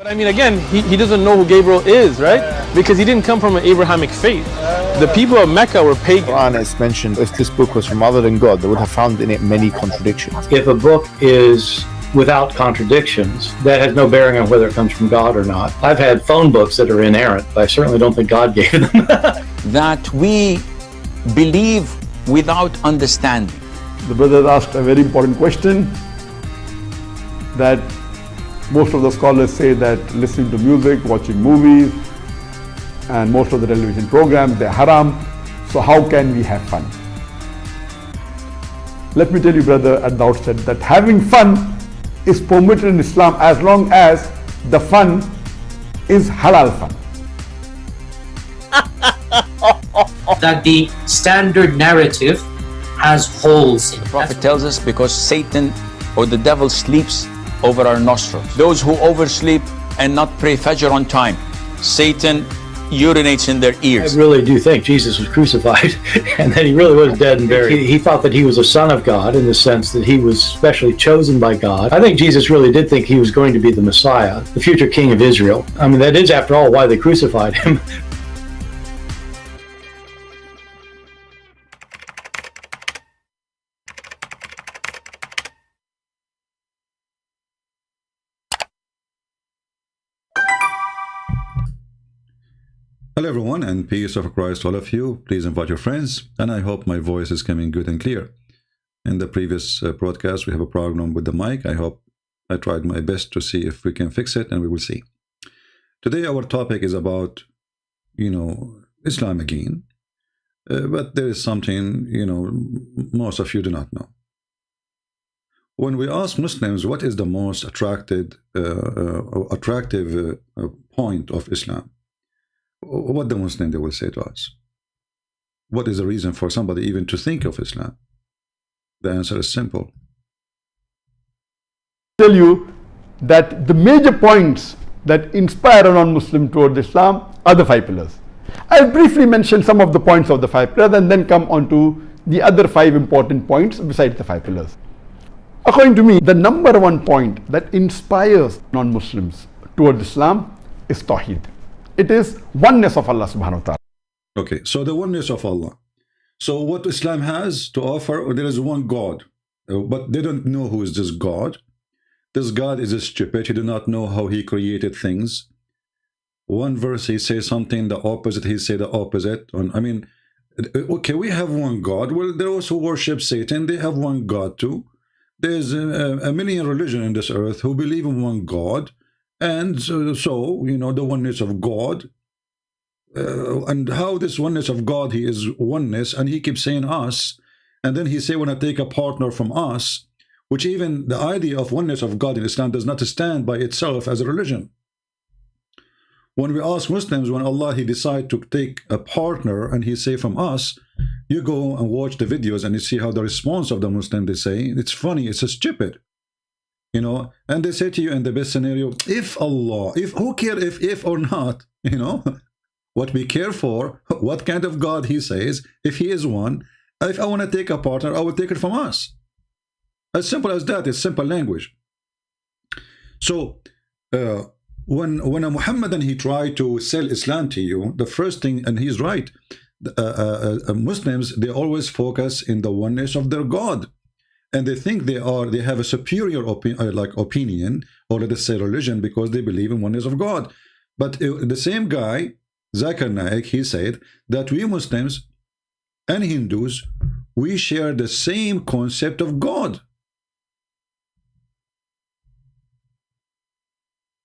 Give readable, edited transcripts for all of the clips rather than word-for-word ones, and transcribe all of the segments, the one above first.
I mean, again, he doesn't know who Gabriel is, right? Because he didn't come from an Abrahamic faith. The people of Mecca were pagan. Quran is mentioned, if this book was from other than God, they would have found in it many contradictions. If a book is without contradictions, that has no bearing on whether it comes from God or not. I've had phone books that are inerrant, but I certainly don't think God gave them. That we believe without understanding. The brother asked a very important question, that most of the scholars say that listening to music, watching movies, and most of the television programs, they're haram. So how can we have fun? Let me tell you, brother, at the outset, that having fun is permitted in Islam as long as the fun is halal fun. That the standard narrative has holes in it. The Prophet tells us because Satan or the devil sleeps over our nostrils. Those who oversleep and not pray Fajr on time, Satan urinates in their ears. I really do think Jesus was crucified and that he really was dead and buried. He thought that he was a son of God in the sense that he was specially chosen by God. I think Jesus really did think he was going to be the Messiah, the future king of Israel. I mean, that is, after all, why they crucified him. Hello everyone, and peace of Christ to all of you. Please invite your friends, and I hope my voice is coming good and clear. In the previous broadcast, we have a problem with the mic. I tried my best to see if we can fix it, and we will see. Today our topic is about, Islam again, but there is something, most of you do not know. When we ask Muslims what is the most attractive point of Islam, what the Muslim they will say to us? What is the reason for somebody even to think of Islam? The answer is simple. Tell you that the major points that inspire a non-Muslim towards Islam are the 5 pillars. I'll briefly mention some of the points of the 5 pillars and then come on to the other 5 important points besides the 5 pillars. According to me, the number 1 point that inspires non-Muslims towards Islam is Tawheed. It is oneness of Allah subhanahu wa ta'ala. Okay, so the oneness of Allah. So what Islam has to offer, there is one God, but they don't know who is this God. This God is stupid. He do not know how he created things. One verse he says something, the opposite, he say the opposite. Okay, we have one God. Well, they also worship Satan. They have one God too. There's a million religions in this earth who believe in one God. And so the oneness of God, and how this oneness of God, he is oneness, and he keeps saying us, and then he say when I take a partner from us, which even the idea of oneness of God in Islam does not stand by itself as a religion. When we ask Muslims, when Allah he decide to take a partner and he say from us, you go and watch the videos and you see how the response of the Muslim, they say it's funny, it's stupid. And they say to you in the best scenario, if Allah, who care if or not, what we care for, what kind of God he says, if he is one, if I want to take a partner, I will take it from us. As simple as that, it's simple language. So, when a Muhammadan, he tried to sell Islam to you, the first thing, and he's right, Muslims, they always focus in the oneness of their God. And they think they have a superior opinion, or let us say religion, because they believe in oneness of God. But the same guy, Zakir Naik, he said that we Muslims and Hindus, we share the same concept of God.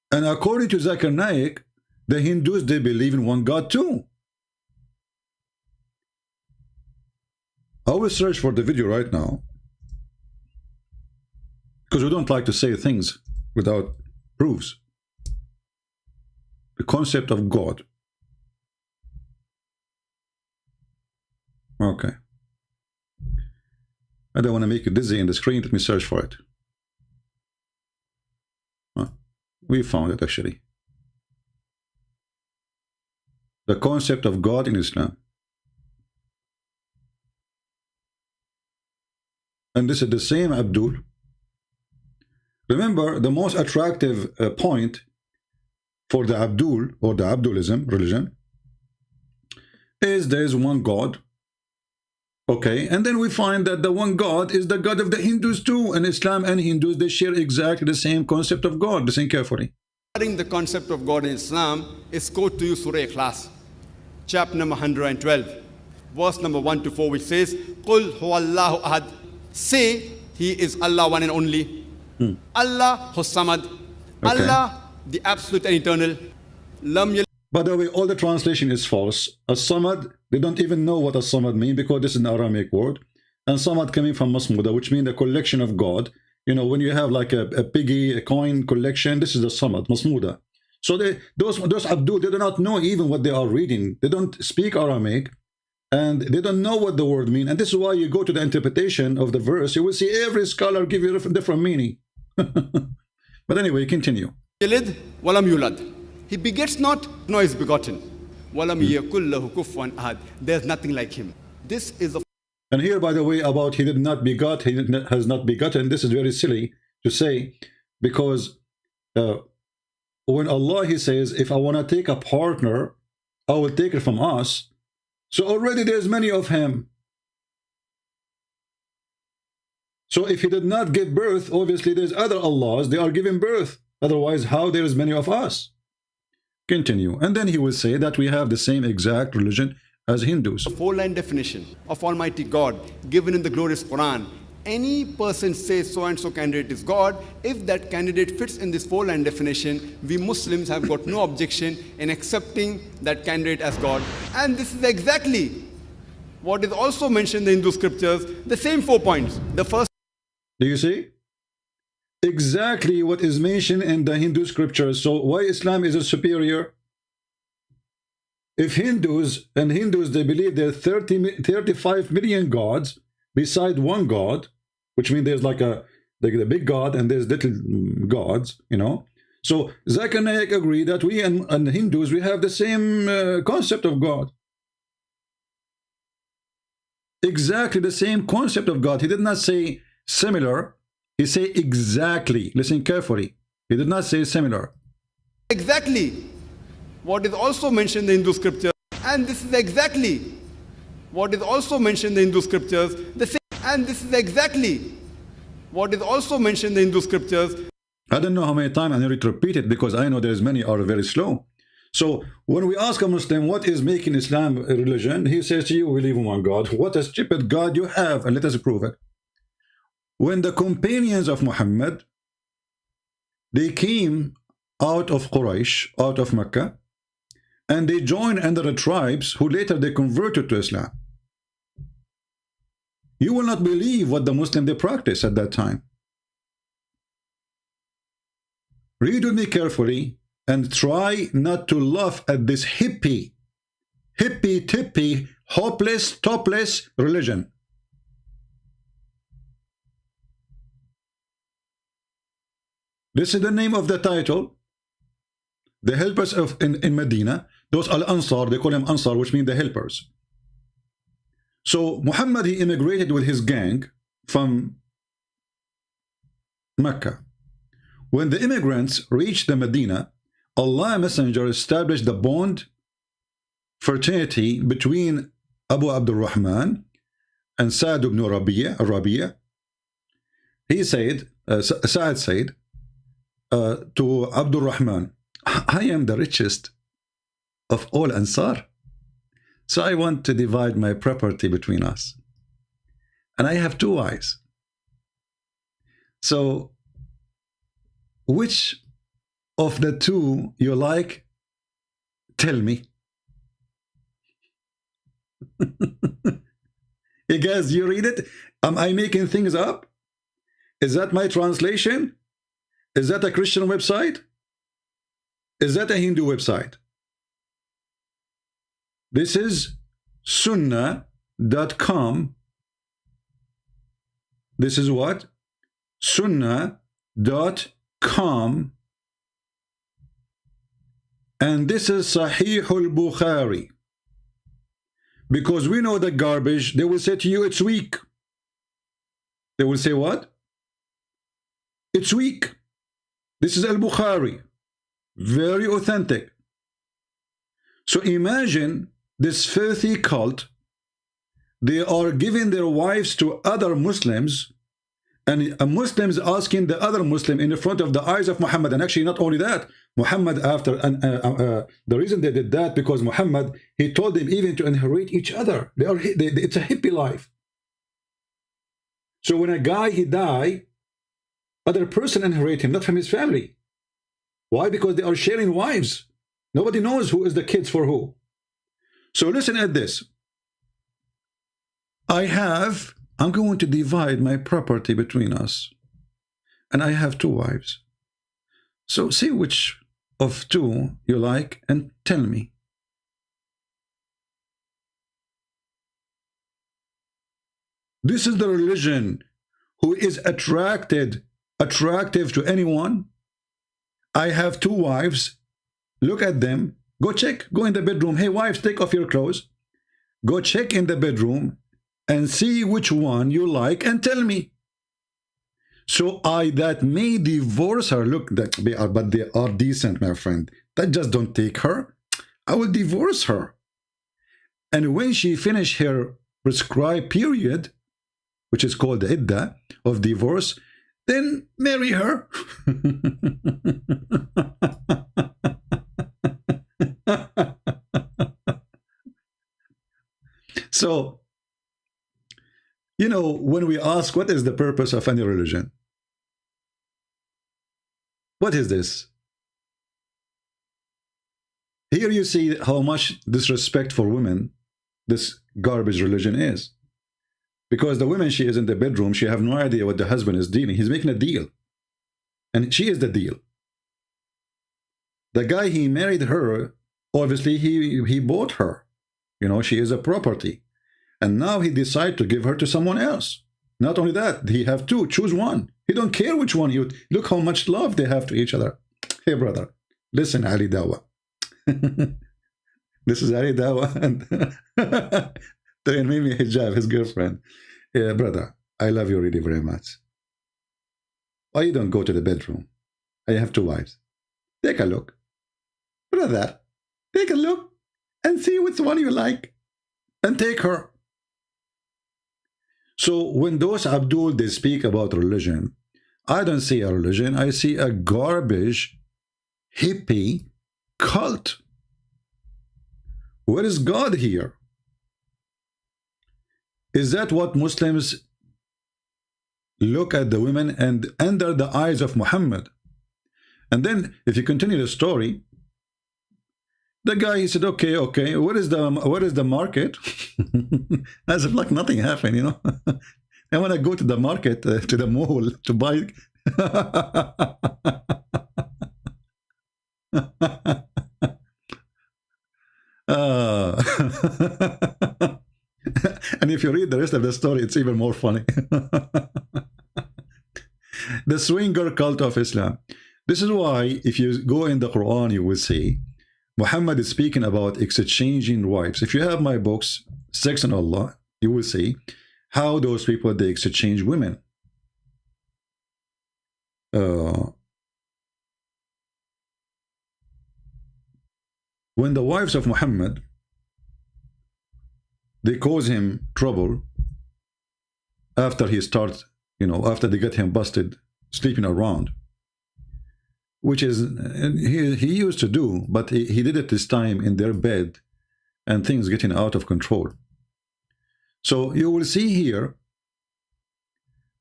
And according to Zakir Naik, the Hindus, they believe in one God too. I will search for the video right now, because we don't like to say things without proofs. The concept of God. Okay. I don't want to make you dizzy in the screen. Let me search for it. We found it actually. The concept of God in Islam. And this is the same Abdul. Remember, the most attractive point for the Abdul or the Abdulism religion is there is one God. Okay, and then we find that the one God is the God of the Hindus too, and Islam and Hindus, they share exactly the same concept of God. Listen carefully. Regarding the concept of God in Islam is quote to you Surah Ikhlas, chapter number 112, verse number 1 to 4, which says, Qul huwallahu ahad, say He is Allah one and only, Allah Hussamad, Allah the absolute and eternal, Lam yalid. By the way, all the translation is false. As-Samad, they don't even know what As-Samad means because this is an Aramaic word. And Samad coming from Masmuda, which means the collection of God. You know, when you have like a piggy, a coin collection, this is the Samad, Masmuda. So those Abdul, they do not know even what they are reading. They don't speak Aramaic, and they don't know what the word means. And this is why you go to the interpretation of the verse, you will see every scholar give you a different meaning. But anyway, continue. Yalid walam yulad. He begets not, nor is begotten. Walam yakul lahu kufuwan ahad. There's nothing like him. This is the. And here, by the way, about he did not begot, he has not begotten, this is very silly to say, because when Allah, He says, if I want to take a partner, I will take it from us. So already there's many of Him. So if He did not give birth, obviously there's other Allahs, they are giving birth. Otherwise, how there is many of us? Continue. And then He will say that we have the same exact religion as Hindus. Four-line definition of Almighty God given in the glorious Quran. Any person says so and so candidate is God. If that candidate fits in this four-line definition, we Muslims have got no objection in accepting that candidate as God. And this is exactly what is also mentioned in the Hindu scriptures, the same 4 points. The first. Do you see? Exactly what is mentioned in the Hindu scriptures. So why Islam is a superior? If Hindus, they believe there are 35 million gods beside one God, which means there's like the big God and there's little gods, you know. So Zakir Naik agree that we and Hindus, we have the same concept of God. Exactly the same concept of God. He did not say similar. He said exactly. Listen carefully. He did not say similar. Exactly what is also mentioned in the Hindu scriptures, and this is exactly what is also mentioned in the Hindu scriptures, the same, and this is exactly what is also mentioned in the Hindu scriptures. I don't know how many times I need to repeat it because I know there's many are very slow. So when we ask a Muslim what is making Islam a religion, he says to you, we believe in one God. What a stupid God you have, and let us prove it. When the companions of Muhammad, they came out of Quraysh, out of Mecca, and they joined under the tribes who later they converted to Islam. You will not believe what the Muslim they practiced at that time. Read with me carefully and try not to laugh at this hippy-tippy, hopeless, topless religion. This is the name of the title. The helpers of in Medina, those Al-Ansar, they call them Ansar, which means the helpers. So Muhammad, he immigrated with his gang from Mecca. When the immigrants reached the Medina, Allah Messenger established the bond, fraternity between Abu Abdul Rahman and Sa'd ibn Rabi'a. He said, Sa'd said to Abdul Rahman, I am the richest of all Ansar, so I want to divide my property between us, and I have 2 wives. So which of the 2 you like? Tell me. Hey guys, you read it? Am I making things up? Is that my translation? Is that a Christian website? Is that a Hindu website? This is sunnah.com. This is what? Sunnah.com. And this is Sahih al-Bukhari. Because we know the garbage, they will say to you, it's weak. They will say what? It's weak. This is al-Bukhari. Very authentic. So imagine this filthy cult. They are giving their wives to other Muslims, and a Muslim is asking the other Muslim in front of the eyes of Muhammad. And actually, not only that, Muhammad, after the reason they did that, because Muhammad, he told them even to inherit each other. It's a hippie life. So when a guy he die, other person inherit him, not from his family. Why? Because they are sharing wives. Nobody knows who is the kids for who. So listen at this. I'm going to divide my property between us. And I have 2 wives. So see which of 2 you like and tell me. This is the religion who is attractive to anyone. I have 2 wives. Look at them. Go check. Go in the bedroom. Hey, wives, take off your clothes. Go check in the bedroom and see which one you like and tell me. So that may divorce her. Look, but they are decent, my friend. That just don't take her. I will divorce her. And when she finish her prescribed period, which is called the idda of divorce, then marry her. So, you know, when we ask what is the purpose of any religion, what is this? Here you see how much disrespect for women this garbage religion is. Because the woman, she is in the bedroom, she have no idea what the husband is dealing. He's making a deal. And she is the deal. The guy, he married her, obviously he bought her. You know, she is a property. And now he decided to give her to someone else. Not only that, he have 2, choose one. He don't care which one you, look how much love they have to each other. Hey brother, listen, Ali Dawa. This is Ali Dawa and Mimi Hijab, his girlfriend. Yeah, brother, I love you really very much. Why you don't go to the bedroom? I have 2 wives. Take a look. Brother, take a look and see which one you like and take her. So when those Abdul, they speak about religion, I don't see a religion. I see a garbage, hippie cult. Where is God here? Is that what Muslims look at the women and under the eyes of Muhammad? And then if you continue the story, the guy, he said, okay, what is the market? As if like nothing happened, you know. I want to go to the market, to the mall to buy. And if you read the rest of the story, it's even more funny. The swinger cult of Islam. This is why if you go in the Quran, you will see Muhammad is speaking about exchanging wives. If you have my books, Sex and Allah, you will see how those people, they exchange women. When the wives of Muhammad, they cause him trouble after he starts, you know, after they get him busted sleeping around, which is he used to do, but he did it this time in their bed, and things getting out of control. So you will see here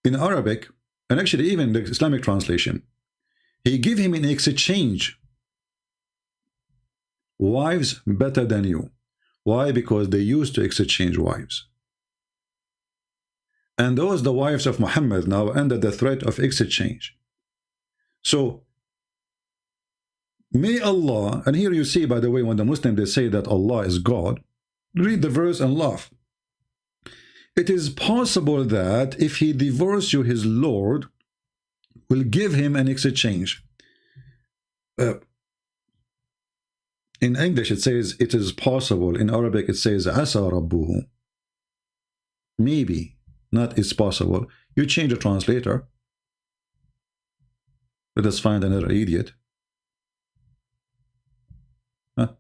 in Arabic, and actually even the Islamic translation, he give him in exchange wives better than you. Why? Because they used to exchange wives. And those, the wives of Muhammad, now under the threat of exchange. So may Allah, and here you see, by the way, when the Muslims, they say that Allah is God, read the verse and laugh. It is possible that if he divorces you, his Lord will give him an exchange. In English, it says it is possible. In Arabic, it says asa rabbuhu. Maybe, not it's possible. You change the translator. Let us find another idiot.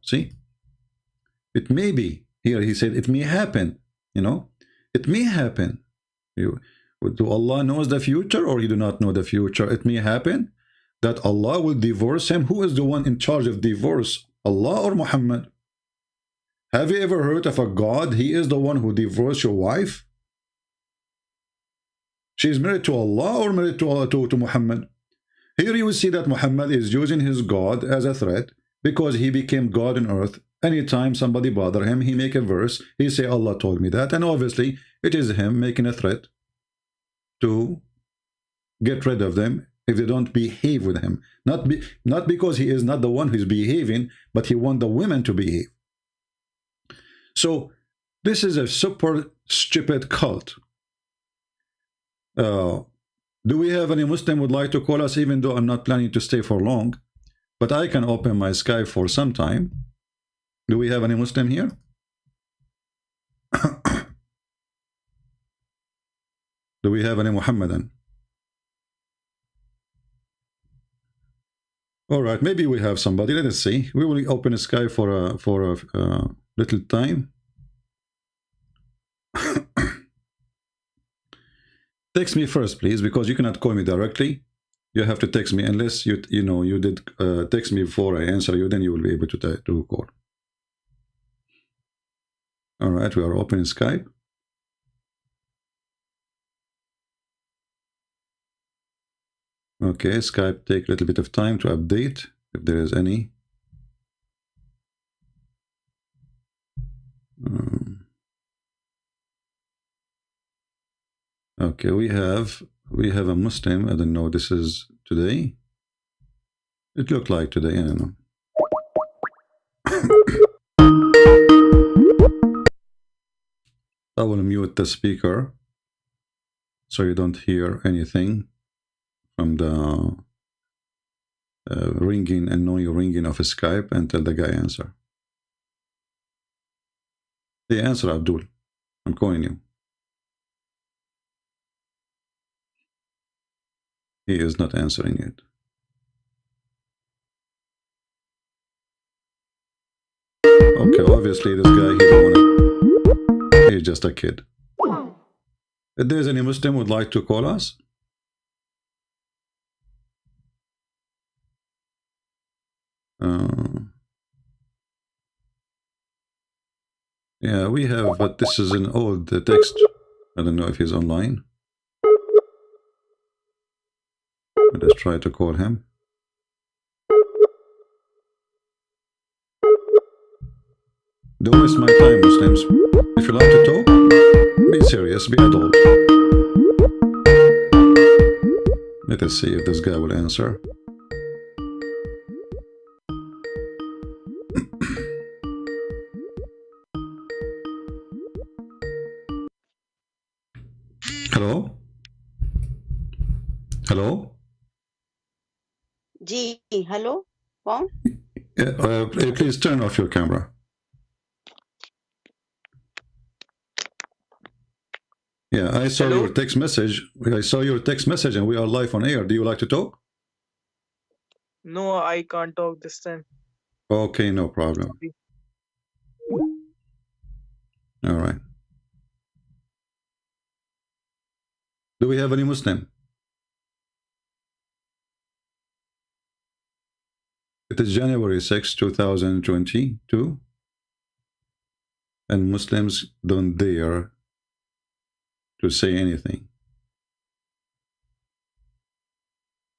See? It may be. Here he said it may happen. You know? It may happen. Do Allah knows the future or he do not know the future? It may happen that Allah will divorce him. Who is the one in charge of divorce? Allah or Muhammad? Have you ever heard of a God? He is the one who divorced your wife? She is married to Allah or married to Muhammad? Here you will see that Muhammad is using his God as a threat because he became God on earth. Anytime somebody bother him, he make a verse, he say Allah told me that, and obviously it is him making a threat to get rid of them if they don't behave with him. Not because he is not the one who's behaving, but he want the women to behave. So this is a super stupid cult. Do we have any Muslim would like to call us, even though I'm not planning to stay for long, but I can open my Skype for some time. Do we have any Muslim here? Do we have any Muhammadan? All right, maybe we have somebody. Let us see. We will open a Skype for a little time. Text me first, please, because you cannot call me directly. You have to text me unless you did text me before I answer you. Then you will be able to call. All right, we are opening Skype. Okay, Skype take a little bit of time to update if there is any. Okay, we have a Muslim. I don't know. This is today. It looked like today. I don't know. I will mute the speaker so you don't hear anything from the ringing, annoying ringing of Skype until the guy answer. The answer, Abdul. I'm calling you. He is not answering it. Okay, obviously this guy, he don't want to. He's just a kid. If there's any Muslim would like to call us, yeah, we have, but this is an old text. I don't know if he's online. Let's try to call him. Don't waste my time, Muslims. If you like to talk, be serious, be adult. Let us see if this guy will answer. Hello? Hello? जी hello कौन please turn off your camera. Yeah, I saw your text message. I saw your text message and we are live on air. Do you like to talk? No, I can't talk this time. Okay, no problem. All right. Do we have any Muslim? It is January 6, 2022, and Muslims don't dare to say anything.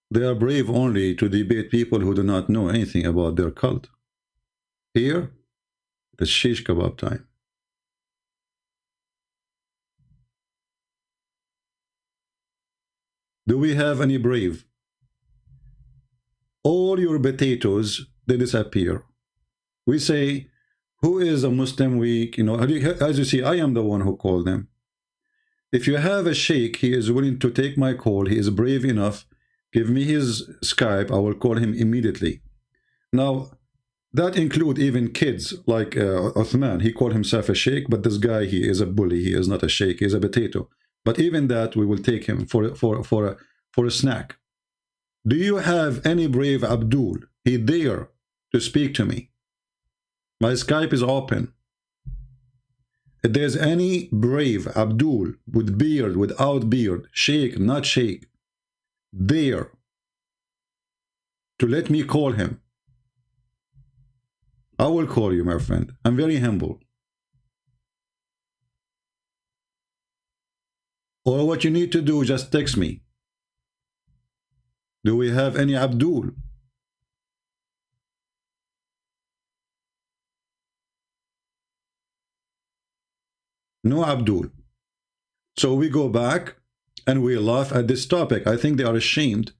They are brave only to debate people who do not know anything about their cult. Here, it's shish kebab time. Do we have any brave? All your potatoes, they disappear. We say, who is a Muslim week? You know, as you see, I am the one who called them. If you have a sheikh, he is willing to take my call. He is brave enough. Give me his Skype. I will call him immediately. Now, that include even kids like Uthman. He called himself a sheikh, but this guy, he is a bully. He is not a sheikh. He is a potato. But even that, we will take him for a snack. Do you have any brave Abdul? He dare to speak to me. My Skype is open. If there's any brave Abdul with beard, without beard, sheikh, not sheikh, there to let me call him, I will call you, my friend. I'm very humble. Or what you need to do, just text me. Do we have any Abdul? No Abdul. So we go back and we laugh at this topic. I think they are ashamed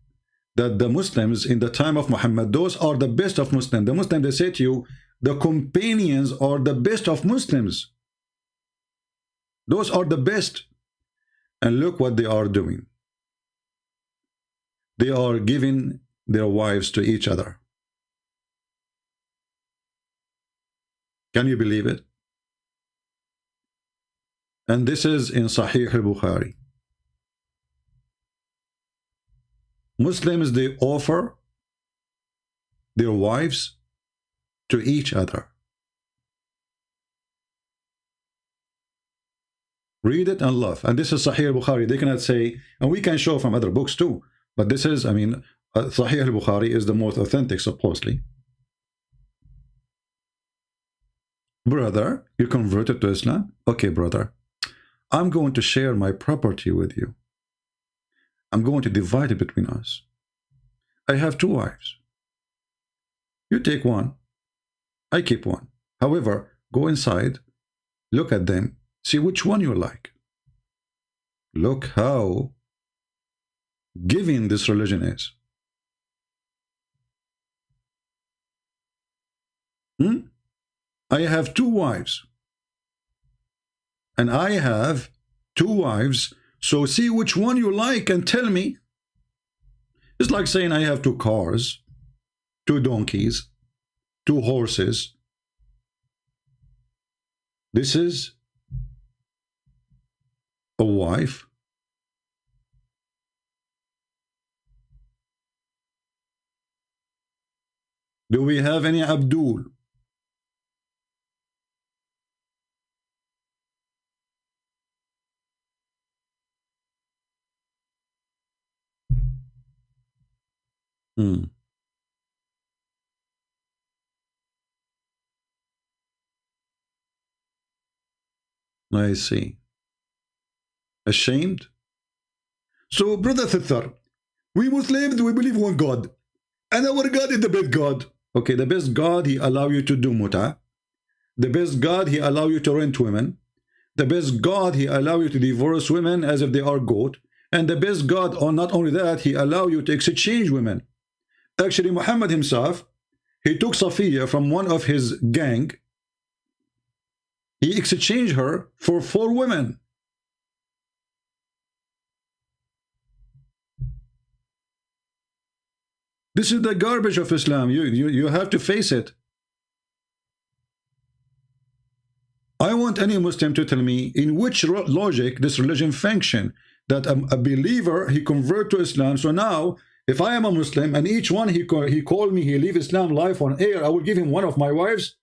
that the Muslims in the time of Muhammad, those are the best of Muslims. The Muslims, they say to you, the companions are the best of Muslims. Those are the best. And look what they are doing. They are giving their wives to each other. Can you believe it? And this is in Sahih al-Bukhari. Muslims, they offer their wives to each other. Read it and love. And this is Sahih al-Bukhari. They cannot say, and we can show from other books too, but this is, I mean, Sahih al-Bukhari is the most authentic, supposedly. Brother, you converted to Islam? Okay, brother. I'm going to share my property with you. I'm going to divide it between us. I have 2 wives. You take one. I keep one. However, go inside, look at them, see which one you like. Look how giving this religion is. I have 2 wives. And I have 2 wives, so see which one you like and tell me. It's like saying I have 2 cars, 2 donkeys, 2 horses. This is a wife. Do we have any Abdul? I see. Ashamed? So, brother Thithar, we Muslims, we believe one God. And our God is the best God. Okay, the best God, he allow you to do muta. The best God, he allow you to rent women. The best God, he allow you to divorce women as if they are goat. And the best God, or not only that, he allow you to exchange women. Actually, Muhammad himself, he took Safiya from one of his gang. He exchanged her for 4 women. This is the garbage of Islam. You have to face it. I want any Muslim to tell me in which logic this religion function, that a believer, he convert to Islam. So now, if I am a Muslim and each one he called me, he leave Islam life on air, I will give him one of my wives.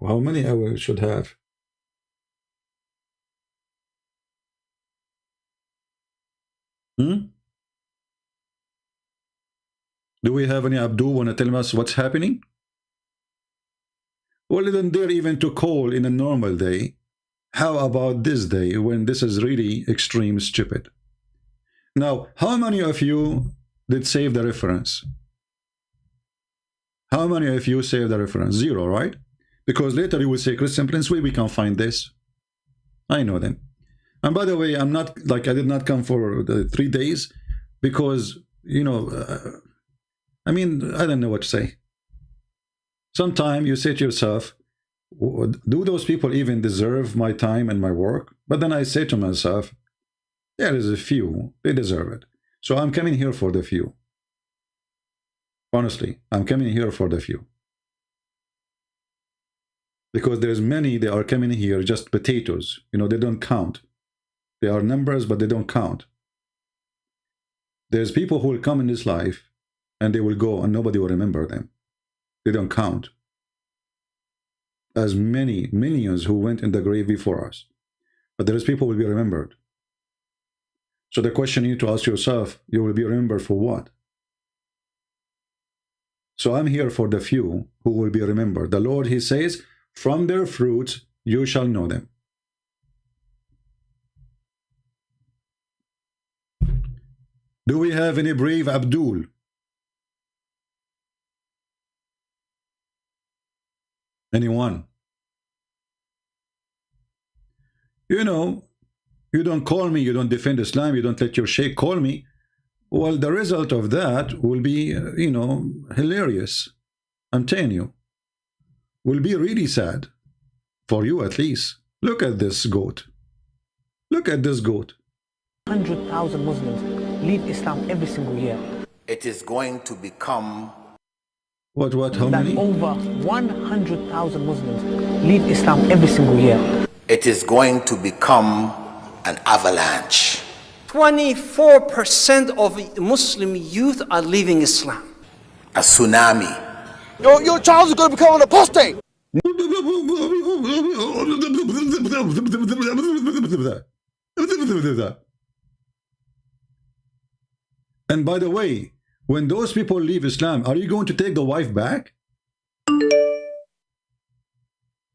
How many I should have? Do we have any Abdul want to tell us what's happening? Well, they don't dare even to call in a normal day. How about this day when this is really extreme stupid? Now, how many of you did save the reference? How many of you saved the reference? 0, right? Because later you will say, Christian Prince, we can't find this. I know them. And by the way, I'm not, like, I did not come for the 3 days because, you know, I mean, I don't know what to say. Sometimes you say to yourself, do those people even deserve my time and my work? But then I say to myself, there is a few, they deserve it. So I'm coming here for the few. Honestly, I'm coming here for the few. Because there's many, they are coming here just potatoes. You know, they don't count. They are numbers, but they don't count. There's people who will come in this life and they will go and nobody will remember them. They don't count. as many millions who went in the grave before us. But there is people who will be remembered. So the question you need to ask yourself, you will be remembered for what? So I'm here for the few who will be remembered. The Lord, he says, from their fruits you shall know them. Do we have any brave Abdul? Anyone? You know, you don't call me, you don't defend Islam, you don't let your sheikh call me. Well, the result of that will be, you know, hilarious. I'm telling you. Will be really sad. For you at least. Look at this goat. Look at this goat. 100,000 Muslims leave Islam every single year. It is going to become... What, how that many? Over 100,000 Muslims leave Islam every single year. It is going to become an avalanche. 24% of Muslim youth are leaving Islam. A tsunami. Your child is going to become an apostate. And by the way, when those people leave Islam, are you going to take the wife back?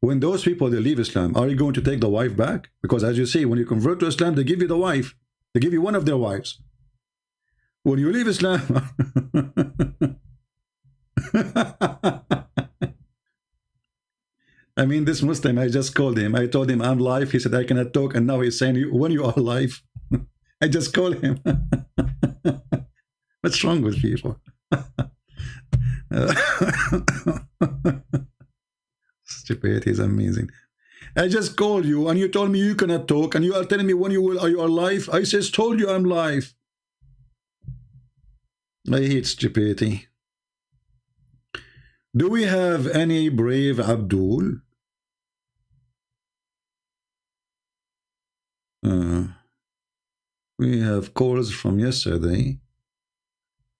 When those people, they leave Islam, are you going to take the wife back? Because as you see, when you convert to Islam, they give you the wife. They give you one of their wives. When you leave Islam... I mean, this Muslim, I just called him. I told him I'm live. He said I cannot talk. And now he's saying, when you are live. I just called him. What's wrong with people? Stupidity is amazing. I just called you and you told me you cannot talk, and you are telling me when you are live. I just told you I'm live. I hate stupidity. Do we have any brave Abdul? We have calls from yesterday.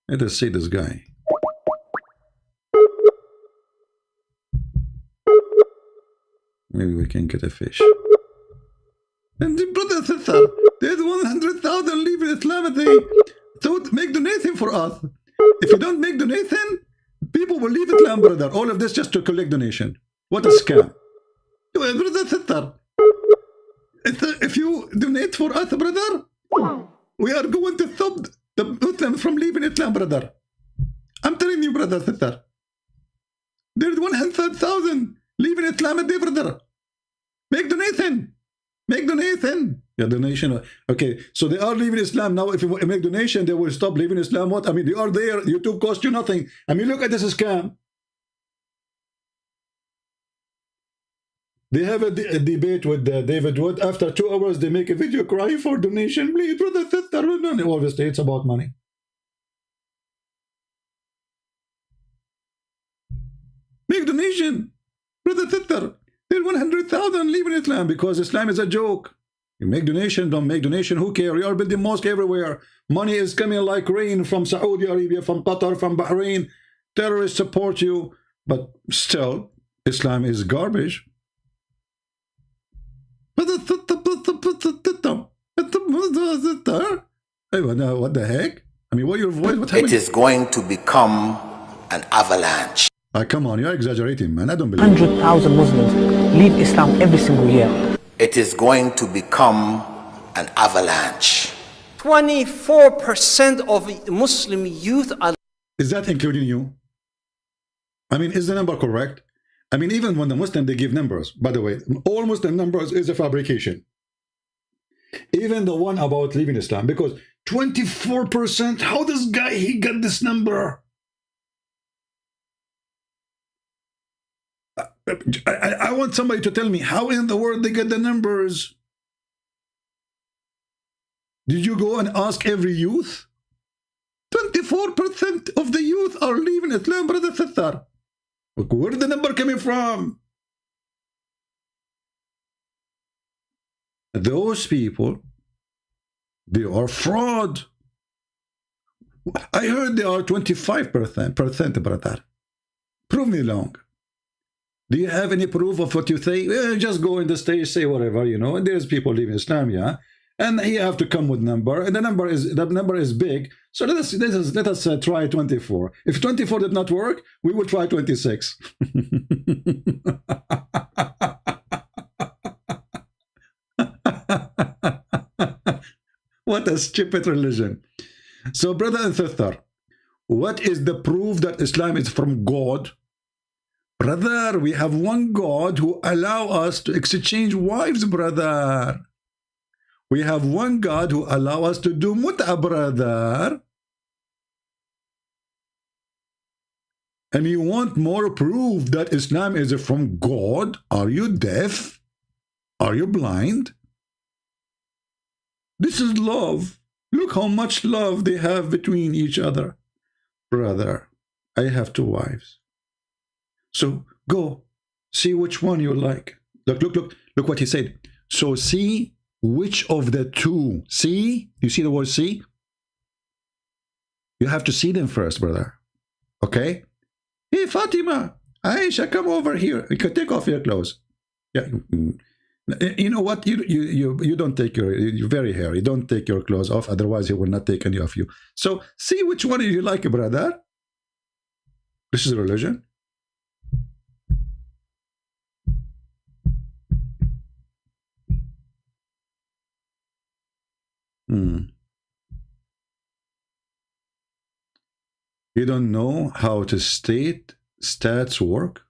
Let us see this guy. Maybe we can get a fish. And the brother sister, there's 100,000 leaving Islam a day. So make donation for us. If you don't make donation, people will leave Islam, brother. All of this just to collect donation. What a scam. Brother sister, if you donate for us, brother, we are going to stop the Muslims from leaving Islam, brother. I'm telling you, brother sister. There's 100,000 leaving Islam a day, brother. Make donation. Make donation. Yeah, donation. Okay, so they are leaving Islam. Now if you make donation, they will stop leaving Islam. What? I mean, they are there. YouTube cost you nothing. I mean, look at this scam. They have a debate with David Wood. After 2 hours, they make a video crying for donation. Please, brother, sister. Obviously, it's about money. Make donation. Brother, sister. There's 100,000 leaving Islam because Islam is a joke. You make donation, don't make donation, who cares? You are building mosque everywhere. Money is coming like rain from Saudi Arabia, from Qatar, from Bahrain. Terrorists support you. But still, Islam is garbage. What the heck? I mean, what your voice? What happened? It is going to become an avalanche. Come on, you're exaggerating, man. I don't believe 100,000 Muslims leave Islam every single year. It is going to become an avalanche. 24% of Muslim youth are... Is that including you? I mean, is the number correct? I mean, even when the Muslim, they give numbers. By the way, all Muslim numbers is a fabrication. Even the one about leaving Islam. Because 24%, how this guy, he got this number? I want somebody to tell me how in the world they get the numbers. Did you go and ask every youth? 24% of the youth are leaving Islam, brother, sister. Where did the number coming from? Those people, they are fraud. I heard they are 25%, brother. Prove me wrong. Do you have any proof of what you say? Just go in the stage, say whatever, you know. And there's people leaving Islam, yeah. And you have to come with number, and the number is big. So let us try 24. If 24 did not work, we will try 26. What a stupid religion. So, brother and sister, what is the proof that Islam is from God? Brother, we have one God who allow us to exchange wives, brother. We have one God who allow us to do mut'a, brother. And you want more proof that Islam is from God? Are you deaf? Are you blind? This is love. Look how much love they have between each other. Brother, I have 2 wives. So go, see which one you like. Look what he said. So see which of the 2. See? You see the word see? You have to see them first, brother. Okay? Hey, Fatima, Aisha, come over here. You can take off your clothes. Yeah. You know what? You don't take you're very hairy. Don't take your clothes off, otherwise he will not take any of you. So see which one you like, brother. This is religion. You don't know how to state stats work?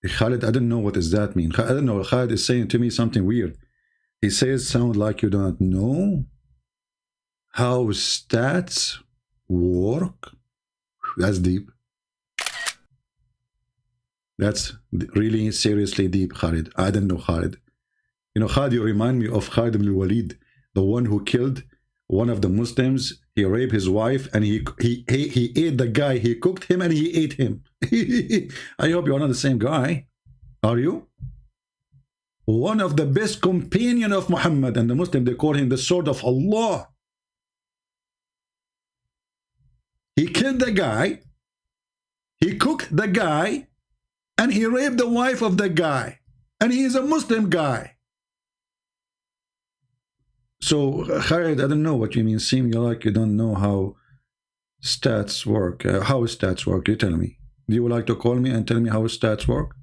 Khalid, I don't know what does that mean. I don't know. Khalid is saying to me something weird. He says, sound like you don't know how stats work. That's deep. That's really seriously deep, Khalid. I don't know, Khalid. You know, Khalid, you remind me of Khalid ibn Walid, the one who killed one of the Muslims. He raped his wife and he ate the guy. He cooked him and he ate him. I hope you're not the same guy. Are you? One of the best companion of Muhammad, and the Muslim, they call him the sword of Allah. He killed the guy. He cooked the guy. And he raped the wife of the guy. And he is a Muslim guy. So, Khalid, I don't know what you mean. Seem like you don't know how stats work. How stats work? You tell me. Do you like to call me and tell me how stats work?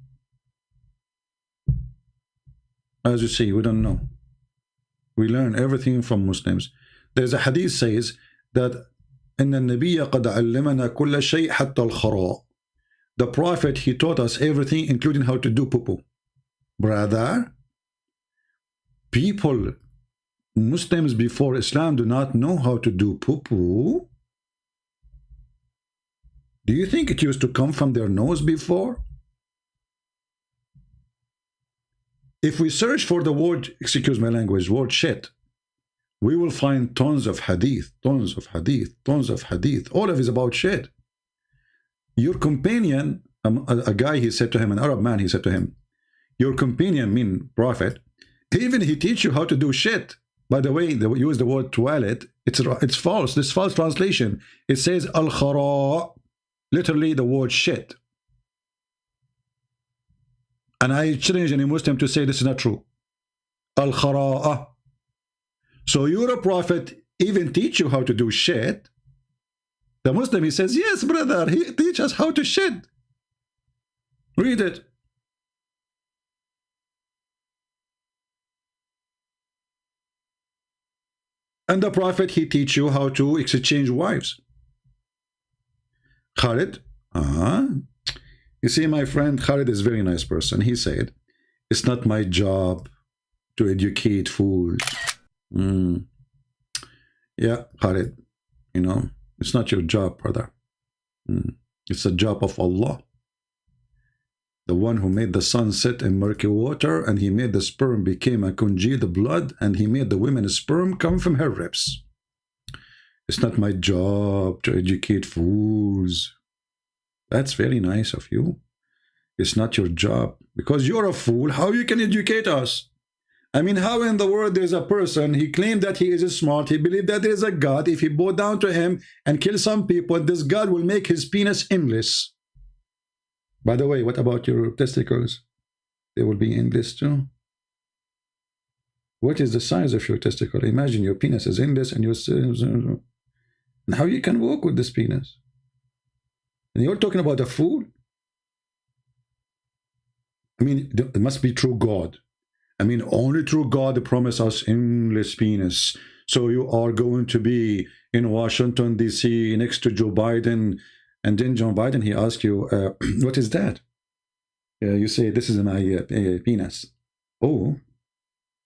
As you see, we don't know. We learn everything from Muslims. There's a hadith says that إن النبي قد علمنا كل شيء حتى الخراء. The Prophet, he taught us everything, including how to do poo-poo. Brother, people, Muslims before Islam do not know how to do poo-poo. Do you think it used to come from their nose before? If we search for the word, excuse my language, word shit, we will find tons of hadith, tons of hadith, tons of hadith. All of it is about shit. Your companion, a guy, he said to him, an Arab man, he said to him, your companion, mean Prophet, even he teach you how to do shit. By the way, they use the word toilet. It's false. This false translation. It says al-khara, literally the word shit. And I challenge any Muslim to say this is not true. Al-khara'a. So your Prophet even teach you how to do shit. The Muslim, he says, yes, brother, he teach us how to shit. Read it. And the Prophet, he teach you how to exchange wives. Khalid, you see, my friend Khalid is a very nice person. He said, it's not my job to educate fools. Yeah, Khalid, you know, it's not your job, brother. It's the job of Allah. The one who made the sun set in murky water, and he made the sperm became a congealed blood, and he made the women's sperm come from her ribs. It's not my job to educate fools. That's very nice of you. It's not your job. Because you're a fool, how you can educate us? I mean, how in the world there's a person, he claimed that he is smart, he believed that there is a God. If he bow down to him and kill some people, this God will make his penis endless. By the way, what about your testicles? They will be endless too. What is the size of your testicle? Imagine your penis is endless and and how you can walk with this penis? And you're talking about a fool? I mean, it must be true God. I mean, only true God promised us endless penis. So you are going to be in Washington, D.C. next to Joe Biden. And then Joe Biden, he asks you, what is that? You say, this is my penis. Oh,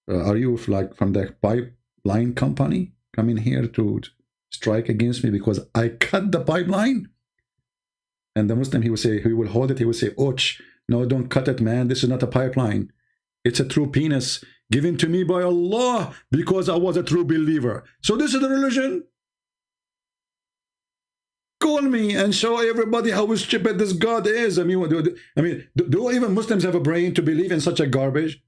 are you like from the pipeline company coming here to strike against me because I cut the pipeline? And the Muslim, he will say, he will hold it, he will say, ouch, no, don't cut it, man. This is not a pipeline. It's a true penis given to me by Allah because I was a true believer. So this is the religion? Call me and show everybody how stupid this God is. I mean, do even Muslims have a brain to believe in such a garbage?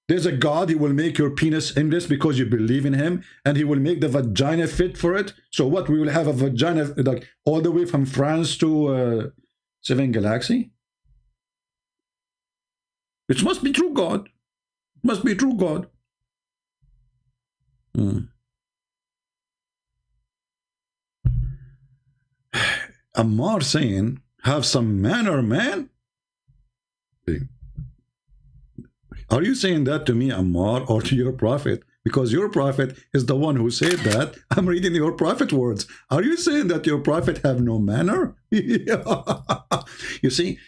There's a God, he will make your penis endless because you believe in him, and he will make the vagina fit for it. So what, we will have a vagina like all the way from France to Seven Galaxy? It must be true God. It must be true God. Ammar saying, have some manner, man. Are you saying that to me, Ammar, or to your prophet? Because your prophet is the one who said that. I'm reading your prophet words. Are you saying that your prophet have no manner? You see,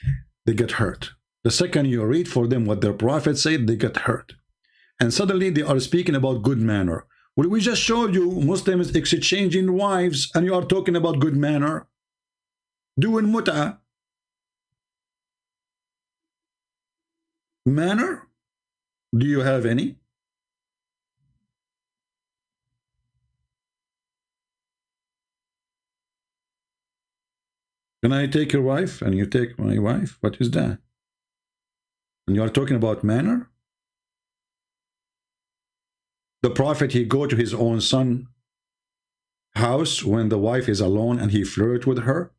they get hurt. The second you read for them what their prophet said, they get hurt. And suddenly they are speaking about good manner. Well, we just showed you Muslims exchanging wives, and you are talking about good manner. Doing mut'ah. Manner? Do you have any? Can I take your wife and you take my wife? What is that? And you are talking about manner? The prophet, he go to his own son house when the wife is alone and he flirt with her.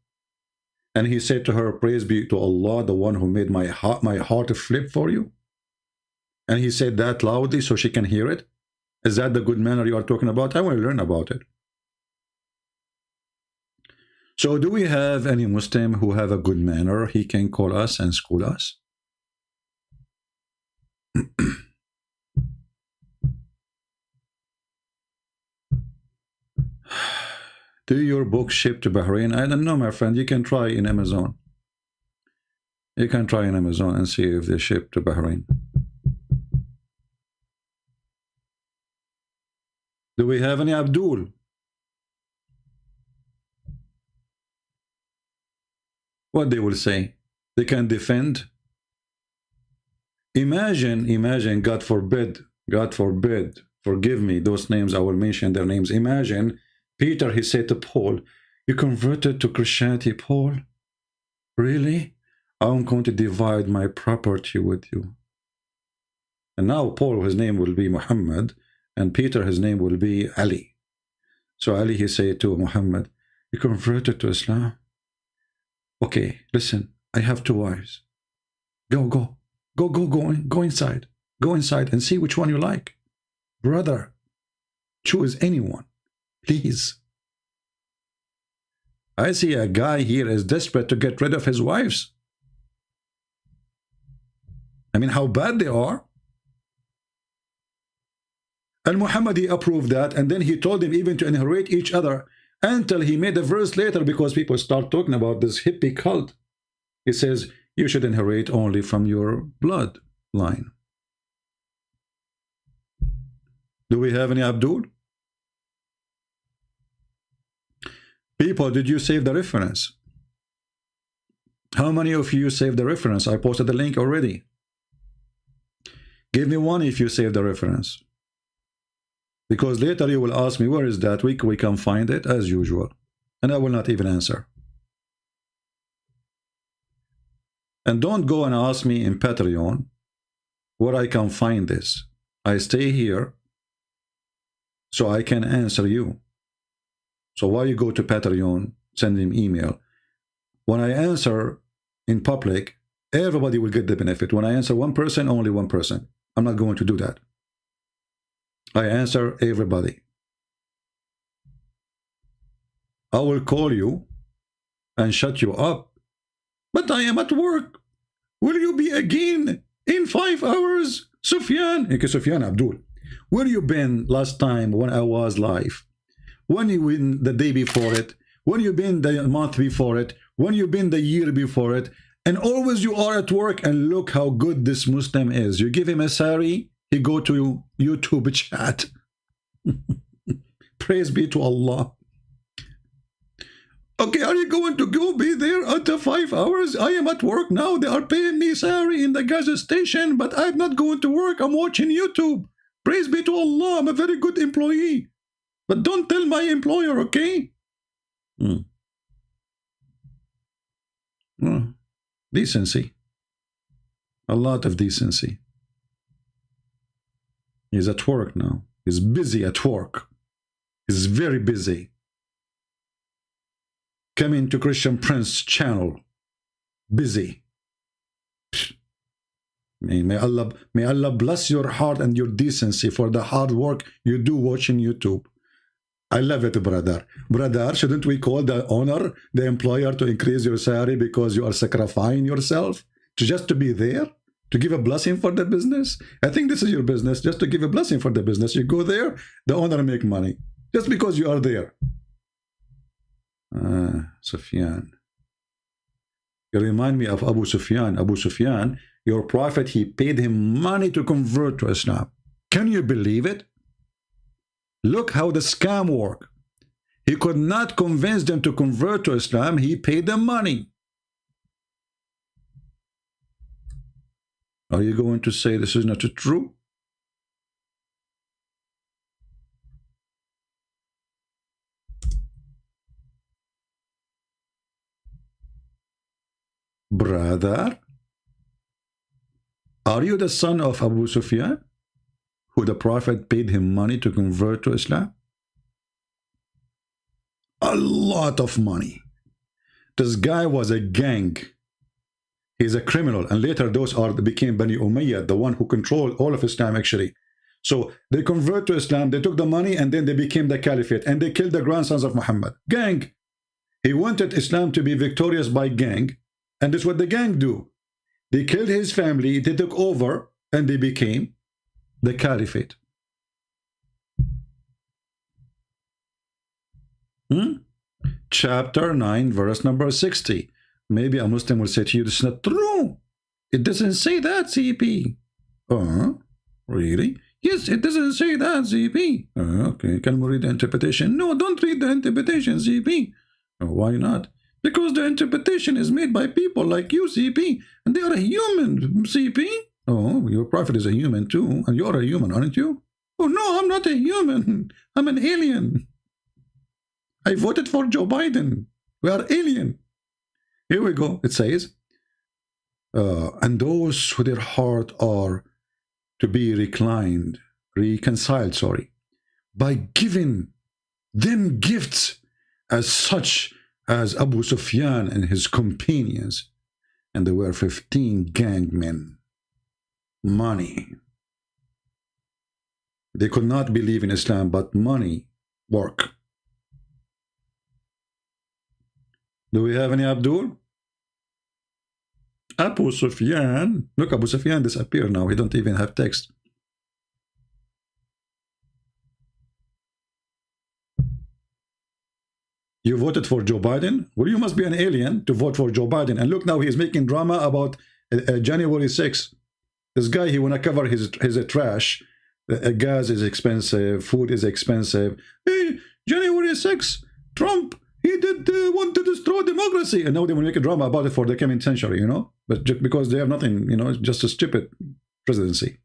And he said to her, praise be to Allah, the one who made my heart flip for you. And he said that loudly so she can hear it. Is that the good manner you are talking about? I want to learn about it. So do we have any Muslim who have a good manner? He can call us and school us. Do your book ship to Bahrain? I don't know, my friend. You can try in Amazon. You can try in Amazon and see if they ship to Bahrain. Do we have any Abdul? What they will say? They can defend. Imagine, God forbid, forgive me, those names, I will mention their names. Imagine Peter, he said to Paul, you converted to Christianity, Paul? Really? I'm going to divide my property with you. And now Paul, his name will be Muhammad, and Peter, his name will be Ali. So Ali, he said to Muhammad, you converted to Islam? Okay, listen, I have 2 wives. Go inside. Go inside and see which one you like. Brother, choose anyone, please. I see a guy here is desperate to get rid of his wives. I mean, how bad they are. And Muhammad, he approved that, and then he told them even to inherit each other until he made a verse later, because people start talking about this hippie cult. He says, you should inherit only from your bloodline. Do we have any Abdul? People, did you save the reference? How many of you saved the reference? I posted the link already. Give me one if you saved the reference. Because later you will ask me, where is that? We can find it as usual. And I will not even answer. And don't go and ask me in Patreon where I can find this. I stay here so I can answer you. So why you go to Patreon, send him email? When I answer in public, everybody will get the benefit. When I answer one person, only one person. I'm not going to do that. I answer everybody. I will call you and shut you up. But I am at work. Will you be again in 5 hours? Sufyan. Okay, Sufyan Abdul. Where you been last time when I was live? When you been the day before it? When you been the month before it? When you been the year before it? And always you are at work, and look how good this Muslim is. You give him a sari, he go to YouTube chat. Praise be to Allah. Okay, are you going to go be there after 5 hours? I am at work now. They are paying me salary in the gas station, but I'm not going to work. I'm watching YouTube. Praise be to Allah. I'm a very good employee. But don't tell my employer, okay? Decency. A lot of decency. He's at work now. He's busy at work. He's very busy. Coming to Christian Prince channel. Busy. May Allah bless your heart and your decency for the hard work you do watching YouTube. I love it, brother. Brother, shouldn't we call the owner, the employer, to increase your salary because you are sacrificing yourself just to be there? To give a blessing for the business? I think this is your business, just to give a blessing for the business. You go there, the owner make money. Just because you are there. Sufyan. You remind me of Abu Sufyan. Abu Sufyan, your prophet, he paid him money to convert to Islam. Can you believe it? Look how the scam work. He could not convince them to convert to Islam. He paid them money. Are you going to say this is not true? Brother, are you the son of Abu Sufyan, who the prophet paid him money to convert to Islam? A lot of money. This guy was a gang. He's a criminal, and later those became Bani Umayyad, the one who controlled all of Islam actually. So they convert to Islam, they took the money, and then they became the caliphate, and they killed the grandsons of Muhammad. Gang. He wanted Islam to be victorious by gang, and this is what the gang do. They killed his family, they took over, and they became the caliphate. Chapter 9, verse number 60. Maybe a Muslim will say to you, this is not true. It doesn't say that, CP. Really? Yes, it doesn't say that, CP. Okay, can we read the interpretation? No, don't read the interpretation, CP. Why not? Because the interpretation is made by people like you, CP, and they are a human, CP. Oh, your prophet is a human too, and you're a human, aren't you? Oh, no, I'm not a human. I'm an alien. I voted for Joe Biden. We are alien. Here we go. It says, and those who their heart are to be reconciled, by giving them gifts as such as Abu Sufyan and his companions, and there were 15 gang men. Money. They could not believe in Islam, but money work. Do we have any Abdul? Abu Sufyan. Look, Abu Sufyan disappeared now. He don't even have text. You voted for Joe Biden? Well, you must be an alien to vote for Joe Biden. And look, now he's making drama about January 6th. This guy, he want to cover his trash. Gas is expensive. Food is expensive. Hey, January 6th, Trump, he did want to destroy democracy. And now they will make a drama about it for the coming century, you know. But just because they have nothing, you know, it's just a stupid presidency.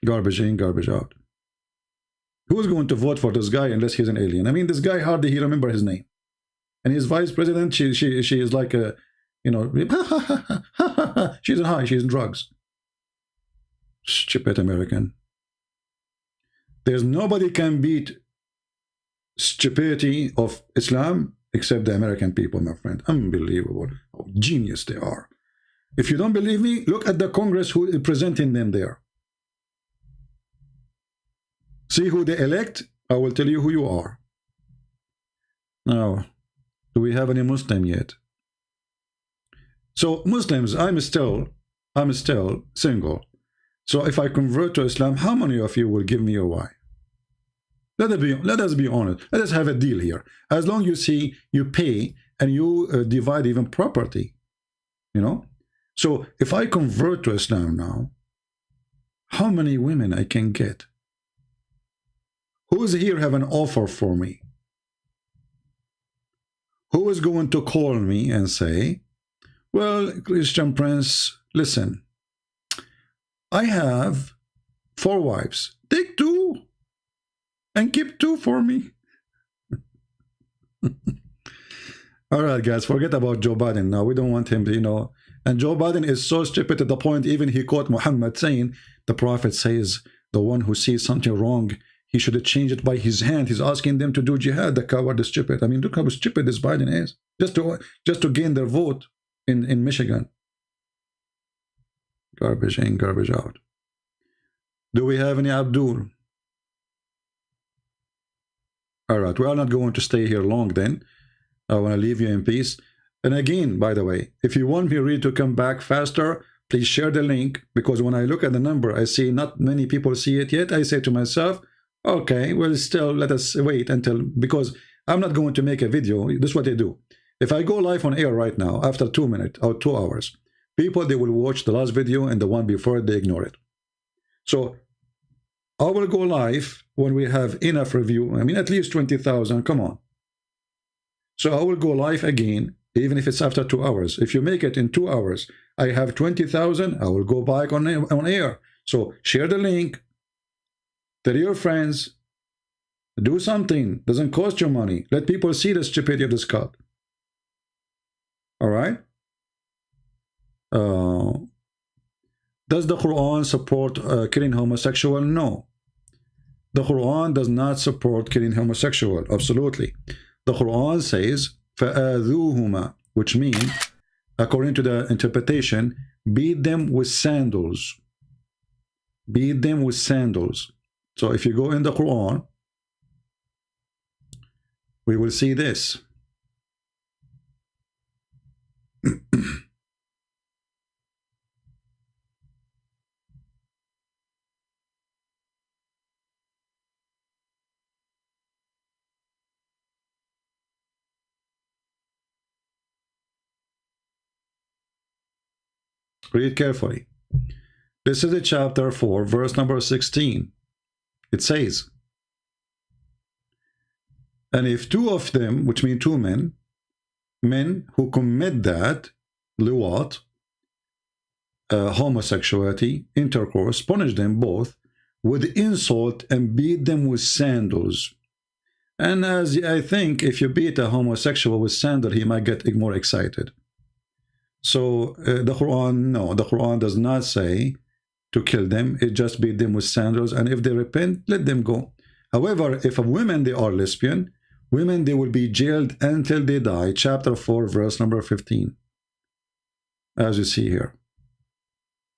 Garbage in, garbage out. Who's going to vote for this guy unless he's an alien? I mean, this guy hardly he remember his name. And his vice president, she is like a, you know, she's in high, she's in drugs. Stupid American. There's nobody can beat stupidity of Islam except the American people, my friend. Unbelievable. How genius they are. If you don't believe me, look at the Congress who is presenting them there. See who they elect? I will tell you who you are. Now, do we have any Muslim yet? So Muslims, I'm still single. So if I convert to Islam, how many of you will give me your wife? Let us be honest. Let us have a deal here. As long as you see you pay and you divide even property, you know. So if I convert to Islam now, how many women I can get? Who's here have an offer for me? Who is going to call me and say, well, Christian Prince, listen, I have 4 wives. Take 2 and keep 2 for me. All right, guys, forget about Joe Biden now. We don't want him to, you know. And Joe Biden is so stupid to the point, even he quote Muhammad saying, the prophet says, the one who sees something wrong, he should change it by his hand. He's asking them to do jihad. The coward is stupid. I mean, look how stupid this Biden is. Just to gain their vote in Michigan. Garbage in, garbage out. Do we have any Abdul? All right, we are not going to stay here long then. I want to leave you in peace. And again, by the way, if you want me really to come back faster, please share the link, because when I look at the number, I see not many people see it yet. I say to myself, okay, well, still let us wait until, because I'm not going to make a video. This is what I do. If I go live on air right now, after 2 minutes or 2 hours, people, they will watch the last video and the one before, they ignore it. So I will go live when we have enough review. I mean, at least 20,000, come on. So I will go live again, even if it's after 2 hours. If you make it in 2 hours, I have 20,000, I will go back on air. So share the link, tell your friends, do something, doesn't cost you money. Let people see the stupidity of this cut. All right? Does the Quran support killing homosexual? No. The Quran does not support killing homosexual. Absolutely. The Quran says, فَآذُوهُمَا, which means, according to the interpretation, beat them with sandals. Beat them with sandals. So if you go in the Quran, we will see this. Read carefully. This is the chapter 4, verse number 16. It says, and if 2 of them, which mean 2 men who commit that, liwat, homosexuality, intercourse, punish them both with insult and beat them with sandals. And as I think, if you beat a homosexual with sandal, he might get more excited. So the Quran, no, the Quran does not say to kill them. It just beat them with sandals, and if they repent, let them go. However, if a women, they are lesbian, women, they will be jailed until they die. Chapter 4, verse number 15. As you see here.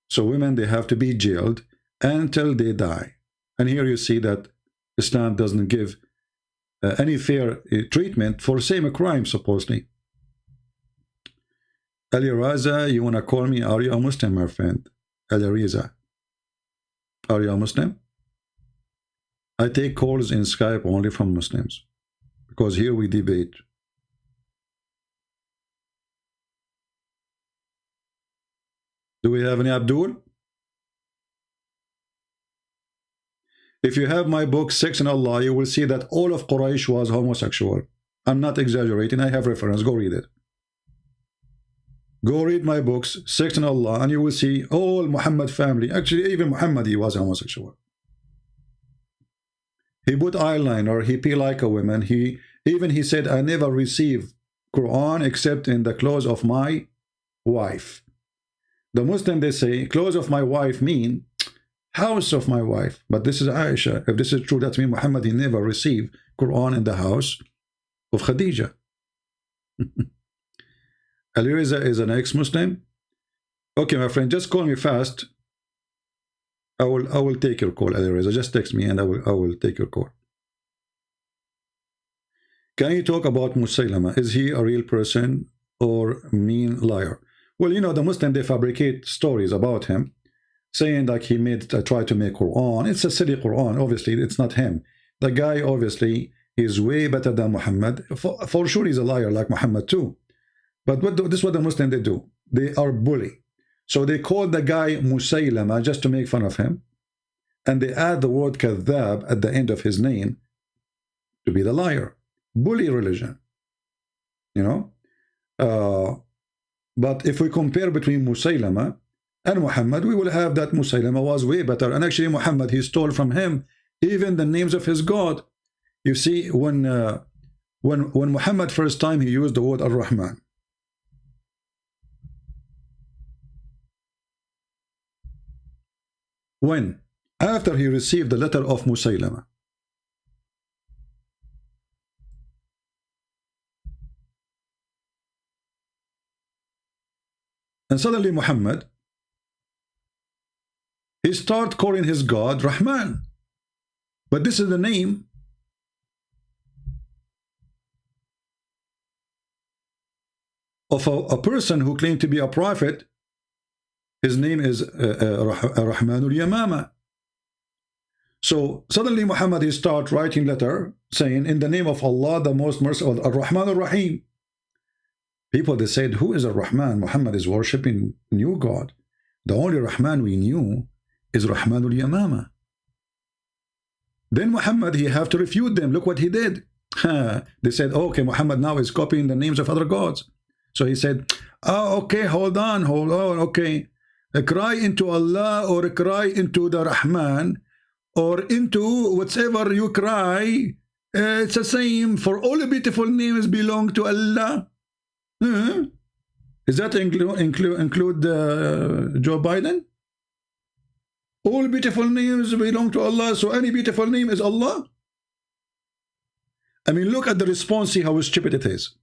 So women, they have to be jailed until they die. And here you see that Islam doesn't give any fair treatment for same crime, supposedly. Ali Raza, you want to call me? Are you a Muslim, my friend? Ali Raza, are you a Muslim? I take calls in Skype only from Muslims, because here we debate. Do we have any Abdul? If you have my book, Sex in Allah, you will see that all of Quraysh was homosexual. I'm not exaggerating. I have reference. Go read it. Go read my books, Sex in Allah, and you will see all Muhammad family. Actually, even Muhammad, he was homosexual. He put eyeliner, he pee like a woman. He said, I never receive Quran except in the clothes of my wife. The Muslim, they say, clothes of my wife mean house of my wife. But this is Aisha. If this is true, that means Muhammad, he never received Quran in the house of Khadija. Alireza is an ex-Muslim. Okay, my friend, just call me fast. I will take your call, Alireza. Just text me and I will take your call. Can you talk about Musaylama? Is he a real person or mean liar? Well, you know, the Muslim, they fabricate stories about him, saying like he tried to make Quran. It's a silly Quran. Obviously, it's not him. The guy, obviously, is way better than Muhammad. For sure, he's a liar like Muhammad too. But this is what the Muslim they do. They are bully. So they call the guy Musaylama just to make fun of him. And they add the word Kadhab at the end of his name to be the liar. Bully religion. You know? But if we compare between Musaylama and Muhammad, we will have that Musaylama was way better. And actually Muhammad, he stole from him even the names of his God. You see, when Muhammad first time he used the word Ar-Rahman. When? After he received the letter of Musaylama. And suddenly Muhammad, he started calling his God Rahman. But this is the name of a person who claimed to be a prophet. His name is Rahmanul Yamama. So suddenly Muhammad, he start writing letter saying, in the name of Allah, the most merciful, Ar-Rahman Ar-Rahim. People, they said, who is Ar-Rahman? Muhammad is worshipping new God. The only Rahman we knew is Rahmanul Yamama. Then Muhammad, he have to refute them. Look what he did. They said, okay, Muhammad now is copying the names of other gods. So he said, oh, okay, hold on, okay. Cry into Allah or cry into the Rahman or into whatever you cry. It's the same. For all the beautiful names belong to Allah. Does that include Joe Biden? All beautiful names belong to Allah, so any beautiful name is Allah. I mean, look at the response, see how stupid it is.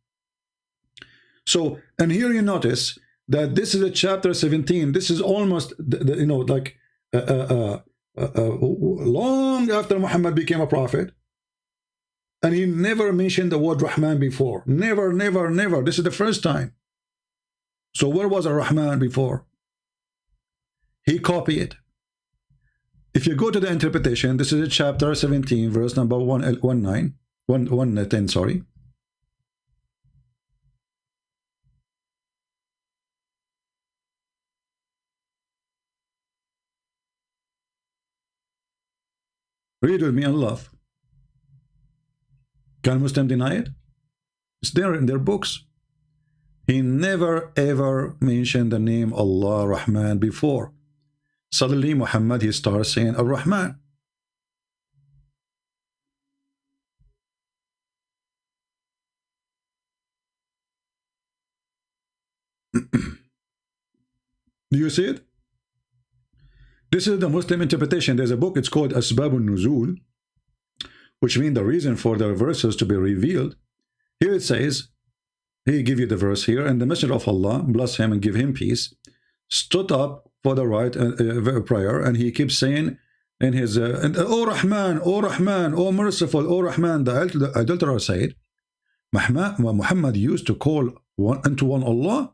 So, and here you notice that this is a chapter 17. This is almost, you know, like long after Muhammad became a prophet. And he never mentioned the word Rahman before. Never, never, never. This is the first time. So where was Ar-Rahman before? He copied it. If you go to the interpretation, this is chapter 17, verse number 110, sorry. Read with me and love. Can Muslim deny it? It's there in their books. He never ever mentioned the name Allah Rahman before. Suddenly Muhammad, he starts saying Ar-Rahman. Do you see it? This is the Muslim interpretation. There's a book, it's called Asbabun Nuzul, which means the reason for the verses to be revealed. Here it says, he give you the verse here, and the Messenger of Allah, bless him and give him peace, stood up for the right prayer, and he keeps saying in his, O Rahman, O Rahman, O merciful, O Rahman. The adulterer said, Muhammad used to call unto one Allah,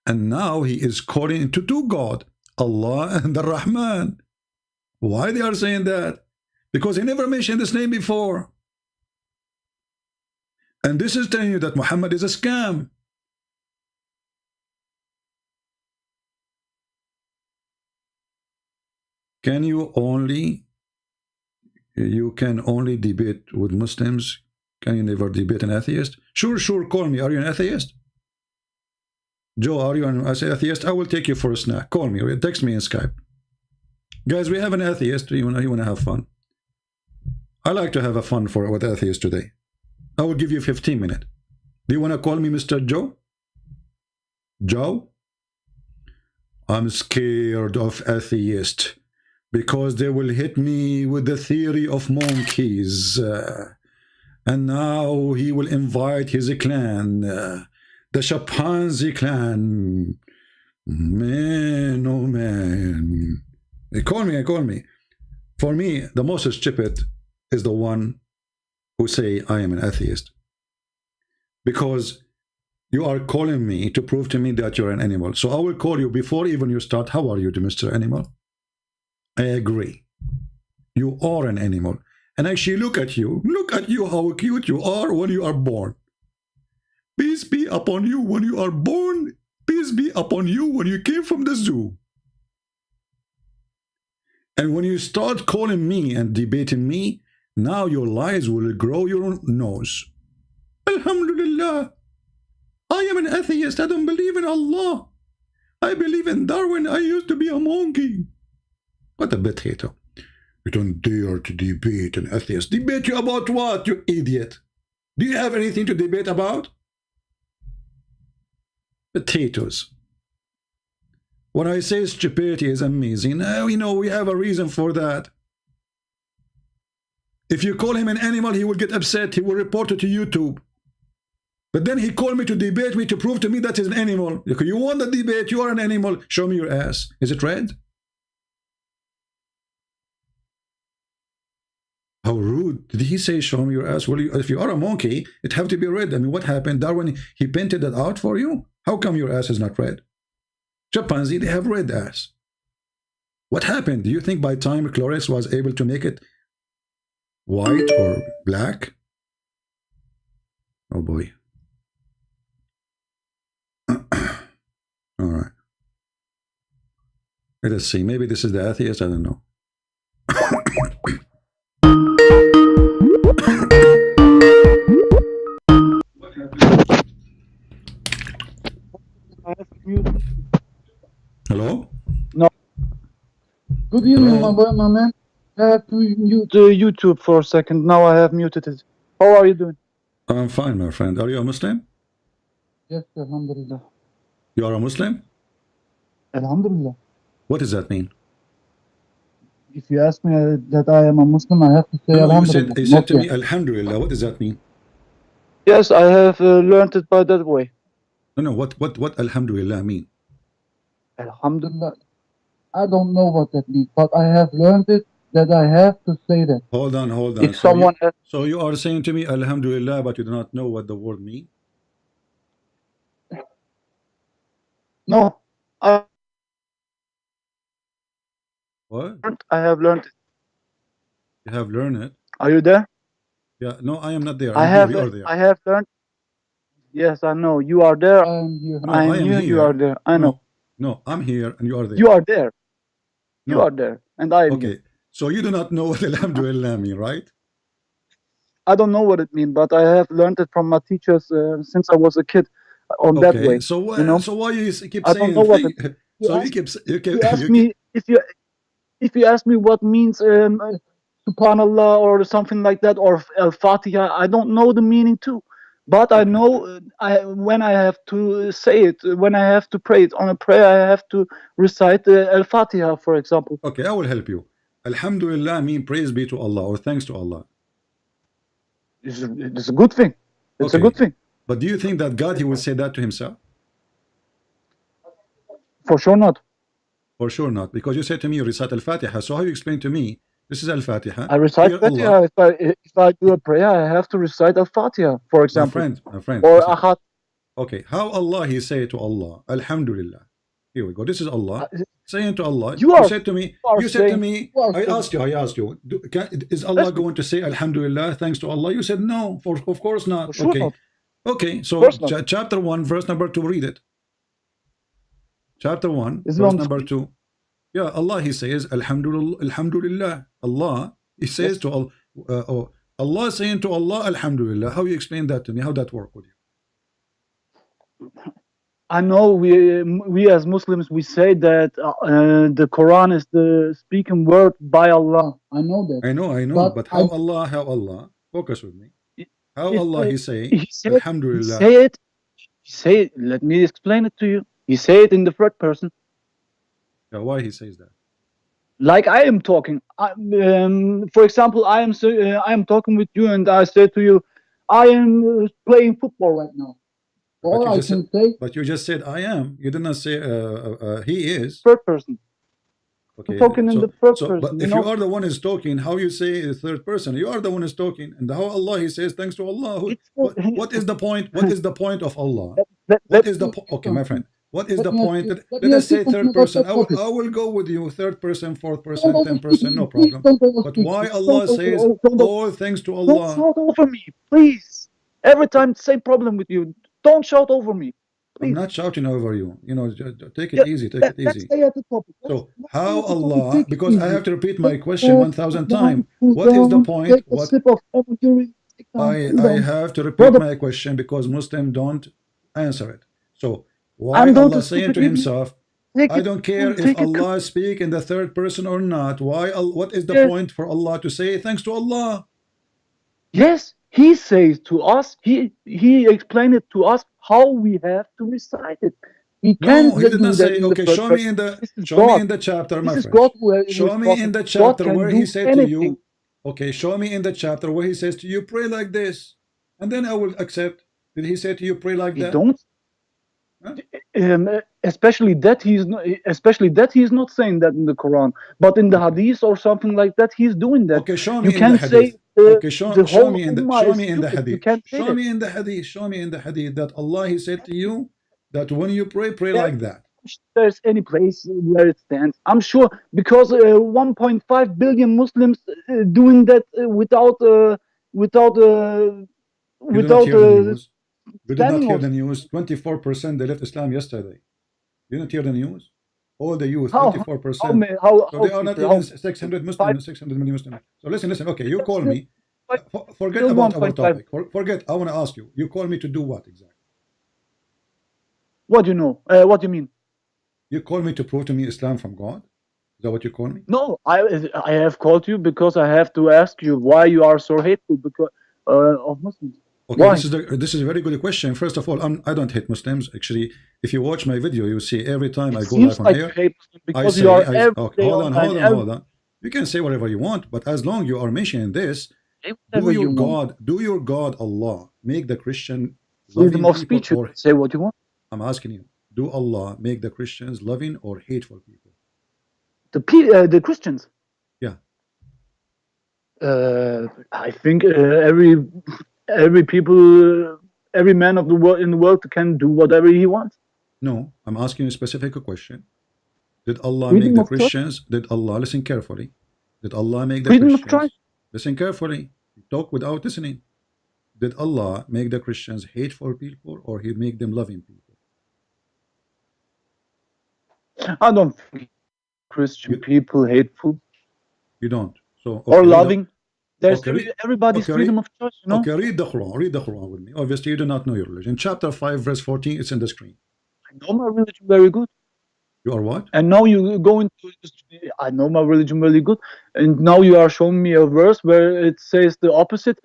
and now he is calling into two God, Allah and the Rahman. Why they are saying that? Because he never mentioned this name before. And this is telling you that Muhammad is a scam. Can you can only debate with Muslims? Can you never debate an atheist? Sure, call me. Are you an atheist? Joe, are you an atheist? I will take you for a snack. Call me or text me in Skype. Guys, we have an atheist. You want to have fun? I like to have a fun with atheists today. I will give you 15 minutes. Do you want to call me Mr. Joe? Joe? I'm scared of atheists because they will hit me with the theory of monkeys. And now he will invite his clan, the chimpanzee clan. Man, oh man. Call me. For me, the most stupid is the one who say I am an atheist. Because you are calling me to prove to me that you're an animal. So I will call you before even you start. How are you, Mr. Animal? I agree. You are an animal. And actually look at you. Look at you, how cute you are when you are born. Peace be upon you when you are born. Peace be upon you when you came from the zoo. And when you start calling me and debating me, now your lies will grow your nose. Alhamdulillah. I am an atheist. I don't believe in Allah. I believe in Darwin. I used to be a monkey. What a potato. You don't dare to debate an atheist. Debate you about what, you idiot? Do you have anything to debate about? Potatoes. When I say stupidity is amazing, you know, we have a reason for that. If you call him an animal, he will get upset. He will report it to YouTube. But then he called me to debate me to prove to me that he's an animal. You want the debate, you are an animal. Show me your ass. Is it red? How rude. Did he say show me your ass? Well, if you are a monkey, it have to be red. I mean, what happened? Darwin, he painted that out for you? How come your ass is not red? Chimpanzee, they have red ass. What happened? Do you think by time Cloris was able to make it white or black? Oh boy. All right. Let us see. Maybe this is the atheist. I don't know. Hello? No. Good evening, my man. I have to mute YouTube for a second. Now I have muted it. How are you doing? I'm fine, my friend. Are you a Muslim? Yes, alhamdulillah. You are a Muslim? Alhamdulillah. What does that mean? If you ask me that I am a Muslim, I have to say No, alhamdulillah. you said to me, alhamdulillah. What does that mean? Yes, I have learned it by that way. No, what alhamdulillah mean? Alhamdulillah. I don't know what that means, but I have learned it that I have to say that. Hold on. If someone So you are saying to me alhamdulillah, but you do not know what the word means? No. What? I have learned it. You have learned it? Are you there? Yeah, no, I am not there. I You are there. have learned. Yes, I know. You are there. I am here. No, I am I am here. here. You are there. I know. No, I'm here and you are there. You are there. You No. are there. And I am Okay. here. So you do not know what alhamdulillah mean, right? I don't know what it means, but I have learned it from my teachers since I was a kid on that way. So why, you know? so why you keep I saying don't know what thing- it, so you ask me if you ask me what means subhanallah or something like that, or al-Fatiha, I don't know the meaning too. But I know when I have to say it, when I have to pray it on a prayer, I have to recite al-Fatiha, for example. Okay, I will help you. Alhamdulillah mean praise be to Allah or thanks to Allah. It's a good thing. It's a good thing. But do you think that God, he will say that to himself? For sure not. For sure not, because you said to me you recite al-Fatiha. So how you explain to me this is al-Fatiha? I recite Dear Fatiha. Allah. If I do a prayer, I have to recite al-Fatiha, for example. My friend. Or listen. ahad. Okay, how Allah he say to Allah, Alhamdulillah. Here we go. This is Allah saying to Allah. You said to me. You said to me. I asked you. Is Allah going to say Alhamdulillah thanks to Allah? You said no. Of course not. Sure Okay. not. Okay. So chapter 1, verse number 2. Read it. Chapter 1, verse number 2. Yeah, Allah he says Alhamdulillah. Allah he says to Allah. Allah saying to Allah Alhamdulillah. How you explain that to me? How that work with you? I know we as Muslims, we say that the Quran is the speaking word by Allah. I know that. I know. But how Allah? Focus with me. How Allah he say Alhamdulillah. He say it. Let me explain it to you. He say it in the third person. Yeah, why he says that? Like I am talking. For example, I am talking with you, and I say to you, I am playing football right now. Or I can say. But you just said I am. You did not say he is. Third person. Okay. I'm talking in the third person. But if you are the one who's talking, how you say the third person? You are the one who's talking, and how Allah He says thanks to Allah. What is the point? What is the point of Allah? What is the okay, my friend? What is the point? Let us say third person. I will go with you. Third person, fourth person, 10 person, no problem. But why Allah says all thanks to Allah? Don't shout over me, please. Every time, same problem with you. Don't shout over me. Please. I'm not shouting over you. You know, take it easy. Take it easy. Let's stay at the topic. So how Allah? Because I have to repeat my question 1,000 times. What is the point? What I have to repeat my question because Muslims don't answer it. So why Allah saying to Himself, I don't care if Allah speak in the third person or not. Why? What is the point for Allah to say thanks to Allah? Yes, He says to us. He explained it to us how we have to recite it. We can't. No, He did not say. Okay, show me in the chapter, my friend. Show me in the chapter where He said to you. Okay, show me in the chapter where He says to you, pray like this, and then I will accept. Did He say to you, pray like that? Don't. Especially that He's not saying that in the Quran, but in the Hadith or something like that, He's doing that. Okay, show me you can't say. Okay, show me in the Hadith. Show me in the Hadith. Show me in the Hadith that Allah He said to you that when you pray like that. There's any place where it stands. I'm sure because 1.5 billion Muslims doing that without. You did not hear the news. 24% they left Islam yesterday. You didn't hear the news? All the youth, 24%. So they are not even 600 Muslims, 600 million Muslims. So listen. Okay, you call me. Forget about our topic. Forget. I want to ask you. You call me to do what exactly? What do you know? What do you mean? You call me to prove to me Islam from God? Is that what you call me? No, I have called you because I have to ask you why you are so hateful because of Muslims. Okay, this is a very good question. First of all, I don't hate Muslims. Actually, if you watch my video, you see every time I go live on here, because you are hold on. You can say whatever you want, but as long you are mentioning this, do your God Allah make the Christian freedom of speech? You say what you want. I'm asking you, do Allah make the Christians loving or hateful people? The Christians. Yeah. I think every man of the world in the world can do whatever he wants. No, I'm asking you a specific question. Did Allah make the Christians? Did Allah, listen carefully? Did Allah make the Christians? Listen carefully. Talk without listening. Did Allah make the Christians hateful people or He make them loving people? I don't think Christian people hateful. You don't. So or loving. There's everybody's freedom of choice, you know? Okay, read the Quran with me. Obviously, you do not know your religion. Chapter 5, verse 14, it's in the screen. I know my religion very good. You are what? And now you go into, I know my religion really good. And now you are showing me a verse where it says the opposite.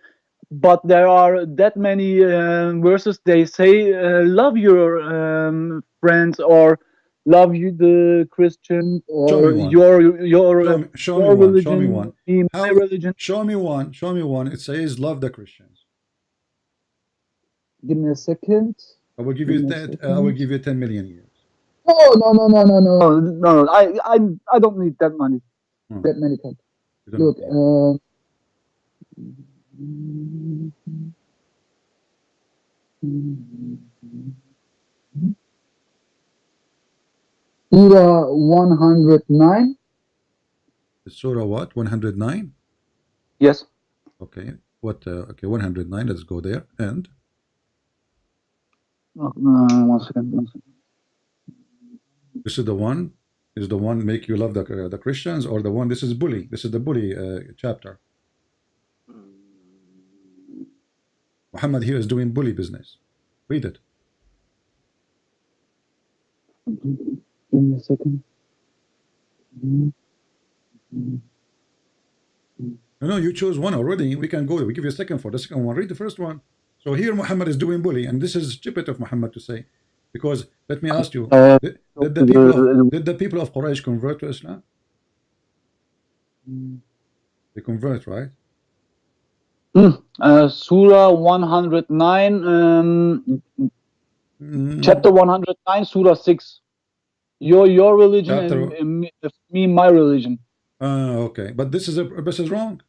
But there are that many verses, they say, love your friends or love you the Christian or your religion. Show me one. It says love the Christians. Give me a second. I will give you 10 million years. No. I don't need that money. That many times. Look, Surah 109. Surah what? 109? Yes. Okay. What? Okay, 109. Let's go there. And? One second. This is the one. Is the one make you love the Christians, or the one? This is bully. This is the bully chapter. Muhammad here is doing bully business. Read it. Give me a second. No, you chose one already. We can go. We give you a second for the second one. Read the first one. So here Muhammad is doing bully, and this is stupid of Muhammad to say, because let me ask you: did the people of Quraysh convert to Islam? They convert, right? Surah 109, chapter 109, Surah 6. Your religion Chapter- and me, my religion. Okay, but this is wrong.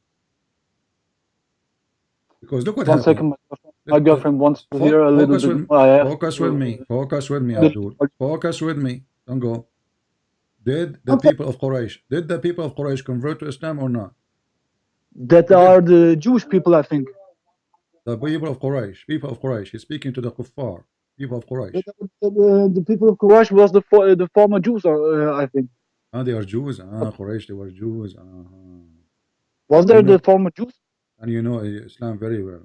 Because look what One happened. second, my girlfriend wants to hear a little Focus bit. with, I have focus to- with me. Focus with me, Little- Abdul. Focus with me. Don't go. Did the Okay. people of Quraysh convert to Islam or not? That are the Jewish people, I think. The people of Quraysh. He's speaking to the kuffar, people of Quraysh. The people of Quraysh was the former Jews, I think. Ah, they are Jews. Quraysh, they were Jews. Was there You know- the former Jews? And you know Islam very well.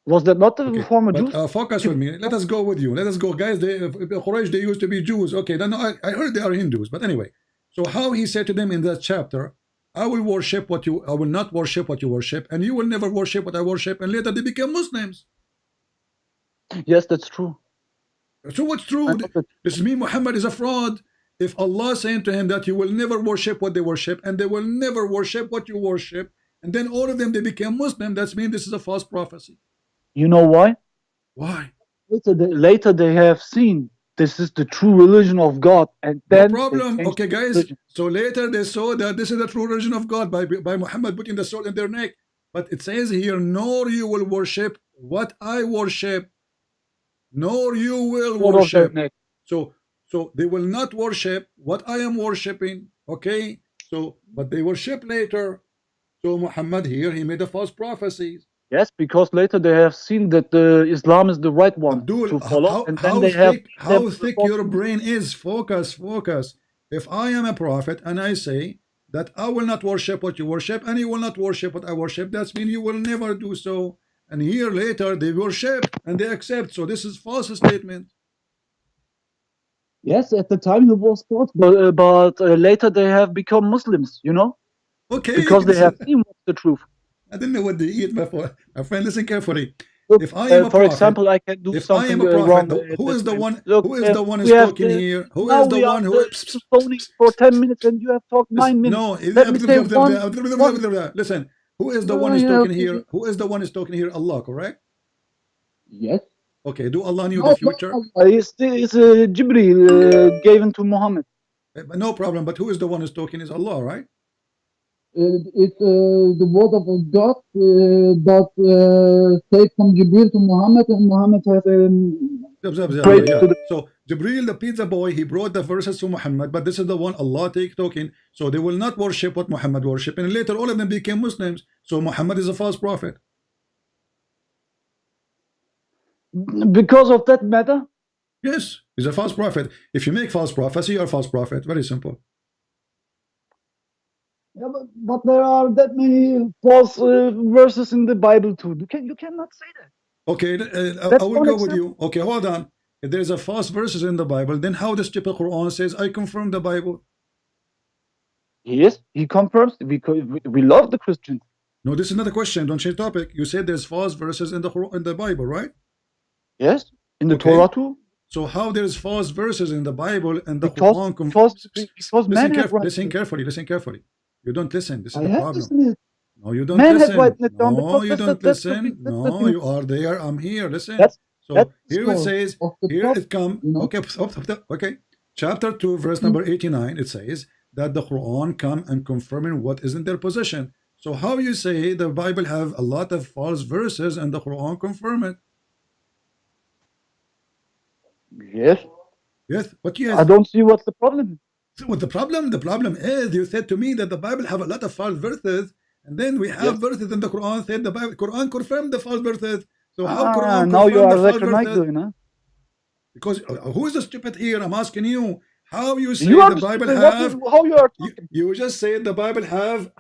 Was that not the Okay, former but, Jews? focus with me. Let us go with you. Let us go, guys. Quraysh, they used to be Jews. Okay, then I heard they are Hindus. But anyway, so how he said to them in that chapter, I will not worship what you worship, and you will never worship what I worship, and later they became Muslims. Yes, that's true. So what's true? This means Muhammad is a fraud. If Allah saying to him that you will never worship what they worship, and they will never worship what you worship, and then all of them they became Muslim, that means this is a false prophecy. You know why? Why? Later they have seen this is the true religion of God, and No then they problem. changed Okay, the guys. religion. So later they saw that this is the true religion of God by Muhammad putting the sword in their neck. But it says here, nor you will worship what I worship, nor you will Sword of their worship. neck. So they will not worship what I am worshiping. Okay. So but they worship later. So Muhammad here he made a false prophecies. Yes, because later they have seen that Islam is the right one to follow, and then they have How thick your brain is. Focus. If I am a prophet and I say that I will not worship what you worship and you will not worship what I worship, that means you will never do so. And here later they worship and they accept. So this is false statement. Yes, at the time he was taught, but later they have become Muslims. You know, Okay. because they have seen what's the truth. I didn't know what they eat before. My friend, listen carefully. Look, If I am a for prophet, example, I can do if I something am a prophet, wrong. who is the one? Look, Who is the one we who's have talking here? Who now is the we one are who? phoning for 10 minutes, and you have talked 9 minutes. No, Let me say one. listen. Who is the one who's talking here? Who is the one who's talking here? Allah, correct? Yes. Okay. Do Allah knew the future? It's Jibreel given to Muhammad. No problem. But who is the one who's talking? Is Allah, right? It's the word of God that said from Jibreel to Muhammad, and Muhammad has prayed to the. So Jibreel, the pizza boy, he brought the verses to Muhammad, but this is the one Allah talking. So they will not worship what Muhammad worship, and later all of them became Muslims. So Muhammad is a false prophet. Because of that matter? Yes, he's a false prophet. If you make false prophecy, you're a false prophet. Very simple. Yeah, but there are that many false verses in the Bible too. You cannot say that. Okay, I will go with you. Okay, hold on. If there's a false verses in the Bible, then how does stupid Quran says, I confirm the Bible? Yes, he confirms because we love the Christians. No, this is not a question. Don't change topic. You said there's false verses in the Bible, right? Yes, in the Torah too. So how there's false verses in the Bible and the Because- Quran because men have right listen to- carefully. Listen carefully. You don't listen. This is I the have problem. listened. No, you don't Men have listen. written it down No, because you that's don't the listen. thing- that's the No, thing. you are there. I'm here. Listen. That's So the here it source says, of the here prophet, it comes. you know? Okay. Chapter 2, verse number 89, it says that the Quran come and confirming what is in their position. So how you say the Bible have a lot of false verses and the Quran confirm it? Yes. Yes, but yes. I don't see what's the problem. So what the problem? The problem is you said to me that the Bible have a lot of false verses, and then we have verses in the Quran said the Bible Quran confirmed the false verses. So how Quran now you confirm are the false recognized, verses? you know? Because who is the stupid here? I'm asking you. How you say You are the Bible stupid. What have? is- how you are talking? You just said the Bible have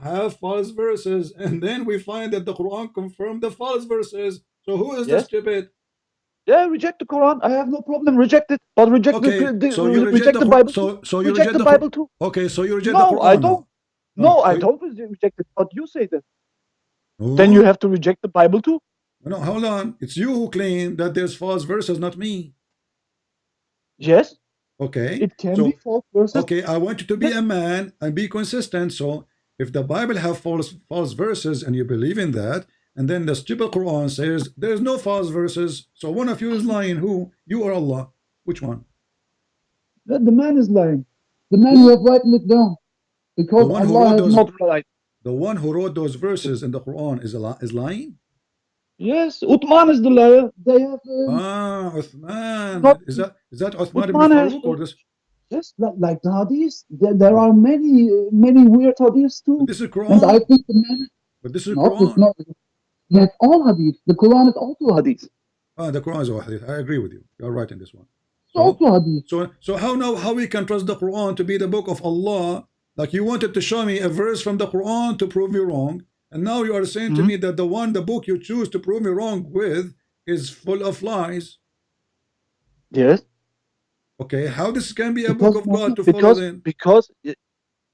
false verses, and then we find that the Quran confirmed the false verses. So who is the Yes. stupid? Yeah, reject the Quran. I have no problem. Reject it, but reject Okay, so you reject the Qur- Bible. so too. so you reject the Bible too. Okay, so you reject the No, Quran. I don't. now. No, I so- don't reject it. But you say that. No. Then you have to reject the Bible too. No, hold on. It's you who claim that there's false verses, not me. Yes. Okay. It can so, be false verses. Okay, I want you to be a man and be consistent. So if the Bible have false verses and you believe in that, and then the stupid Quran says there's no false verses, so one of you is lying. Who? You or Allah? Which one? The man is lying. The man who have written it down. Because Allah has not lied. The one who wrote those verses in the Quran is lying? Yes, Uthman is the liar. They have Uthman. Is that Uthman ibn Farouk or this? Yes, like the hadith. There are many weird hadiths too. But this is Quran. And I think the man. But this is Quran. It's not. That's all hadith. The Quran is also hadith. The Quran is all hadith. I agree with you. You're right in this one. So how we can trust the Quran to be the book of Allah? Like you wanted to show me a verse from the Quran to prove me wrong, and now you are saying to me that the book you choose to prove me wrong with is full of lies. Yes. Okay, how this can be a book of God to follow in? Because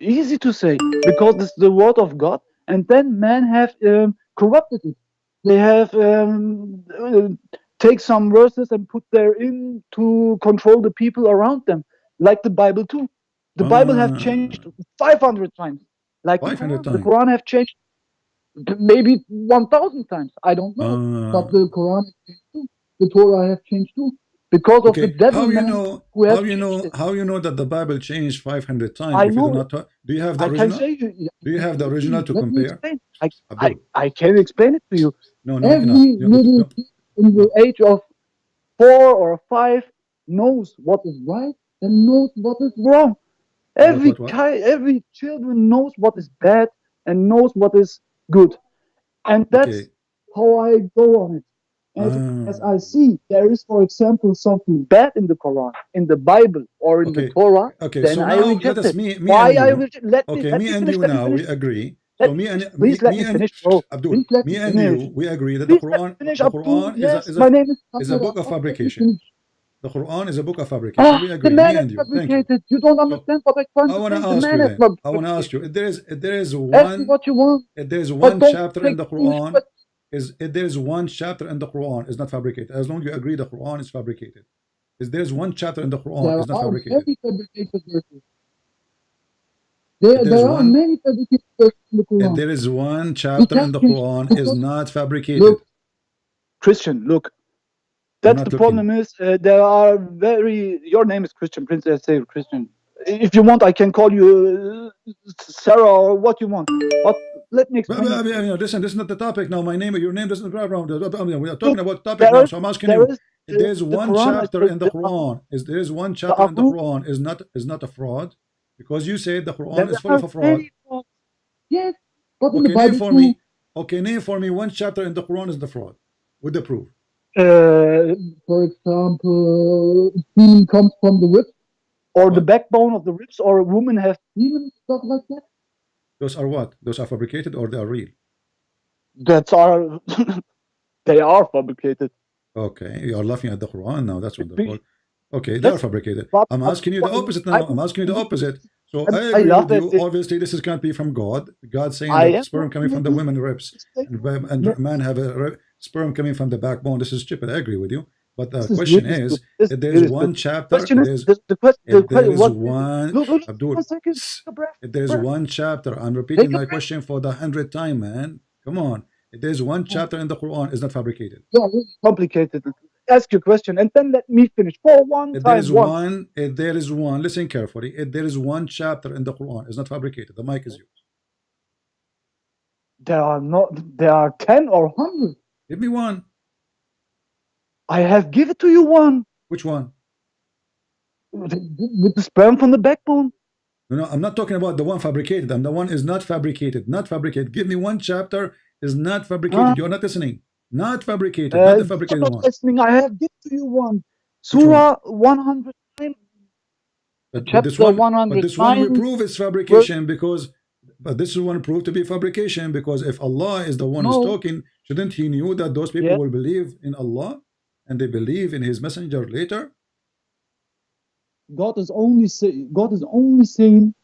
easy to say, because this is the word of God, and then men have corrupted it. They have take some verses and put therein to control the people around them, like the Bible too. The Bible have changed 500 times. Like 500 the Quran have changed maybe 1,000 times. I don't know. But the Quran has changed too. The Torah have changed too. Because of the devil. How you know that the Bible changed 500 times? I know. Do you have the original? Do you have the original to compare? I can explain it to you. No, Every little kid in the age of 4 or 5 knows what is right and knows what is wrong. Every children knows what is bad and knows what is good, and that's how I go on it. As I see, there is, for example, something bad in the Quran, in the Bible, or in the Torah. Then so I now reject it. me and you now we agree. So me and Abdul, me and you, we agree that the Quran is a book of fabrication. The Quran is a book of fabrication. We agree. The man is fabricated. You don't understand what I want to say. I want to ask you. If there is one, ask me what you want. If there is one chapter in the Quran, if there is one chapter in the Quran is not fabricated. As long as you agree the Quran is fabricated. If there is one chapter in the Quran is not fabricated. There are many fabricated verses in the Quran. If there is one chapter in the Quran is not fabricated. Look, Christian, look. That's the problem is there are your name is Christian, Princess say Christian. If you want, I can call you Sarah or what you want. But let me explain. Listen, this is not the topic now. Your name doesn't grab around. We are talking about the topic now. So I'm asking you. If there's one chapter in the Quran, there is one chapter in the Quran is not a fraud, because you said the Quran is full of a fraud. Yes, but in the Bible name for me one chapter in the Quran is the fraud with the proof. For example, semen comes from the ribs, or the backbone of the ribs, or a woman has semen, stuff like that. Those are what? Those are fabricated or they are real? They are fabricated. Okay, you are laughing at the Quran now. That's what they're called. Okay, they are fabricated. I'm asking you the opposite now. I'm asking you the opposite. So I agree with you. Obviously, this can't be from God. God saying that sperm coming from the women ribs, and man have a sperm coming from the backbone. This is stupid. I agree with you. But the question is, if there's one chapter, if there's one chapter, I'm repeating my question for the 100th time, man. Come on. If there's one chapter in the Quran, is not fabricated. Yeah, really complicated. Ask your question and then let me finish. For one time. If there is one, listen carefully. If there is one chapter in the Quran, is not fabricated. The mic is yours. There are 10 or 100. Give me one. I have given to you one. Which one? With the sperm from the backbone. No, I'm not talking about the one fabricated. The one is not fabricated. Not fabricated. Give me one chapter is not fabricated. You're not listening. Not fabricated. Not the fabricated one. Listening. I have given to you one. Surah 109. But this one we prove is fabrication because. But this is one proof to be fabrication because if Allah is the one who's talking, shouldn't He knew that those people will believe in Allah and they believe in His messenger later? God is only saying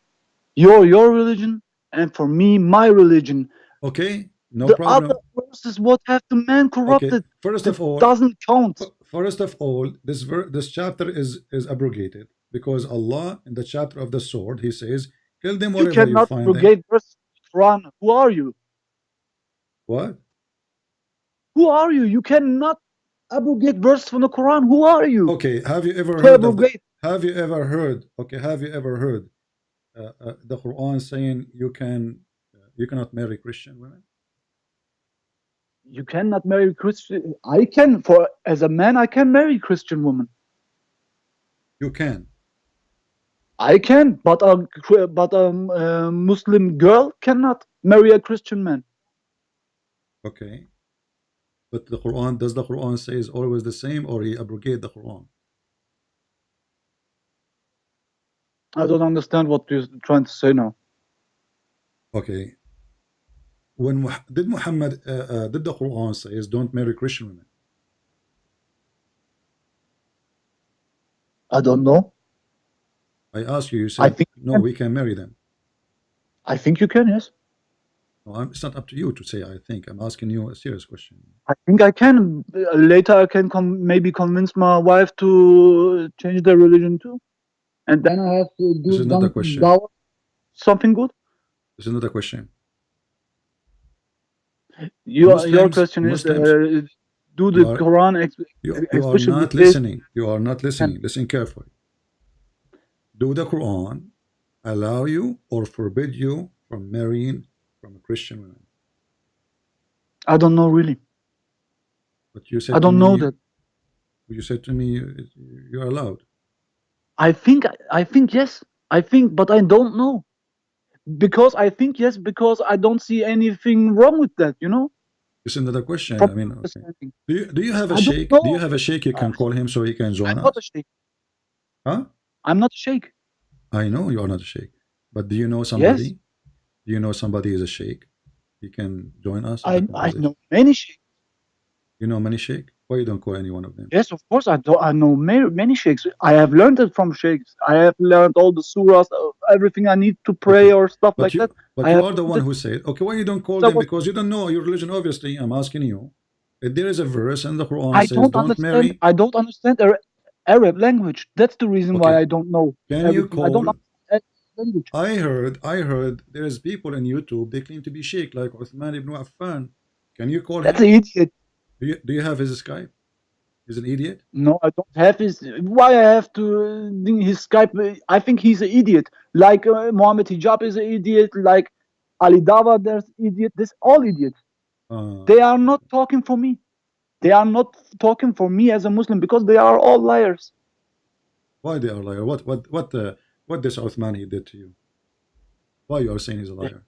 your religion, and for me my religion. Okay, no problem. The other verses what have the man corrupted. Okay. First of all, doesn't count. First of all, this chapter is abrogated because Allah in the chapter of the sword He says, kill them wherever you find them. Quran. Who are you? What? Who are you? You cannot abrogate verses from the Quran. Who are you? Okay, have you ever To heard of the, abrogate. have you ever heard, okay, have you ever heard the Quran saying you cannot marry Christian women? You cannot marry Christian. I can, for as a man, I can marry Christian woman. You can. I can, but a Muslim girl cannot marry a Christian man. Okay. But the Quran, does the Quran say is always the same, or he abrogate the Quran? I don't understand what you're trying to say now. Okay. When did Muhammad did the Quran say is don't marry Christian women? I don't know. I ask you, you said no, we can marry them. I think you can, yes. No, it's not up to you to say I think. I'm asking you a serious question. I think I can. Later I can maybe convince my wife to change their religion too. And then I have to do This is not a question. Something good. This is not a question. Your question is, do the Quran you are not listening. You are not listening. Listen carefully. Do the Quran allow you or forbid you from marrying from a Christian woman? I don't know really. But you said I don't know that. You said to me you're allowed. I think yes. I think, but I don't know. Because I think yes, because I don't see anything wrong with that, you know. This is another question. I mean, okay. Do you have a sheikh? Do you have a sheikh you can call him so he can join I'm us? not a sheikh. Huh? I'm not a sheikh. I know you are not a sheikh, but do you know somebody? Yes. Do you know somebody is a sheikh? He can join us. I know many sheikhs. You know many sheikh? Why you don't call any one of them? Yes, of course I know many sheikhs. I have learned it from sheikhs. I have learned all the surahs, everything I need to pray or stuff like that. But you are the one who said, okay, why you don't call them? Because you don't know your religion, obviously. I'm asking you. If there is a verse in the Quran says don't marry. I don't understand Arab language. That's the reason why I don't know. Can you call? I don't understand language. I heard there is people in YouTube, they claim to be sheikh, like Uthman ibn Affan. Can you call That's him? an idiot. Do you have his Skype? He's an idiot? No, I don't have his. Why I have to his Skype? I think he's an idiot. Like Mohammed Hijab is an idiot. Like Ali Dawa, there's idiot. This all idiots. They are not talking for me. They are not talking for me as a Muslim because they are all liars. Why they are liars? What this Uthman he did to you? Why you are saying he's a liar?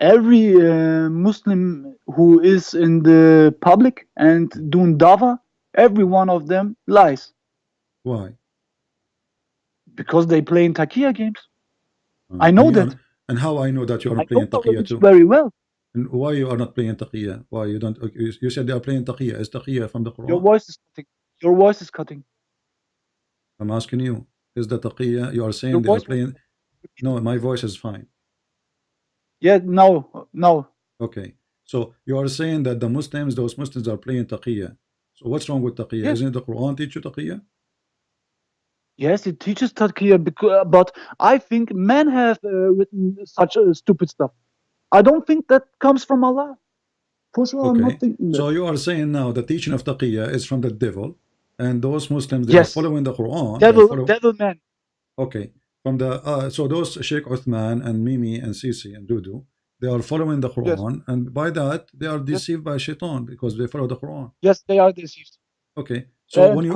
Every Muslim who is in the public and doing dava, every one of them lies. Why? Because they play in Taqiyya games. I know that. And how I know that you are playing Taqiyya too? Very well. And why you are not playing Taqiyya? Why you don't? You said they are playing Taqiyya. Is Taqiyya from the Quran? Your voice is cutting. Your voice is cutting. I'm asking you. Is the Taqiyya? You are saying they are playing? No, my voice is fine. Yeah, no. Okay, so you are saying that the Muslims, those Muslims are playing Taqiyya. So what's wrong with Taqiyya? Yes. Isn't the Quran teach you Taqiyya? Yes, it teaches Taqiyya, but I think men have written such stupid stuff. I don't think that comes from Allah. For sure, I'm not thinking that. So you are saying now the teaching of Taqiyya is from the devil, and those Muslims they are following the Quran. Devil man. Okay, from the so those Sheikh Uthman and Mimi and Sisi and Dudu, they are following the Quran, and by that they are deceived by Shaitan because they follow the Quran. Yes, they are deceived. Okay, so when you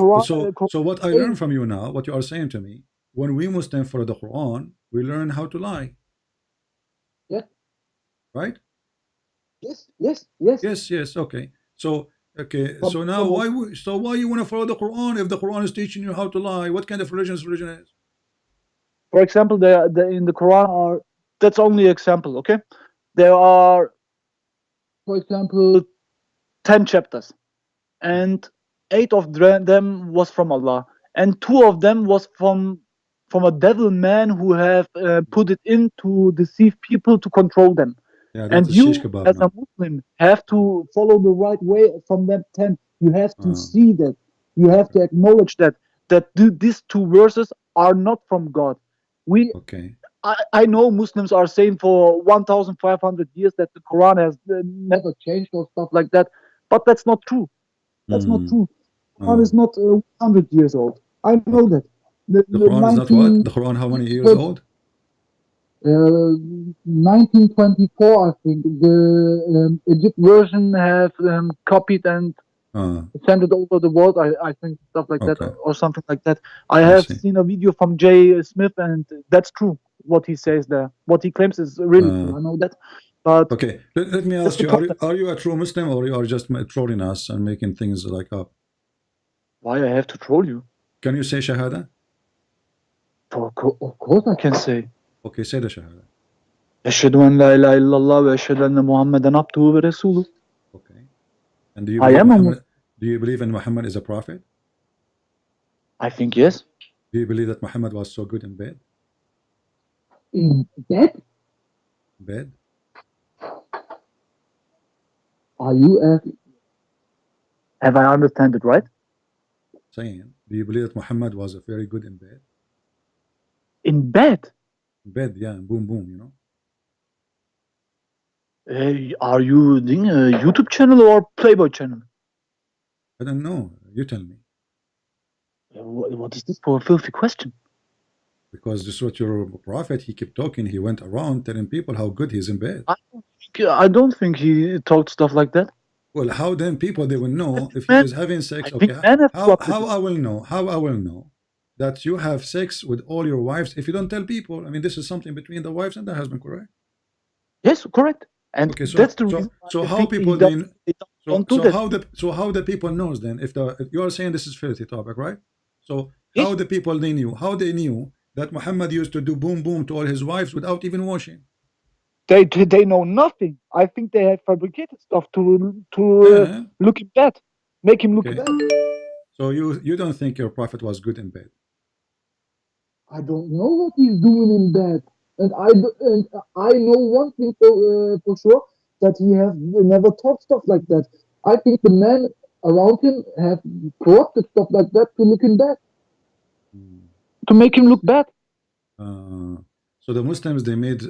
so what I learn from you now, what you are saying to me, when we Muslims follow the Quran, we learn how to lie. Yeah. Right? Yes. Okay. So so now why you want to follow the Quran if the Quran is teaching you how to lie? What kind of religion is? For example, in the Quran are, that's only example, okay? There are, for example, 10 chapters, and 8 of them was from Allah, and 2 of them was from a devil man who have put it in to deceive people to control them. Yeah, and you, as a Muslim, have to follow the right way from that 10. You have to see that. You have to acknowledge that these 2 verses are not from God. I know Muslims are saying for 1,500 years that the Quran has never changed or stuff like that, but that's not true. That's not true. The Quran is not 100 years old. I know that. The Quran is not what? The Quran how many years old? 1924, I think. The Egypt version have copied and sent it over the world. I think stuff like that or something like that. I have seen a video from Jay Smith, and that's true. What he says there, what he claims is really true. I know that. But okay, let me ask you: are you a true Muslim, or you are just trolling us and making things like up? Why I have to troll you? Can you say Shahada? Of course I can say. Okay, say the Shahada. أشهد أن لا إله إلا الله وأشهد أن محمدا عبده ورسوله. Okay. And do you believe do you believe in Muhammad is a prophet? I think yes. Do you believe that Muhammad was so good in bed? In bed? Bed? Are you have I understand it right? Saying, do you believe that Muhammad was very good in bed? In bed? Bed, yeah, boom, boom, you know. Are you doing a YouTube channel or Playboy channel? I don't know. You tell me. What is this for a filthy question? Because this is what your prophet, he kept talking. He went around telling people how good he's in bed. I don't think he talked stuff like that. Well, how then people they will know if he is having sex? Okay, how I will know? How I will know that you have sex with all your wives if you don't tell people? I mean, this is something between the wives and the husband, correct? Yes, correct. And okay, so, that's the reason. So how people then? So how the people knows then? If you are saying this is filthy topic, right? So how the people they knew? How they knew that Muhammad used to do boom boom to all his wives without even washing? They know nothing. I think they have fabricated stuff to look in bed, make him look bad. So you don't think your prophet was good in bed? I don't know what he's doing in bed, and I know one thing for sure, that he has never taught stuff like that. I think the men around him have corrupted stuff like that to look in bed, to make him look bad. So the Muslims, they made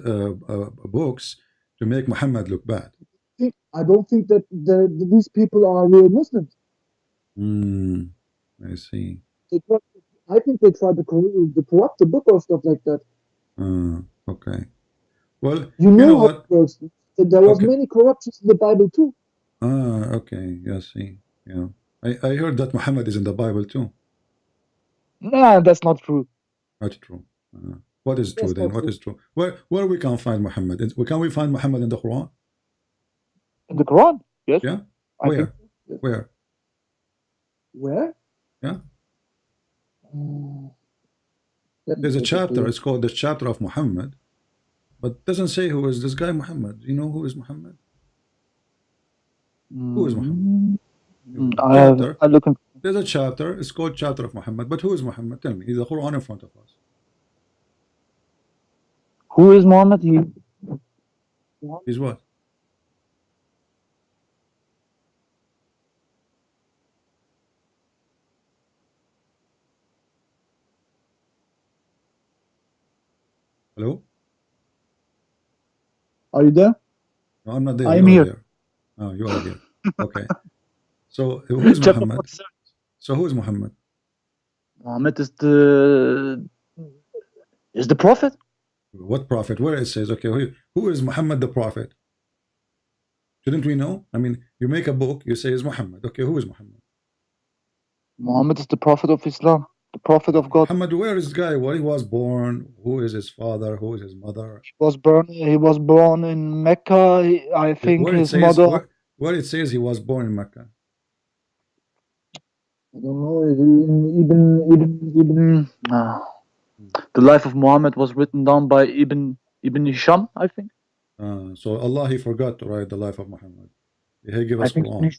books to make Muhammad look bad. I don't think that these people are real Muslims. I see. I think they tried to corrupt the book or stuff like that. Okay. Well, you know what? How it works. There was many corruptions in the Bible too. Okay. Yeah, see. Yeah. I heard that Muhammad is in the Bible too. Nah, that's not true. Not true. What is true then? What is true? Where we can find Muhammad? Can we find Muhammad in the Quran? In the Quran? Yes. Yeah. Where? Where? Where? Yeah. There's a chapter. It's called the chapter of Muhammad, but it doesn't say who is this guy Muhammad. Do you know who is Muhammad? Who is Muhammad? There's a chapter. It's called chapter of Muhammad. But who is Muhammad? Tell me. He's the Quran in front of us. Who is Muhammad? He's what? Hello? Are you there? No, I'm not there. I'm here. There. Oh, you are here. Okay. So who is Muhammad? So who is Muhammad? Muhammad is the prophet. What prophet? Where it says, okay, who is Muhammad the prophet? Shouldn't we know? I mean, you make a book, you say is Muhammad. Okay, who is Muhammad? Muhammad is the prophet of Islam, the prophet of God. Muhammad, where is this guy? Where he was born? Who is his father? Who is his mother? He was born in Mecca. I think his mother. Where it says he was born in Mecca? I don't know. Ibn the life of Muhammad was written down by Ibn Hisham, I think. So Allah, he forgot to write the life of Muhammad. He gave us Quran.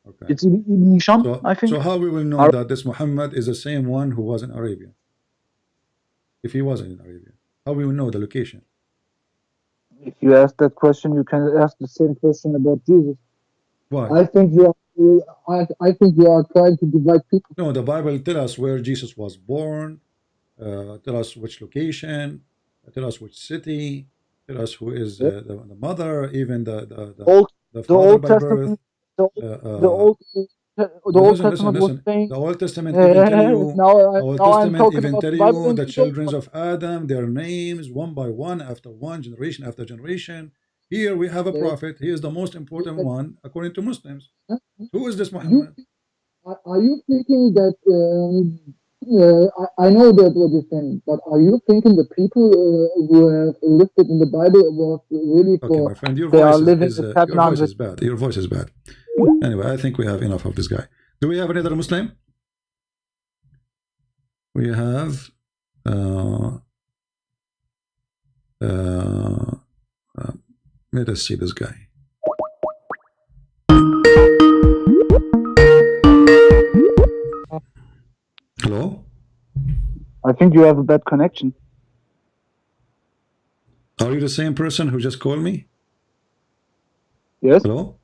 Okay. It's Ibn Hisham, I think. So how we will know that this Muhammad is the same one who was in Arabia? If he wasn't in Arabia, how we will know the location? If you ask that question, you can ask the same question about Jesus. Why? I think you are trying to divide people. No, the Bible tell us where Jesus was born. Tell us which location. Tell us which city. Tell us who is the mother, even the The father Old by Testament. birth. The Old Testament was saying. The Old Testament even tell you. Now The Old I'm Testament talking even about tell the Bible. you the children of Adam, their names one by one, after one, generation after generation. Here we have a prophet. He is the most important one according to Muslims. Who is this Muhammad? Are you thinking that? I know that what you're saying, but are you thinking the people who have listed in the Bible was really Okay, for my friend, your they are voice living is in your voice 700? is bad. Your voice is bad. Anyway, I think we have enough of this guy. Do we have another Muslim? We have let us see this guy. Hello? I think you have a bad connection. Are you the same person who just called me? Yes. Hello?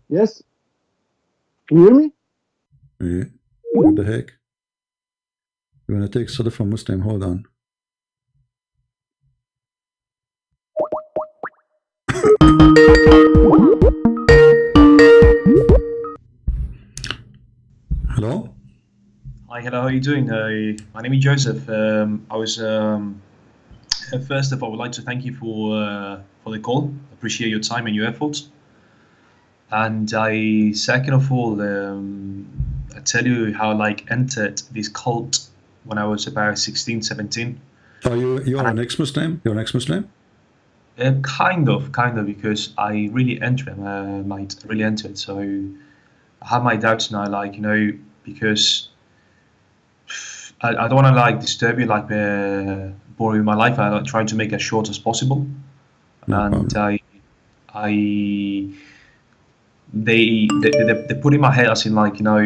Yes. You hear me? Yeah. What the heck? We're gonna take Sada from Muslim. Hold on. Hello? Hi, hello, how are you doing? My name is Joseph. I was first of all, I would like to thank you for the call. Appreciate your time and your efforts. And I, second of all, I tell you how I like entered this cult when I was about 16, 17. Are you are an ex-Muslim? You're an ex-Muslim? Kind of, because I really entered, might really entered. So I have my doubts now, like, you know, because I don't want to like disturb you, like bore you in my life. I like trying to make it as short as possible. And they put in my head as in, like, you know,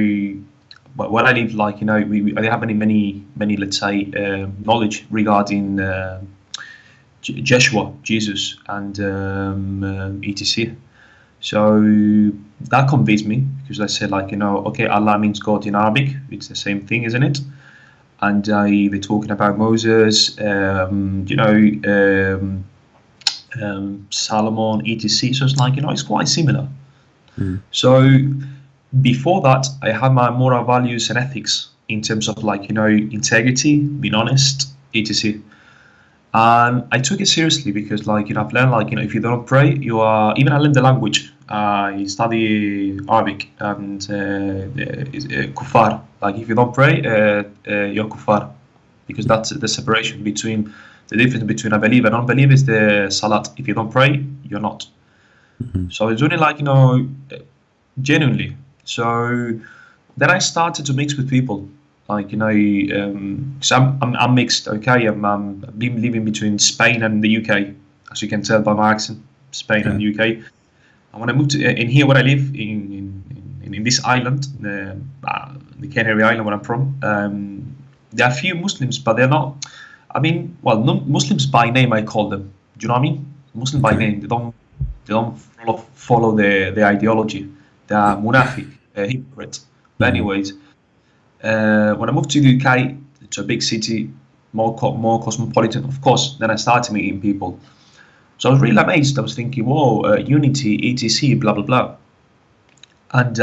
when I live, like, you know, I have many let's say knowledge regarding Jeshua, Jesus, and etc. So that convinced me, because I said, like, you know, okay, Allah means God in Arabic. It's the same thing, isn't it? And they're talking about Moses, you know, Solomon, etc. So it's like, you know, it's quite similar. So before that, I had my moral values and ethics in terms of, like, you know, integrity, being honest, etc. And I took it seriously because, like, you know, I've learned, like, you know, if you don't pray, you are, even I learned the language, I study Arabic and kuffar. Like, if you don't pray, you're kuffar, because that's the separation between, the difference between a believer and unbeliever is the salat. If you don't pray, you're not. So it's really, like, you know, genuinely. So then I started to mix with people, like, you know, because I'm mixed. Okay, I'm been living between Spain and the UK, as you can tell by my accent, Spain and the UK. And when I moved to in here, where I live in this island, the Canary Island, where I'm from, there are a few Muslims, but they're not. I mean, well, Muslims by name, I call them. Do you know what I mean? Muslim by name. They don't follow the ideology. They are munafiq, hypocrites. But anyways, when I moved to the UK, to a big city, more cosmopolitan, of course, then I started meeting people. So I was really amazed. I was thinking, whoa, unity, etc., blah, blah, blah. And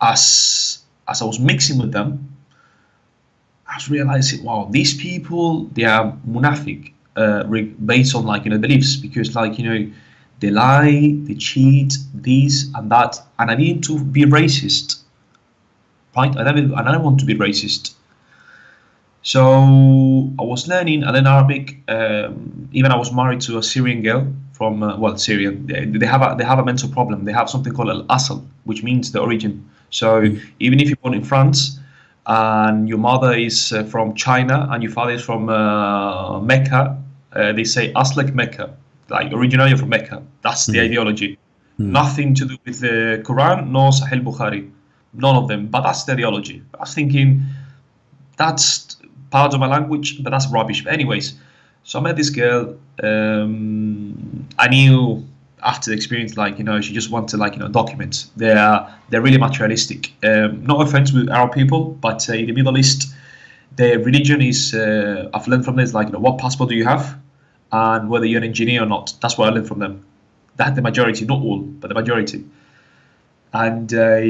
as I was mixing with them, I was realizing, wow, these people, they are munafiq, based on, like, you know, beliefs, because, like, you know, they lie, they cheat, this and that, and I need to be racist, right? I don't want to be racist. So I was learning, I learned Arabic. Even I was married to a Syrian girl from Syrian. They have a mental problem. They have something called al-asl, which means the origin. So even if you're born in France and your mother is from China and your father is from Mecca, they say aslak Mecca, like originally from Mecca. That's the ideology. Nothing to do with the Quran, nor Sahih Bukhari, none of them. But that's the ideology. I was thinking that's part of my language, but that's rubbish. But anyways, so I met this girl. I knew after the experience, like, you know, she just wanted, like, you know, documents. They're really materialistic. No offense with Arab people, but in the Middle East, the religion is, I've learned from this, like, you know, what passport do you have, and whether you're an engineer or not. That's what I learned from them. That the majority, not all, but the majority. And I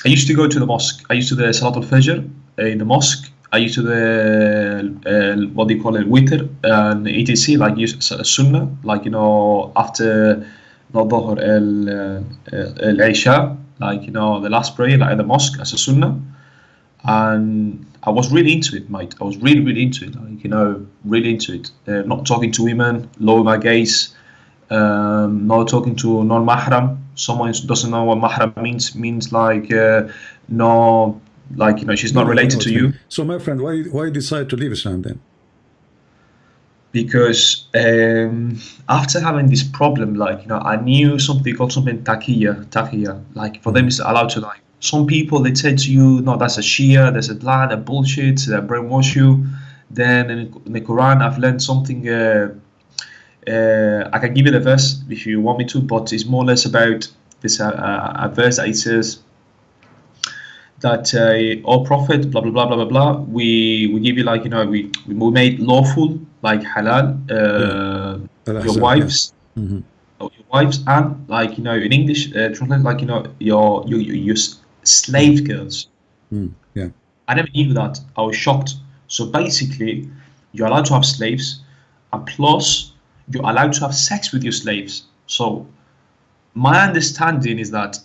used to go to the mosque. I used to the Salat al-Fajr in the mosque. I used to the what do you call it, witr and etc. Like sunnah, like, you know, after the dhuhr al-isha, like, you know, the last prayer, like at the mosque as a sunnah. And I was really into it, mate. I was really into it, like, you know, really into it. Not talking to women, lower my gaze, not talking to non-mahram. Someone who doesn't know what mahram means like no, like, you know, she's not related to you. So my friend, why decide to leave Islam then? Because after having this problem, like, you know, I knew something called taqiyya, like for them it's allowed to, like, some people, they say to you, no, that's a Shia, there's a blah, that bullshit, they brainwash you. Then in the Quran I've learned something, I can give you the verse if you want me to, but it's more or less about this a verse that it says that oh Prophet, blah blah blah blah blah blah, we give you, like, you know, we made lawful, like halal, your wives, your wives, and, like, you know, in English translate, like, you know, your slave girls. Yeah, I never knew that. I was shocked. So basically, you're allowed to have slaves, and plus you're allowed to have sex with your slaves. So my understanding is that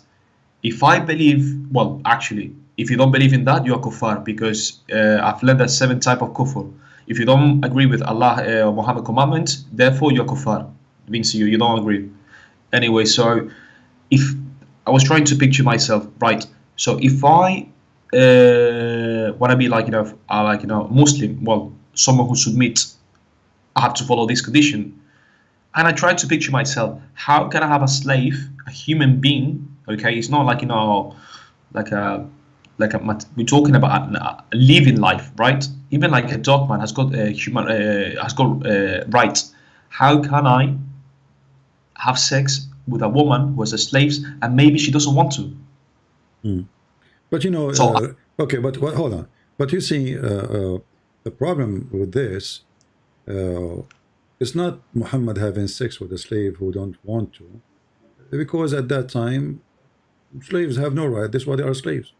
if I believe, well, actually, if you don't believe in that, you are kuffar, because I've learned that 7 types of kufr. If you don't agree with Allah or Muhammad commandment, therefore you're kuffar. It means you don't agree. Anyway, so if I was trying to picture myself, right? So if I want to be, like, you know, like, you know, Muslim, well, someone who submits, I have to follow this condition. And I tried to picture myself, how can I have a slave, a human being? Okay, it's not like, you know, we're talking about a living life, right? Even like a dog man has got rights. How can I have sex with a woman who has a slaves and maybe she doesn't want to? But, you know, so, okay, but hold on. But you see, the problem with this, it's not Muhammad having sex with a slave who don't want to, because at that time slaves have no right. That's why they are slaves,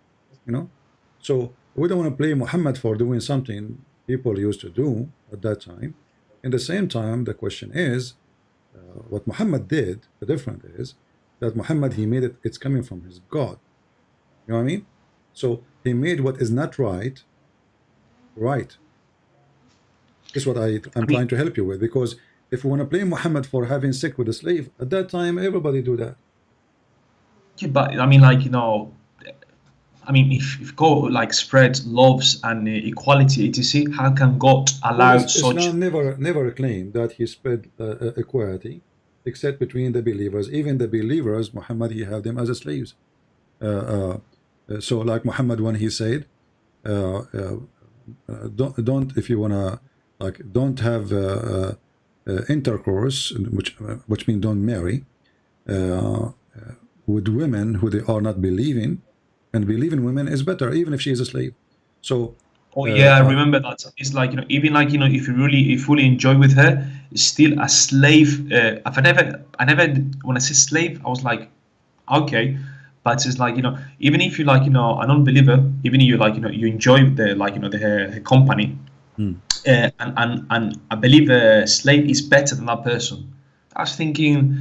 you know. So we don't want to blame Muhammad for doing something people used to do at that time. In the same time, the question is, what Muhammad did, the difference is that Muhammad, he made it, it's coming from his God. You know what I mean? So he made what is not right. That's what I'm trying to help you with, because if we want to blame Muhammad for having sex with a slave, at that time everybody do that. Yeah, but I mean, like, you know, I mean, if God, like, spread loves and equality, etc., how can God allow such? Islam never claimed that he spread equality, except between the believers. Even the believers, Muhammad, he had them as slaves. So like Muhammad, when he said, don't if you wanna, like, don't have intercourse, which means don't marry with women who they are not believing, and believing women is better even if she is a slave. So yeah, I remember that. It's like, you know, even like, you know, if you fully enjoy with her, it's still a slave. I never when I say slave, I was like, okay. But it's like, you know, even if you, like, you know, a non-believer, even if you, like, you know, you enjoy the, like, you know, her company, and I believe a slave is better than that person. I was thinking,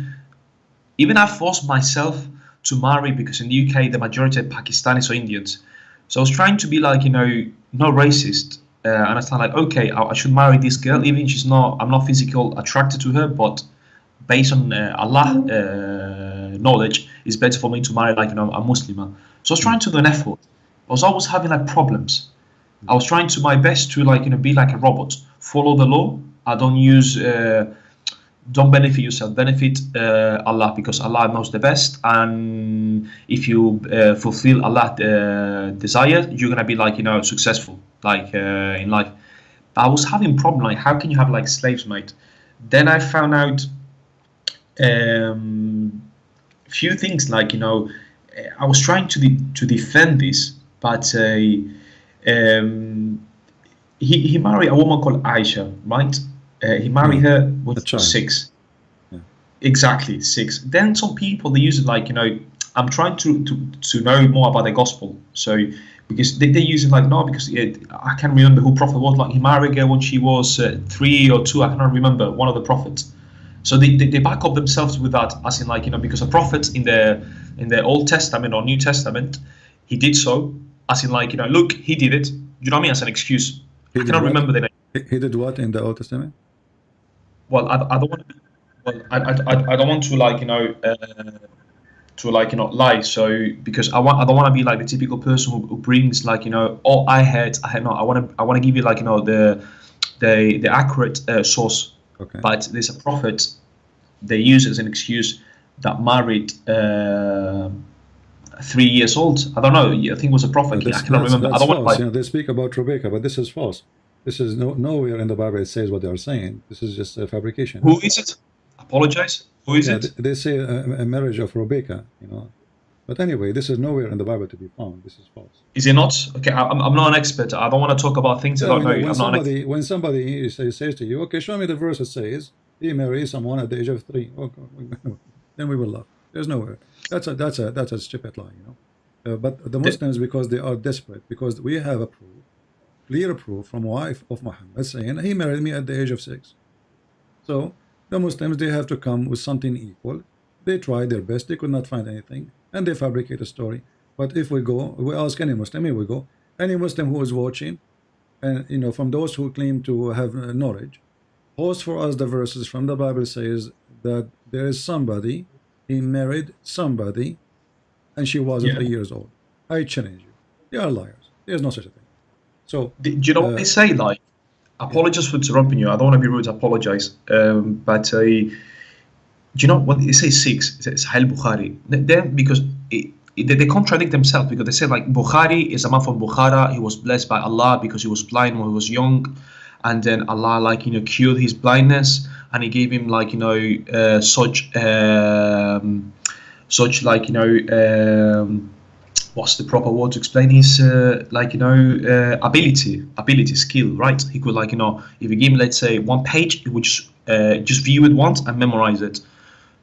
even I forced myself to marry, because in the UK the majority are Pakistanis or Indians. So I was trying to be, like, you know, not racist, and I was like, okay, I should marry this girl, even if I'm not physically attracted to her, but based on Allah knowledge, it's better for me to marry, like, you know, a Muslim. So I was trying to do an effort. I was always having, like, problems. I was trying to my best to, like, you know, be like a robot, follow the law. I don't use, don't benefit yourself, benefit Allah, because Allah knows the best. And if you fulfill Allah's desire, you're gonna be, like, you know, successful, like, in life. But I was having problem, like, how can you have, like, slaves, mate? Then I found out few things, like, you know, I was trying to defend this, but he married a woman called Aisha, right? He married her when she was 6. Exactly, 6. Then some people, they use it like, you know, I'm trying to know more about the gospel. So because they use it like, no, because I can't remember who prophet was. Like he married her when she was 3 or 2. I cannot remember, one of the prophets. So they back up themselves with that, as in like, you know, because a prophet in the Old Testament or New Testament, he did so, as in like, you know, look, he did it. You know what I mean? As an excuse. I cannot remember the name. He did what in the Old Testament? Well, I don't want to. Well, I don't want to like, you know, lie. So because I don't want to be like the typical person who brings like, you know, oh, I had no. I want to give you like, you know, the accurate source. Okay. But there's a prophet they use as an excuse that married 3 years old. I don't know. I think it was a prophet. I cannot remember. I don't want to. You know, they speak about Rebecca, but this is false. This is nowhere in the Bible it says what they are saying. This is just a fabrication. Who is it? Apologize. Who is it? They say a marriage of Rebecca, you know. But anyway, this is nowhere in the Bible to be found. This is false. Is it not? Okay, I'm not an expert. I don't want to talk about things I don't know. When somebody says to you, okay, show me the verse that says he married someone at the age of 3. Okay, then we will laugh. There's nowhere. That's a stupid lie, you know. But the Muslims, because they are desperate, because we have a clear proof from wife of Muhammad saying he married me at the age of 6. So the Muslims, they have to come with something equal. They tried their best, they could not find anything, and they fabricate a story. But if we ask any Muslim, here we go, any Muslim who is watching, and you know, from those who claim to have knowledge, post for us the verses from the Bible says that there is somebody, he married somebody, and she was 3 years old. I challenge you. They are liars. There's no such a thing. So do you know what they say? Like, apologies for interrupting you. I don't want to be rude. I apologize. But do you know what they say? 6. It's Sahih Bukhari. Then because they contradict themselves, because they say like Bukhari is a man from Bukhara. He was blessed by Allah because he was blind when he was young, and then Allah, like, you know, cured his blindness, and he gave him like, you know, such like, you know, what's the proper word to explain his like, you know, ability, skill, right? He could, like, you know, if you give him, let's say, 1 page, he would just view it once and memorize it.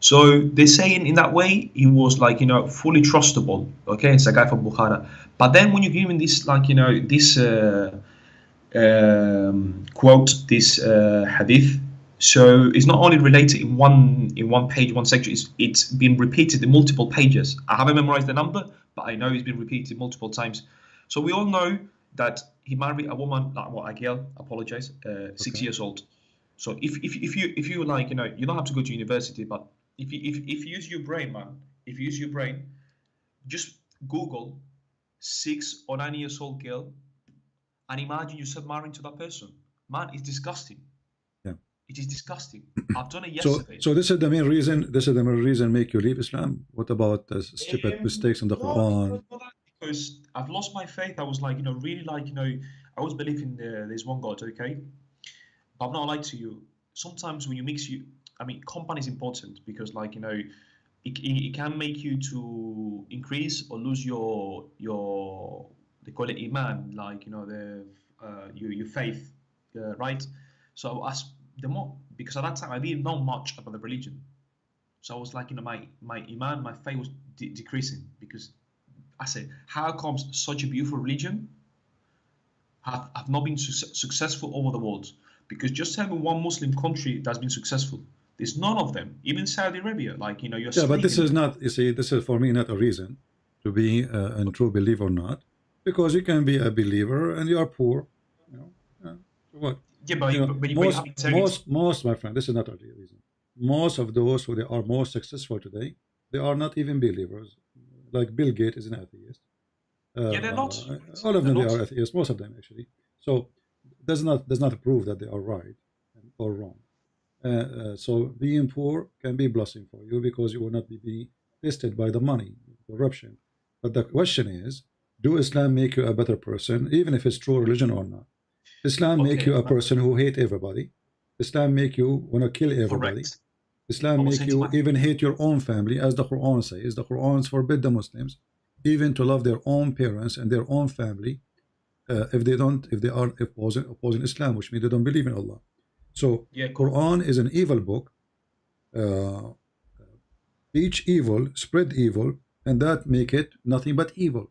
So they say in that way he was, like, you know, fully trustable. Okay, it's a guy from Bukhara. But then when you give him this, like, you know, this quote, this hadith, so it's not only related in one page, one section. It's been repeated in multiple pages. I haven't memorized the number, but I know it's been repeated multiple times. So we all know that he married a woman, like what, a girl, apologize, 6 years old. So if you like, you know, you don't have to go to university, but if you use your brain, man, if you use your brain, just Google 6 or 9 years old girl and imagine yourself marrying to that person. Man, it's disgusting. Yeah. It is disgusting. I've done it yesterday. So this is the main reason. This is the main reason make you leave Islam. What about the stupid mistakes in the Quran? Because I've lost my faith. I was like, you know, really, like, you know, I always believe in there's one God, okay? But I'm not lying to you. Sometimes when you mix, I mean, company is important because, like, you know, it can make you to increase or lose your they call it iman, like, you know, your faith, right? So as the more, because at that time I didn't know much about the religion, so I was like, you know, my iman, my faith was decreasing, because I said, how comes such a beautiful religion have not been successful over the world? Because just tell me one Muslim country that's been successful. There's none of them, even Saudi Arabia. Like, you know, you're but this is not, you see, this is for me not a reason to be a true believer or not, because you can be a believer and you are poor, you know. What? Yeah, but, you know, most, my friend, this is not a reason. Most of those who they are most successful today, they are not even believers. Like Bill Gates is an atheist. Yeah, they're not. All of them, they are atheists. Most of them, actually. So does not prove that they are right or wrong. So being poor can be a blessing for you, because you will not be tested by the money, corruption. But the question is, do Islam make you a better person, even if it's true religion or not? Islam make you a person who hate everybody. Islam make you want to kill everybody. Correct. Islam make you even hate your own family, as the Quran says. The Quran forbid the Muslims even to love their own parents and their own family if they are opposing Islam, which means they don't believe in Allah. So Yeah, Quran is an evil book. Teach evil, spread evil, and that make it nothing but evil.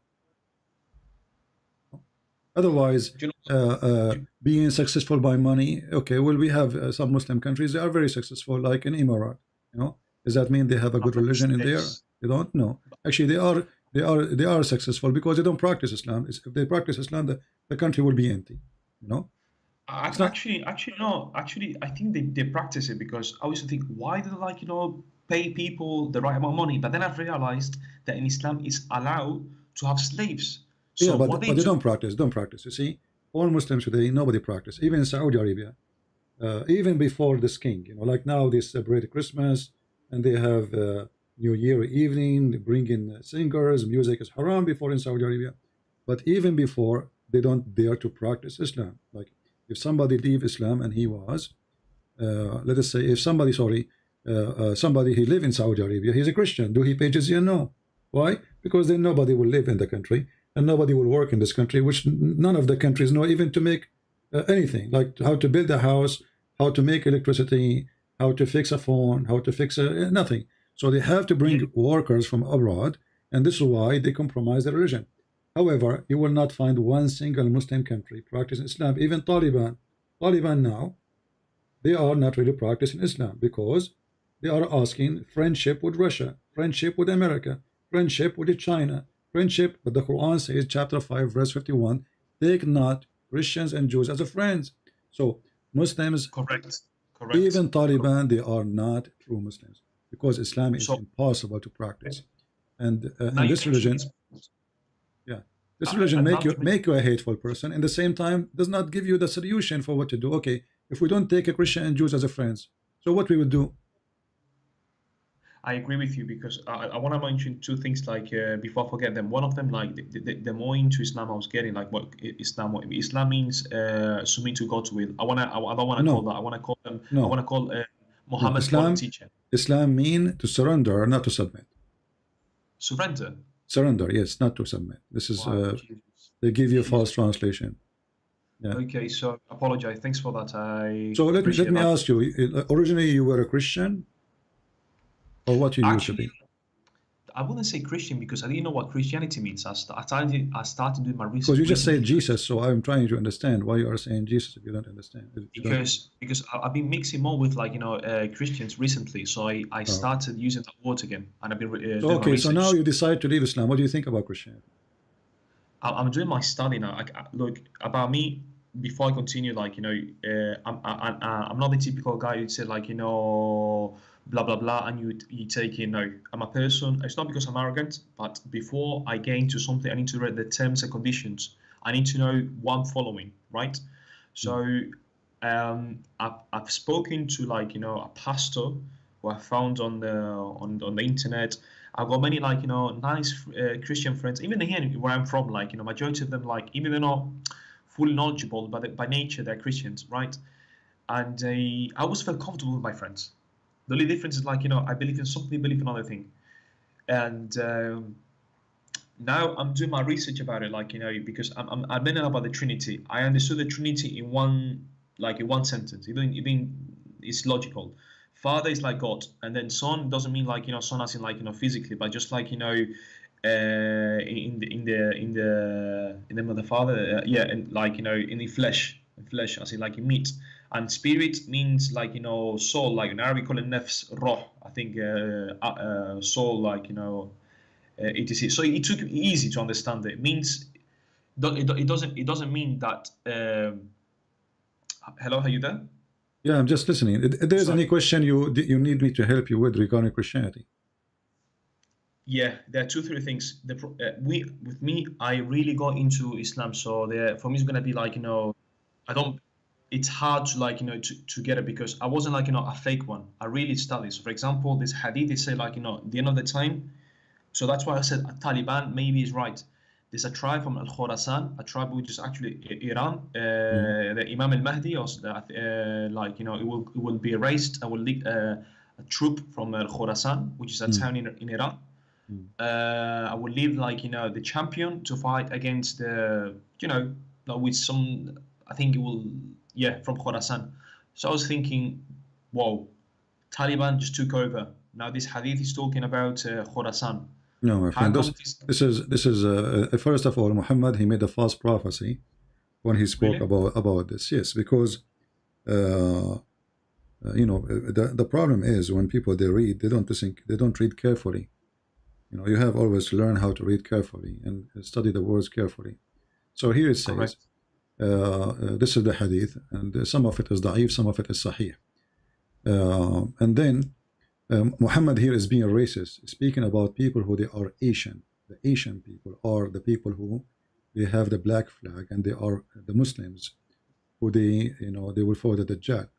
Otherwise, being successful by money, okay, well, we have some Muslim countries, they are very successful, like in Emirat, you know. Does that mean they have a good religion in there? They don't know. Actually, they are successful because they don't practice Islam. If they practice Islam, the country will be empty, you know. Actually, no. Actually, I think they practice it because I used to think, why do they like, you know, pay people the right amount of money? But then I've realized that in Islam it's allowed to have slaves. So yeah, but what they don't practice. You see, all Muslims today, nobody practice. Even in Saudi Arabia, even before this king, you know, like now they celebrate Christmas and they have New Year evening. They bring in singers. Music is haram before in Saudi Arabia, but even before, they don't dare to practice Islam. Like if somebody leave Islam and he was, let us say, if somebody, somebody he live in Saudi Arabia, he's a Christian. Do he pay jizya? No. Why? Because then nobody will live in the country and nobody will work in this country, which none of the countries know even to make anything, like how to build a house, how to make electricity, how to fix a phone, how to fix nothing. So they have to bring workers from abroad, and this is why they compromise their religion. However, you will not find one single Muslim country practicing Islam. Even Taliban now, they are not really practicing Islam because they are asking friendship with Russia, friendship with America, friendship with China, friendship. But the Quran says, chapter 5, verse 51, take not Christians and Jews as a friends. So Muslims, correct. Even Taliban, they are not true Muslims because Islam is impossible to practice. And this religion, this religion make you a hateful person. And at the same time, does not give you the solution for what to do. Okay, if we don't take a Christian and Jews as a friends, so what we would do? I agree with you because I want to mention two things, like before I forget them. One of them, like the more into Islam I was getting, like what Islam means, submit to God's will. I don't want to call that. I want to call them. I want to call Muhammad's teaching. Islam mean to surrender, not to submit. Surrender, yes, not to submit. This is they give you a false translation. Yeah. Okay, so apologize. Thanks for that. So let me ask you. Originally, you were a Christian. Or what you used to be? I wouldn't say Christian because I didn't know what Christianity means. I started doing my research. Because you just said Jesus, so I'm trying to understand why you are saying Jesus if you don't understand. Because I've been mixing more with Christians recently, so I started using that word again, and I've been doing my research. So now you decide to leave Islam. What do you think about Christianity? I'm doing my study now. Look, about me. Before I continue, I'm not the typical guy who'd say blah blah blah, and you take it. No, I'm a person. It's not because I'm arrogant, but before I get into something, I need to read the terms and conditions. I need to know what I'm following, right? So, I've spoken to a pastor who I found on the internet. I've got many nice Christian friends, even here where I'm from. Majority of them even they're not fully knowledgeable, but by nature they're Christians, right? And I always felt comfortable with my friends. The only difference is I believe in something, they believe in another thing. And now I'm doing my research about it, because I'm learning about the Trinity. I understood the Trinity in one sentence. Even it's logical. Father is like God, and then Son doesn't mean Son as in physically, but just in the name of the Father, and in the flesh as in meat. And spirit means soul, in Arabic call it nafs, roh. I think soul, etc. So it took easy to understand it. It means it doesn't mean that. Hello, are you there? Yeah, I'm just listening. If there's any question you need me to help you with regarding Christianity. Yeah, there are 2-3 things. With me, I really got into Islam, so for me it's gonna be it's hard to to get it because I wasn't a fake one. I really studied. So for example, this hadith, they say the end of the time. So that's why I said Taliban maybe is right. There's a tribe from Al-Khurasan, a tribe which is actually Iran. The Imam al-Mahdi, it will be erased and will lead a troop from Al-Khurasan, which is a town in Iran. I will leave the champion to fight against the like with some, I think it will, yeah, from Khorasan. So I was thinking, whoa, Taliban just took over. Now this hadith is talking about Khorasan. No, my friend. This is first of all, Muhammad, he made a false prophecy when he spoke about this. Yes, because you know, the problem is when people they read, they don't listen, they don't read carefully. You know, you have always to learn how to read carefully and study the words carefully. So here it says, this is the hadith, and some of it is da'if, some of it is sahih. And then Muhammad here is being racist, speaking about people who they are Asian. The Asian people are the people who they have the black flag, and they are the Muslims who they, you know, they will follow the Dajjal.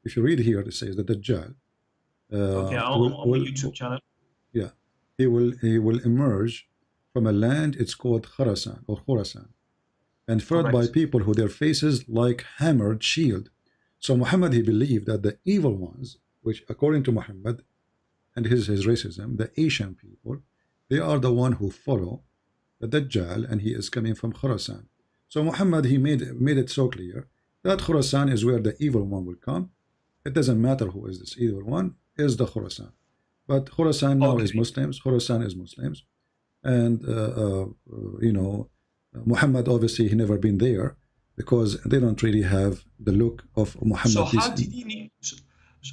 If you read here, it says the Dajjal. Okay, on the YouTube channel. Yeah, he will emerge from a land. It's called Khorasan or Khorasan, and fought by people who their faces like hammered shield. So Muhammad, he believed that the evil ones, which according to Muhammad and his racism, the Asian people, they are the one who follow the Dajjal, and he is coming from Khorasan. So Muhammad, he made it so clear that Khorasan is where the evil one will come. It doesn't matter who is this evil one, is the Khorasan. But Khorasan now is Muslims. Khorasan is Muslims, and you know, Muhammad obviously he never been there because they don't really have the look of Muhammad. So how did he need?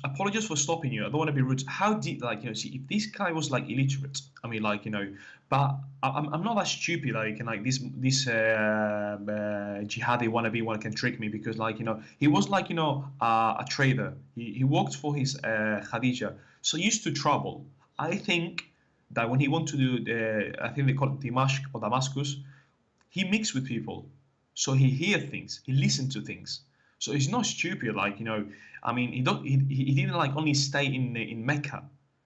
Apologies for stopping you. I don't want to be rude. How did, like, you know, see, if this guy was like illiterate, I mean, like, you know, but I'm not that stupid. Like, and like this jihadi wannabe one can trick me, because, like, you know, he was like, you know, a trader. He worked for his Khadija, so used to travel. I think that when he went to do, I think they call it Damascus, he mixed with people, so he hear things, he listened to things. So he's not stupid, like, you know. I mean, he didn't like only stay in Mecca.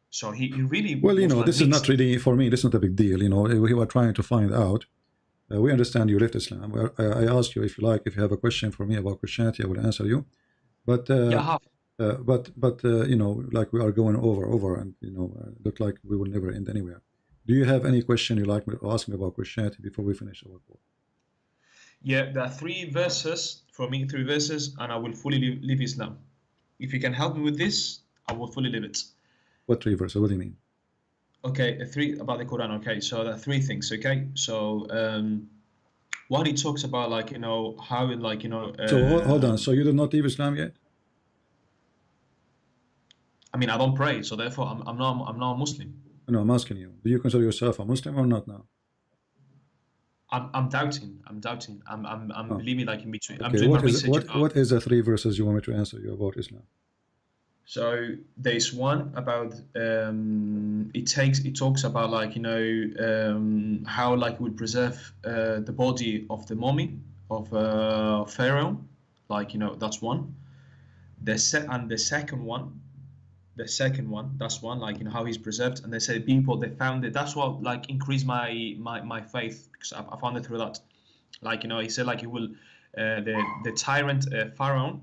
So he really, well, you know, this is not really for me. This is not a big deal. You know, we were trying to find out. We understand you left Islam. I asked you if you like, if you have a question for me about Christianity, I will answer you. But you know, like we are going over, and you know, look like we will never end anywhere. Do you have any question you like me to ask me about Christianity before we finish our talk? Yeah, there are 3 verses for me, 3 verses, and I will fully leave Islam. If you can help me with this, I will fully leave it. What 3 verses? What do you mean? Okay, 3 about the Quran. Okay, so there are 3 things. Okay, so one, it talks about, like, you know, how, like, you know. So hold on. So you did not leave Islam yet? I mean, I don't pray, so therefore I'm not a Muslim. No, I'm asking you. Do you consider yourself a Muslim or not now? I'm doubting. I'm believing, like, in between. I'm Okay, doing my research. what is the 3 verses you want me to answer you about Islam? So there's one about it talks about, like, you know, how, like, it would preserve the body of the mummy of Pharaoh, like, you know, that's one. The second one, that's one, like, you know, how he's preserved. And they say people, they found it. That's what, like, increased my faith, because I found it through that. Like, you know, he said, like, he will the tyrant Pharaoh,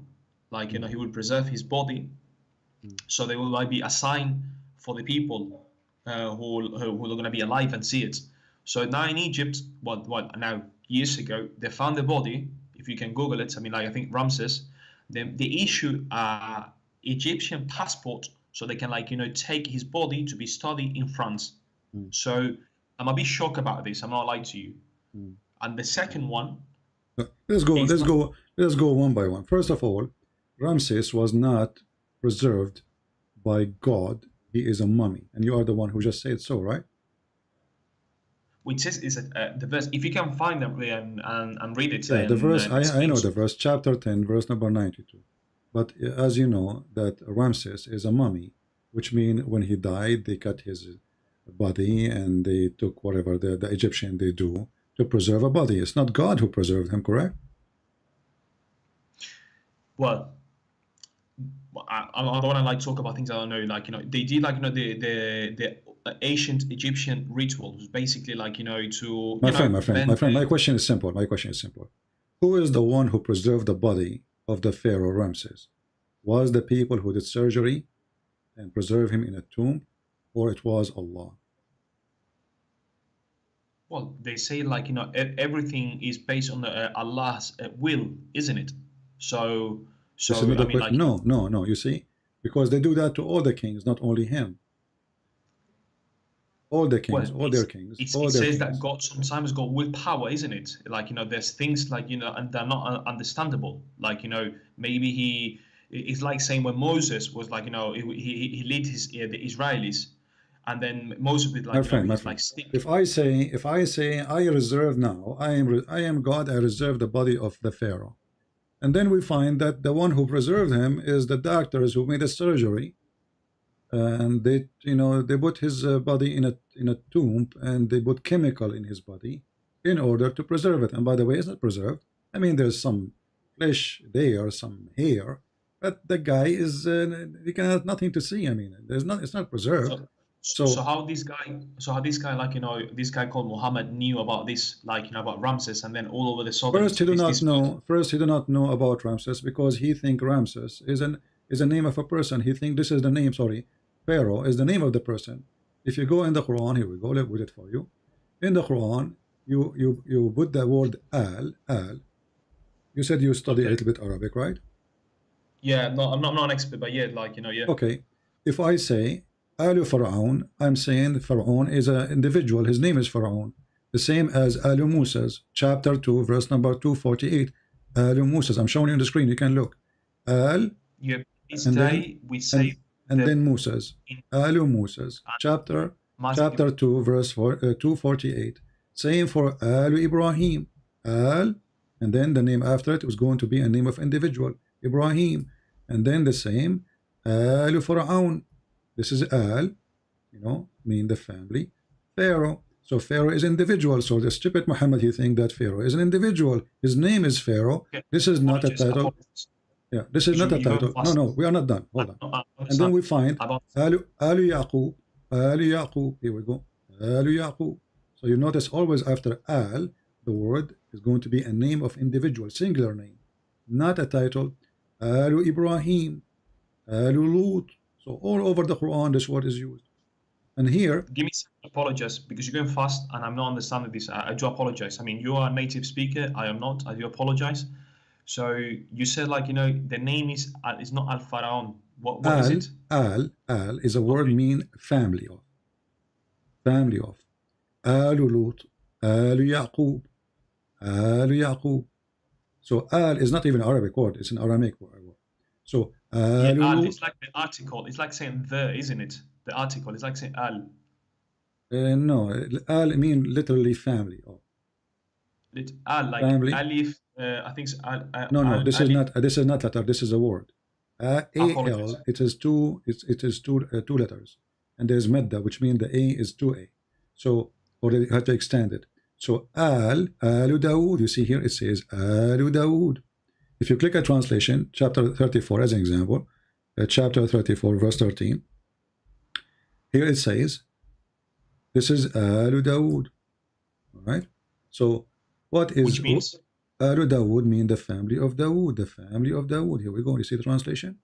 like, you know, he will preserve his body, so there will, like, be a sign for the people who are going to be alive and see it. So now in Egypt, now years ago, they found the body. If you can Google it, I mean, like, I think Ramses, they issue Egyptian passport, so they can, like, you know, take his body to be studied in France. So I'm a bit shocked about this. I'm not lying to you. And the second one. Let's go one by one. First of all, Ramses was not preserved by God. He is a mummy, and you are the one who just said so, right? Which is the verse. If you can find them and read it. Yeah, the verse. I know the verse. Chapter 10, verse number 92. But as you know, that Ramses is a mummy, which means when he died, they cut his body and they took whatever the Egyptian they do to preserve a body. It's not God who preserved him, correct? Well, I don't want to, like, talk about things I don't know. Like, you know, they did, like, you know, the ancient Egyptian rituals, basically, like, you know, to my friend. My question is simple. Who is the one who preserved the body of the Pharaoh Ramses? Was the people who did surgery and preserve him in a tomb, or it was Allah? Well, they say like, you know, everything is based on Allah's will, isn't it? So This is not I a mean, que- like, no, you see, because they do that to all the kings, not only him. All the kings, all their kings, it all their says kings. that God sometimes got willpower, isn't it? Like, you know, there's things like, you know, and they're not understandable. Like, you know, maybe it's like saying when Moses was like, you know, he led the Israelis, and then Moses with like, My you friend, know, my his friend. like stick. If I say I reserve now, I am God. I reserve the body of the Pharaoh, and then we find that the one who preserved him is the doctors who made a surgery, and they, you know, they put his body in a tomb, and they put chemical in his body in order to preserve it. And by the way, it's not preserved. I mean, there's some flesh there, some hair, but the guy is you can have nothing to see. I mean, there's not. It's not preserved. So how this guy, like, you know, this guy called Muhammad knew about this, like, you know, about Ramses, and then all over the sudden. First, he do not know. First, he do not know about Ramses because he think Ramses is a name of a person. He think this is the name. Sorry, Pharaoh is the name of the person. If you go in the Quran, here we go. Let me put it for you. In the Quran, you put the word al. You said you study a little bit Arabic, right? Yeah, no, I'm not an expert, but yeah, like, you know, yeah. Okay. If I say Alu Pharaoh, I'm saying Pharaoh is an individual. His name is Pharaoh. The same as Alu Musa's, chapter 2, verse number 248. Alu Musa's. I'm showing you on the screen. You can look. Al. Yeah, this And day then- we say And then Musa's. Alu Musa's. Chapter 2, verse 248. Same for Alu Ibrahim. Al. And then the name after it was going to be a name of individual. Ibrahim. And then the same. Alu Pharaoh. This is Al, you know, mean the family. Pharaoh. So Pharaoh is individual. So the stupid Muhammad, he think that Pharaoh is an individual. His name is Pharaoh. This is not a title. Yeah, this is not a title. No, we are not done. Hold on. And then we find Alu Yaqub. Alu Yaqub. Here we go. Alu Yaqub. So you notice always after Al, the word is going to be a name of individual, singular name, not a title. Alu Ibrahim. Alu Lut. So all over the Quran, this word is used. And here, give me some apologies because you're going fast and I'm not understanding this. I do apologize. I mean, you are a native speaker. I am not. I do apologize. So you said, like, you know, the name is not Al Pharaoh. What is it? Al is a word mean family of. Family of. Alu Lut. Alu Yaqub. Alu Yaqub. So Al is not even an Arabic word. It's an Aramaic word. So Al is like the article. It's like saying the, isn't it? The article. It's like saying Al. No, Al mean literally family. Al, like family. Alif. I think it's Al. No, this is not. This is not letter. This is a word. Al. It is two. It is two letters, and there's medda, which means the A is 2A. So, or you have to extend it. So Alu Dawood. You see here it says Alu Dawood. If you click a translation, chapter 34 as an example, chapter 34 verse 13, here it says, this is Alu Dawood. Alright? So, what is... Which means? Alu Dawood means the family of Dawood, the family of Dawood. Here we go. You see the translation?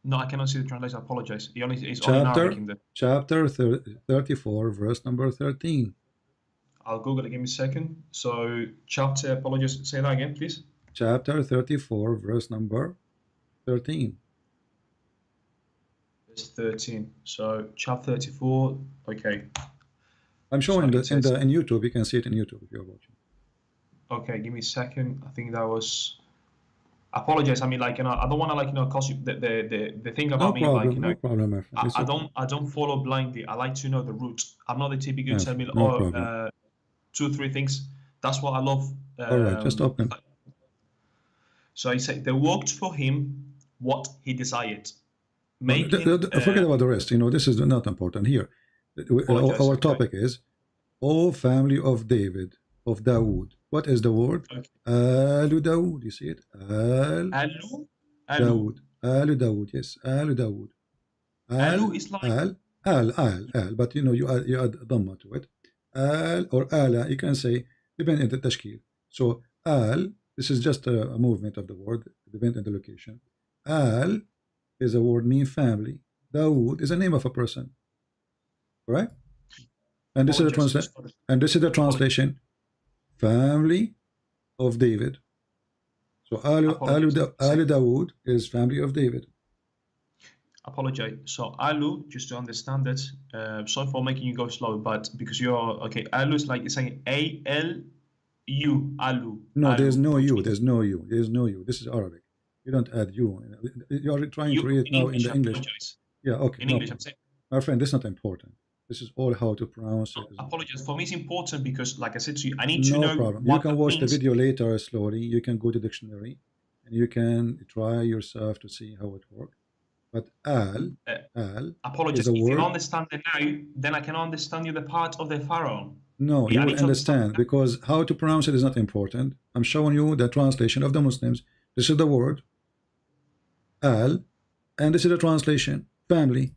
No, I cannot see the translation. I apologize. It's only in Arabic in there. Chapter 34 verse number 13. I'll Google it. Give me a second. So, chapter, apologize. Say that again, please. Chapter 34, verse number 13. Verse 13. So, chapter 34. Okay. I'm showing this in YouTube. You can see it in YouTube if you're watching. Okay, give me a second. I think that was. I apologize. I mean, like, you know, I don't want to, like, you know, cause you the thing about me, like, you know, no problem, my friend. I don't follow blindly. I like to know the root. I'm not the typical tell me, problem. 2-3 things. That's what I love. All right, just open. So he said they worked for him what he desired. Forget about the rest. You know, this is not important here. Our topic is, O family of David, of Dawood. What is the word? Alu Dawood. You see it? Alu Dawood. Alu Dawood. Yes, Alu Dawood. Alu is like Al. But you know, you add dhamma to it. Al or ala. You can say depending on the tashkil. So Al. This is just a movement of the word, depending on the location. Al is a word mean family. Dawood is a name of a person. Right? And this is the translation. And this is the translation. Family of David. So Alu Dawood is family of David. Apologize. So Alu, just to understand it, sorry for making you go slow, but because you're okay, Alu is like you're saying A-L-U, Alu. No, Alu. there's no U. There's no U. There's no U. This is Arabic. You don't add U. You are trying to read it now in the English. Yeah, okay. In English, I'm saying. My friend, this is not important. This is all how to pronounce it. Apologies. For me, it's important because, like I said to you, I need to know. No problem. What You can watch the means. video later slowly. You can go to dictionary, and you can try yourself to see how it works. But al Apologies. is a If word. you understand it now, then I can understand you the part of the pharaoh. No, Yeah, I you need will to understand because how to pronounce it is not important. I'm showing you the translation of the Muslims. This is the word al, and this is the translation family.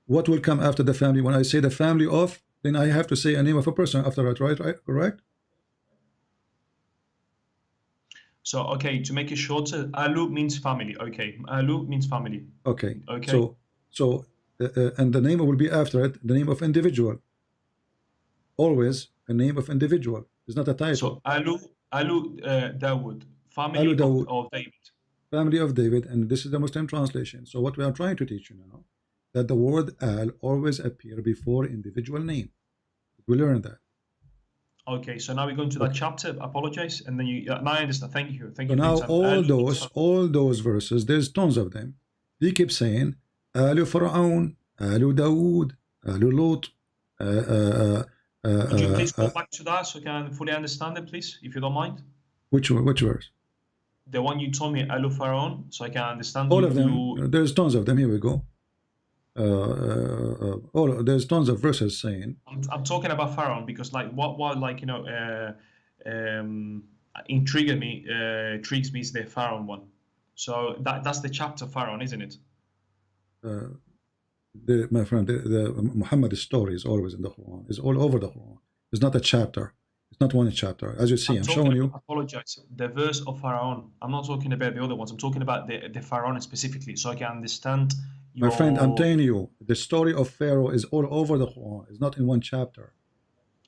What will come after the family? When I say the family of, then I have to say a name of a person after that, right? Correct? So, okay, to make it shorter, Alu means family. Okay, Alu means family. Okay. Okay. So, and the name will be after it, the name of individual. Always a name of individual. It's not a title. So, Alu Dawood, family Alu Dawood. of David. Family of David, and this is the Muslim translation. So what we are trying to teach you now, that the word al always appear before individual name. We learn that. Okay, so now we're going to that chapter. Apologize, and then you. Now I understand. Thank you. Thank So you. now Vincent. all those verses, there's tons of them. He keeps saying Alu Fir'aun, Alu Dawood, Alu Lot. Could you please go back to that so I can fully understand it, please, if you don't mind? Which verse? The one you told me, Alu Pharaoh, so I can understand. All of them. There's tons of them. Here we go. There's tons of verses saying. I'm talking about Pharaoh because, like, what like intrigues me is the Pharaoh one. So that's the chapter Pharaoh, isn't it? My friend, the Muhammad story is always in the Quran. It's all over the Quran. It's not a chapter. It's not one chapter. As you see, I'm showing you. Apologize. The verse of Pharaoh. I'm not talking about the other ones. I'm talking about the Pharaoh specifically, so I can understand. My friend, I'm telling you, the story of Pharaoh is all over the Quran. It's not in one chapter.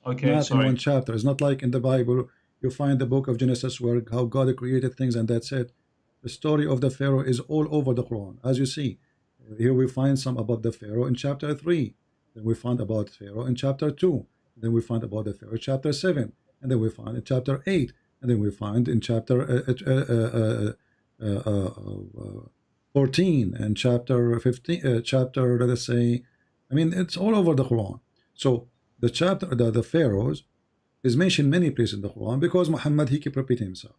Okay, not sorry. in one chapter. It's not like in the Bible. You find the book of Genesis where how God created things and that's it. The story of the Pharaoh is all over the Quran. As you see, here we find some about the Pharaoh in chapter 3. Then we find about Pharaoh in chapter 2. Then we find about the Pharaoh chapter 7. And then we find in chapter 8. And then we find in chapter 14 and chapter 15, chapter, let us say, I mean, it's all over the Quran. So the chapter, the Pharaohs is mentioned many places in the Quran because Muhammad, he keep repeating himself.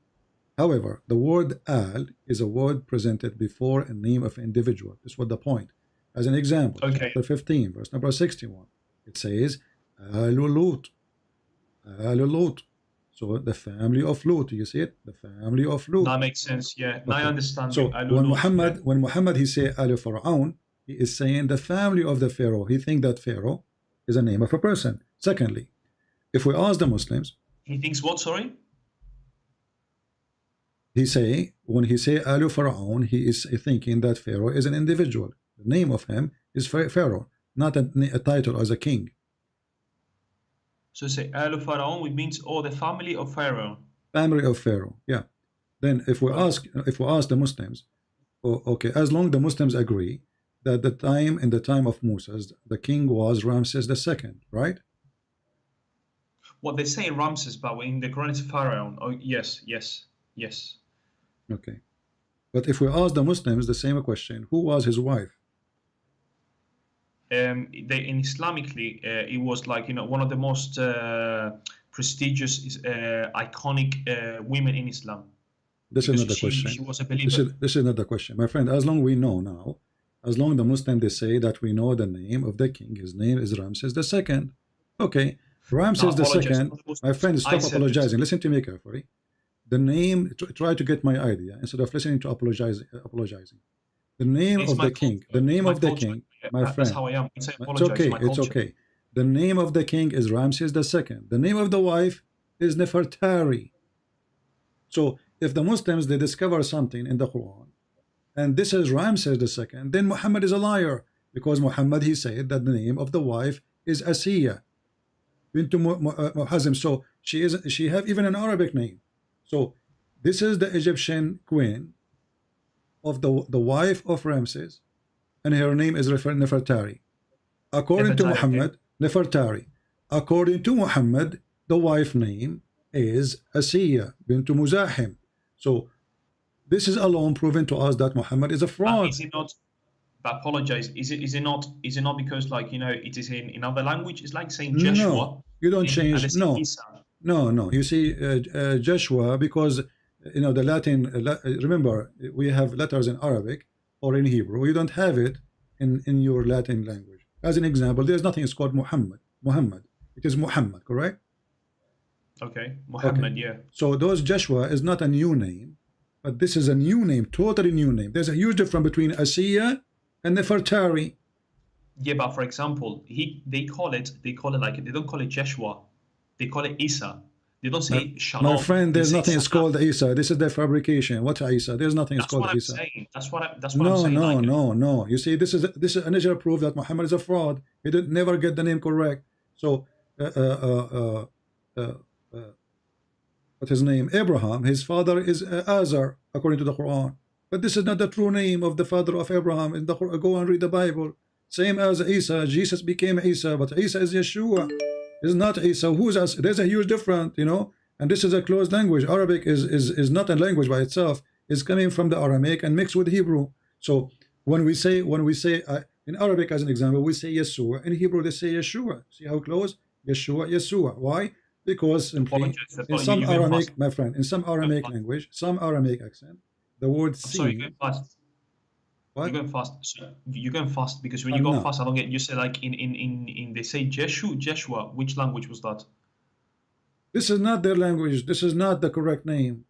However, the word al is a word presented before a name of an individual. This was the point. As an example, chapter 15, verse number 61, it says, Alu Lut. Alu Lut. So the family of Lut, you see it? The family of Lut. That makes sense, yeah. Now I understand. So when Muhammad he say Alu Fir'aun, he is saying the family of the Pharaoh. He think that Pharaoh is a name of a person. Secondly, if we ask the Muslims, he thinks what? Sorry. When he say Alu Fir'aun, he is thinking that Pharaoh is an individual. The name of him is Pharaoh, not a title as a king. So say Alu Pharaoh, which means the family of Pharaoh. Family of Pharaoh, yeah. Then if we ask the Muslims, okay, as long the Muslims agree that in the time of Moses, the king was Ramses II, right? What they say Ramses, but in the Quran it's Pharaoh. Oh yes. Okay, but if we ask the Muslims the same question, who was his wife? In Islamically, it was like one of the most prestigious, iconic women in Islam. This is not the question. She was a believer. This is not the question, my friend. As long we know now, as long the Muslim they say that we know the name of the king, his name is Ramses II. Okay, Ramses II. My friend, stop apologizing. Listen to me carefully. The name. Try to get my idea instead of listening to apologizing. The name of the king. The name of the king, my friend. That's how I am. It's okay. It's okay. The name of the king is Ramses II. The name of the wife is Nefertari. So if the Muslims they discover something in the Quran, and this is Ramses II, then Muhammad is a liar because Muhammad he said that the name of the wife is Asiya. bint Hazm. So she have even an Arabic name. So this is the Egyptian queen of the wife of Ramses, and her name is Nefertari. According to Muhammad, Nefertari. According to Muhammad, the wife name is Asiya bint Muzahim. So this is alone proven to us that Muhammad is a fraud. Is it not? I apologize. Is it not because, like, you know, it is in other language? It's like saying Joshua. No, you don't change. No. You see, Joshua, because you know the Latin. Remember, we have letters in Arabic or in Hebrew. You don't have it in your Latin language. As an example, there's nothing is called Muhammad. It is Muhammad, correct? Okay, Muhammad. Okay. Yeah. So those Joshua is not a new name, but this is a new name, totally new name. There's a huge difference between Asiya and Nefertari. Yeah, but for example, they call it like, they don't call it Joshua, they call it Isa. They don't say Shalom. My friend, there's nothing is called Isa. This is their fabrication. What Isa? There's nothing is called Isa. That's what I'm saying. No. You see, this is an initial proof that Muhammad is a fraud. He did never get the name correct. So what's his name? Abraham. His father is Azar, according to the Quran. But this is not the true name of the father of Abraham. In the Quran, go and read the Bible. Same as Isa. Jesus became Isa, but Isa is Yeshua. It's not Isa. Who's us? There's a huge difference, you know. And this is a closed language. Arabic is not a language by itself. It's coming from the Aramaic and mixed with Hebrew. So when we say in Arabic, as an example, we say Yeshua. In Hebrew, they say Yeshua. See how close? Yeshua. Why? Because simply in some Aramaic, my friend, in some Aramaic language, some Aramaic accent, the word "see." Sorry, you're going fast. What? You're going fast. So you're going fast because when you go fast, I don't get. You say like in they say Joshua. Which language was that? This is not their language. This is not the correct name.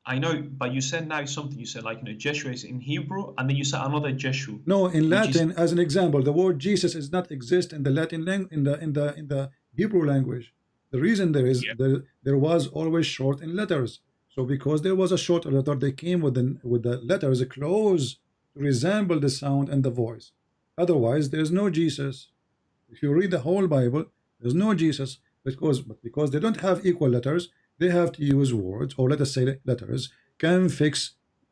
I know, but you said now something. You said like, you know, Joshua is in Hebrew, and then you said another Joshua. No, in Latin, as an example, the word Jesus does not exist in the Latin in the Hebrew language. The reason there was always short in letters. So because there was a short letter, they came with the letters close to resemble the sound and the voice. Otherwise, there's no Jesus. If you read the whole Bible, there's no Jesus, because they don't have equal letters. They have to use words, or let us say letters,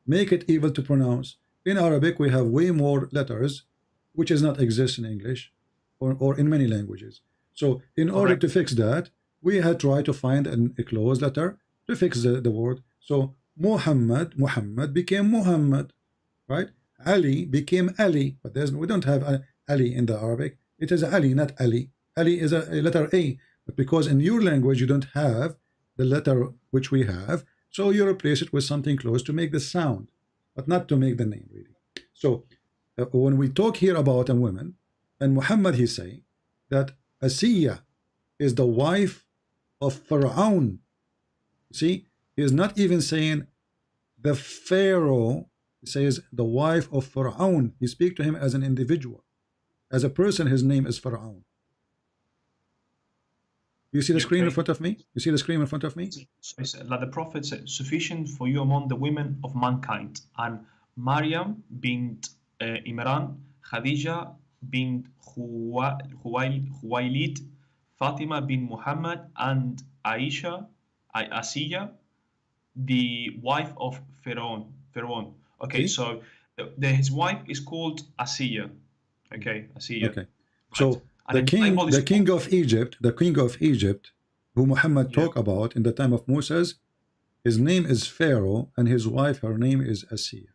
make it evil to pronounce. In Arabic, we have way more letters, which does not exist in English or in many languages. So in order to fix that, we had tried to find a closed letter to fix the word. So Muhammad became Muhammad, right? Ali became Ali, but we don't have Ali in the Arabic. It is Ali, not Ali. Ali is a letter A, but because in your language you don't have the letter which we have, so you replace it with something close to make the sound, but not to make the name really. So when we talk here about a woman, and Muhammad, he say that Asiya is the wife of Pharaoh. See, he is not even saying the Pharaoh. He says the wife of Pharaoh. He speaks to him as an individual, as a person. His name is Pharaoh. You see the screen in front of me? You see the screen in front of me? So like the Prophet said, sufficient for you among the women of mankind. And Maryam bint Imran, Khadija bint Khuwailid, Fatima bin Muhammad, and Asiya, the wife of Pharaoh. Okay, so his wife is called Asiya. Okay, Asiya. Okay, so the king of Egypt, who Muhammad talked about in the time of Moses, his name is Pharaoh, and his wife, her name is Asiya.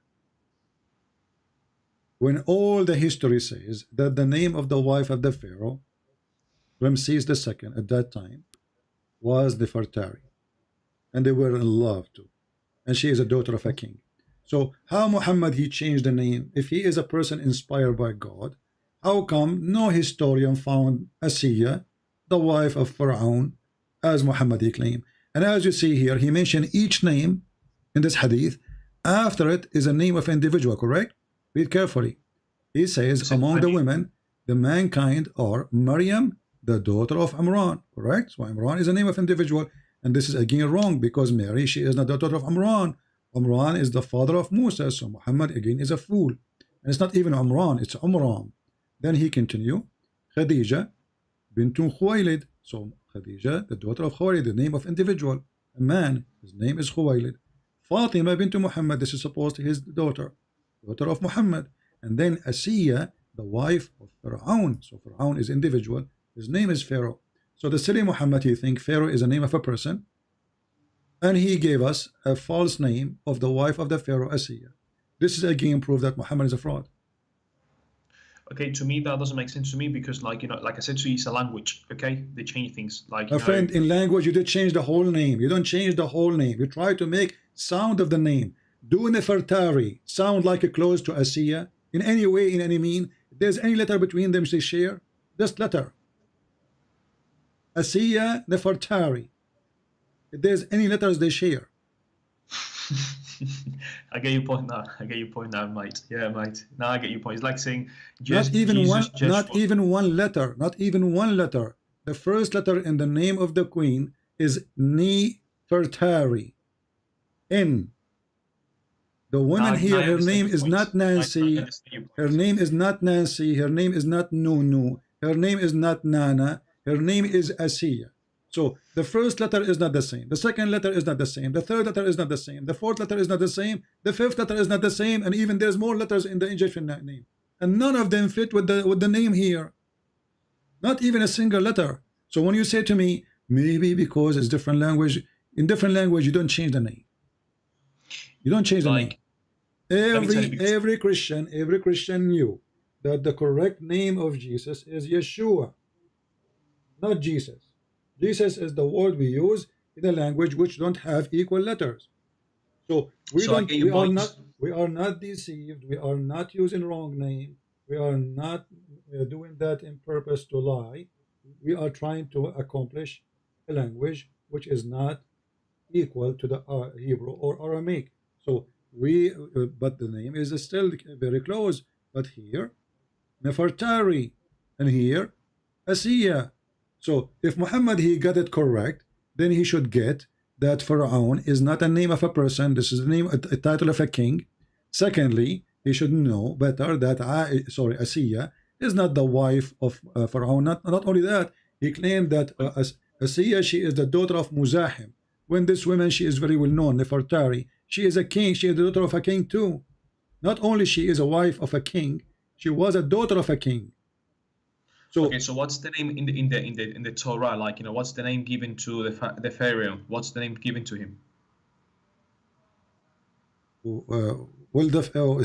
When all the history says that the name of the wife of the Pharaoh, Ramses II, at that time, was Nefertari, and they were in love too, and she is a daughter of a king. So how Muhammad he changed the name? If he is a person inspired by God, how come no historian found Asiya, the wife of Pharaoh, as Muhammad he claimed? And as you see here, he mentioned each name in this hadith. After it is a name of individual, correct? Read carefully. He says, among the women, the mankind are Maryam, the daughter of Imran, correct? So Imran is a name of individual, and this is again wrong, because Mary, she is not the daughter of Imran. Imran is the father of Musa, so Muhammad again is a fool. And it's not even Imran, it's Umram. Then he continue, Khadija bint Khuwailid. So Khadija, the daughter of Khuwaylid, the name of individual, a man, his name is Khuwaylid. Fatima bint Muhammad, this is supposed to his daughter of Muhammad. And then Asiya, the wife of Fir'aun. So Fir'aun is individual, his name is Pharaoh. So the silly Muhammad, he think Pharaoh is a name of a person, and he gave us a false name of the wife of the Pharaoh, Asiya. This is again proof that Muhammad is a fraud. Okay, to me that doesn't make sense to me because, like I said to you, it's a language. Okay, they change things. Like my friend, in language, you did change the whole name. You don't change the whole name. You try to make sound of the name. Do Nefertari sound like a close to Asiya in any way, in any mean? If there's any letter between them they share, just letter. Asiya, Nefertari. If there's any letters they share. I get your point now. Mate. Yeah, mate. Now I get your point. It's like saying not even one letter. The first letter in the name of the queen is Nefertari. N. The woman here, her name is not Nancy. Her name is not Nancy. Her name is not Nunu. Her name is not Nana. Her name is Asiya. So the first letter is not the same. The second letter is not the same. The third letter is not the same. The fourth letter is not the same. The fifth letter is not the same. And even there's more letters in the Egyptian name. And none of them fit with the name here. Not even a single letter. So when you say to me, maybe because it's different language, in different language you don't change the name. You don't change the name. Every Christian knew that the correct name of Jesus is Yeshua, not Jesus. Jesus is the word we use in a language which don't have equal letters. So we are not deceived. We are not using wrong name. We are not doing that in purpose to lie. We are trying to accomplish a language which is not equal to the Hebrew or Aramaic. So but the name is still very close. But here, Nefertari, and here, Asiya. So if Muhammad he got it correct, then he should get that Pharaoh is not a name of a person. This is the name, a title of a king. Secondly, he should know better that Asiya is not the wife of Pharaoh. Not only that, he claimed that Asiya, she is the daughter of Muzahim. When this woman, she is very well known, Nefertari, she is a king. She is the daughter of a king too. Not only she is a wife of a king, she was a daughter of a king. So, okay, so what's the name in the Torah? Like, what's the name given to the Pharaoh? What's the name given to him? Well,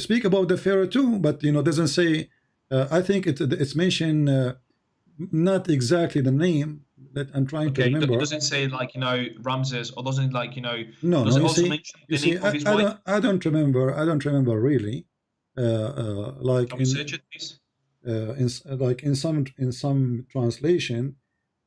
speak about the Pharaoh too, but doesn't say. I think it's mentioned not exactly the name that I'm trying to remember. It doesn't say Ramses, or doesn't No, does it you also see, mention the name of his wife? I don't remember really. Can we search it, please? In some translation,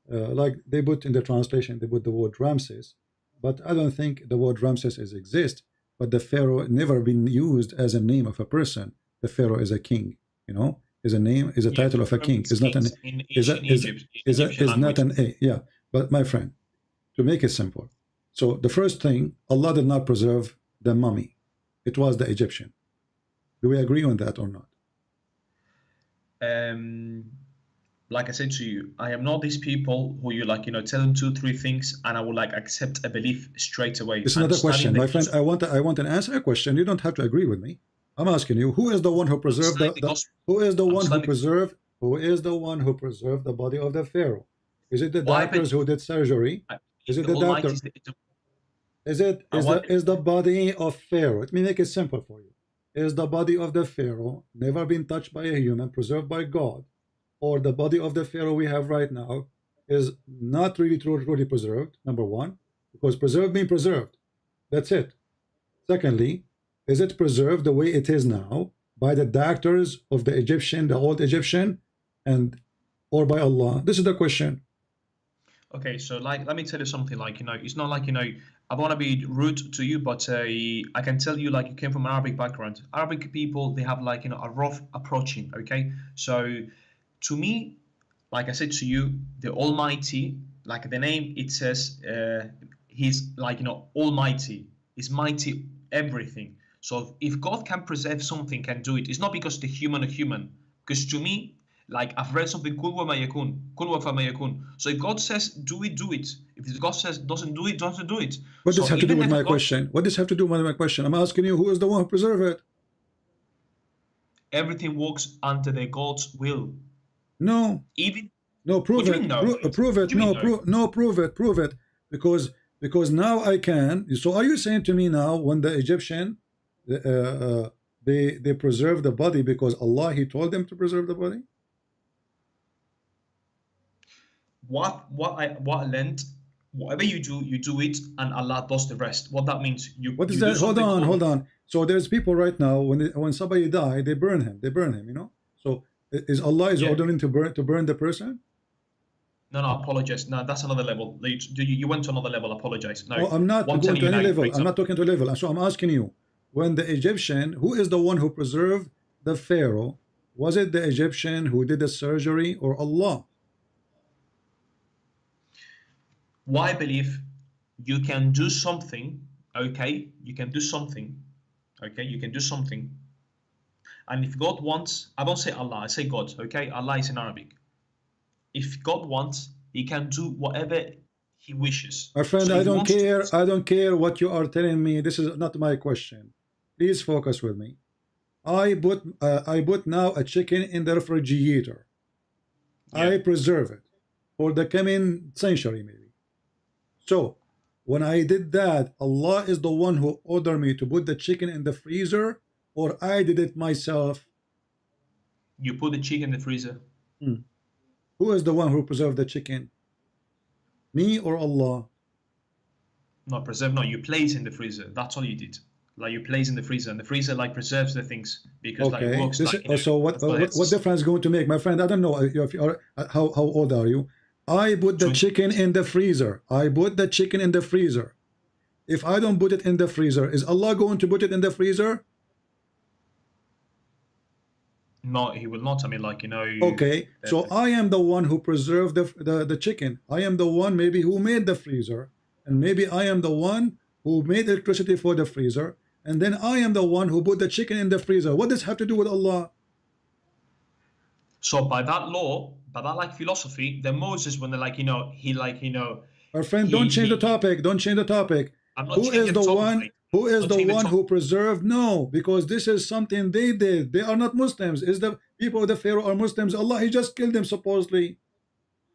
like they put in the translation, they put the word Ramses, but I don't think the word Ramses exists. But the Pharaoh never been used as a name of a person. The Pharaoh is a king, is a name, is a title of a king. Is not an is not an a. Yeah, but my friend, to make it simple, so the first thing, Allah did not preserve the mummy. It was the Egyptian. Do we agree on that or not? Like I said to you, I am not these people who you tell them 2-3 things and I will accept a belief straight away. It's not a question, my friend. I want an answer a question. You don't have to agree with me. I'm asking you, who is the one who preserved who is the one who preserved the body of the Pharaoh? Is it the doctors who did surgery? Is it the doctor? Is the body of Pharaoh? Let me make it simple for you. Is the body of the Pharaoh never been touched by a human, preserved by God? Or the body of the Pharaoh we have right now is not really truly preserved, number one, because preserved means preserved. That's it. Secondly, is it preserved the way it is now by the doctors of the Egyptian, the old Egyptian, or by Allah? This is the question. Okay, so let me tell you something. It's not I don't want to be rude to you, but I can tell you you came from an Arabic background. Arabic people, they have a rough approaching. Okay, so to me, like I said to you, the Almighty, the name it says, He's Almighty, is mighty everything. So if God can preserve something, can do it, it's not because the human are human. Because to me, Like I've read something, Kul wa ma yakun, kul wa fa ma yakun. So if God says do it, do it. If God says doesn't do it, doesn't do it. What does this have to do with my God, question? What does this have to do with my question? I'm asking you, who is the one who preserve it? Everything works under the God's will. No. Even no, prove it. Prove it. No, prove it. Prove it. Because now I can. So are you saying to me now, when the Egyptian they preserve the body because Allah He told them to preserve the body? What I learned, whatever you do it, and Allah does the rest. What that means, what is that? Hold on. So there's people right now, when somebody die, they burn him. You know. So is Allah ordering to burn the person? No, apologize. No, that's another level. You went to another level. Apologize. No, I'm not going to any level. I'm not talking to a level. So I'm asking you, when the Egyptian, who is the one who preserved the Pharaoh? Was it the Egyptian who did the surgery or Allah? Why I believe you can do something, okay? You can do something, okay? You can do something. And if God wants, I don't say Allah, I say God, okay? Allah is in Arabic. If God wants, He can do whatever He wishes. My friend, I don't care what you are telling me. This is not my question. Please focus with me. I put now a chicken in the refrigerator. Yeah. I preserve it for the coming century, maybe. So, when I did that, Allah is the one who ordered me to put the chicken in the freezer, or I did it myself? You put the chicken in the freezer. Who is the one who preserved the chicken? Me or Allah? No, preserve. No, you place in the freezer. That's all you did. Like you place in the freezer, and the freezer like preserves the things because like it works. So what difference is going to make, my friend? I don't know if you are how old are you? I put the chicken in the freezer. I put the chicken in the freezer. If I don't put it in the freezer, is Allah going to put it in the freezer? No, He will not. I mean, like, you know. Okay, so I am the one who preserved the chicken. I am the one maybe who made the freezer, and maybe I am the one who made electricity for the freezer, and then I am the one who put the chicken in the freezer. What does this have to do with Allah? So by that law, by that like philosophy, then Moses, when they're like, you know, he like, you know. Our friend, don't change the topic. Don't change the topic. Who is the one? Who is the one who preserved? No, because this is something they did. They are not Muslims. Is the people of the Pharaoh are Muslims? Allah, He just killed them supposedly.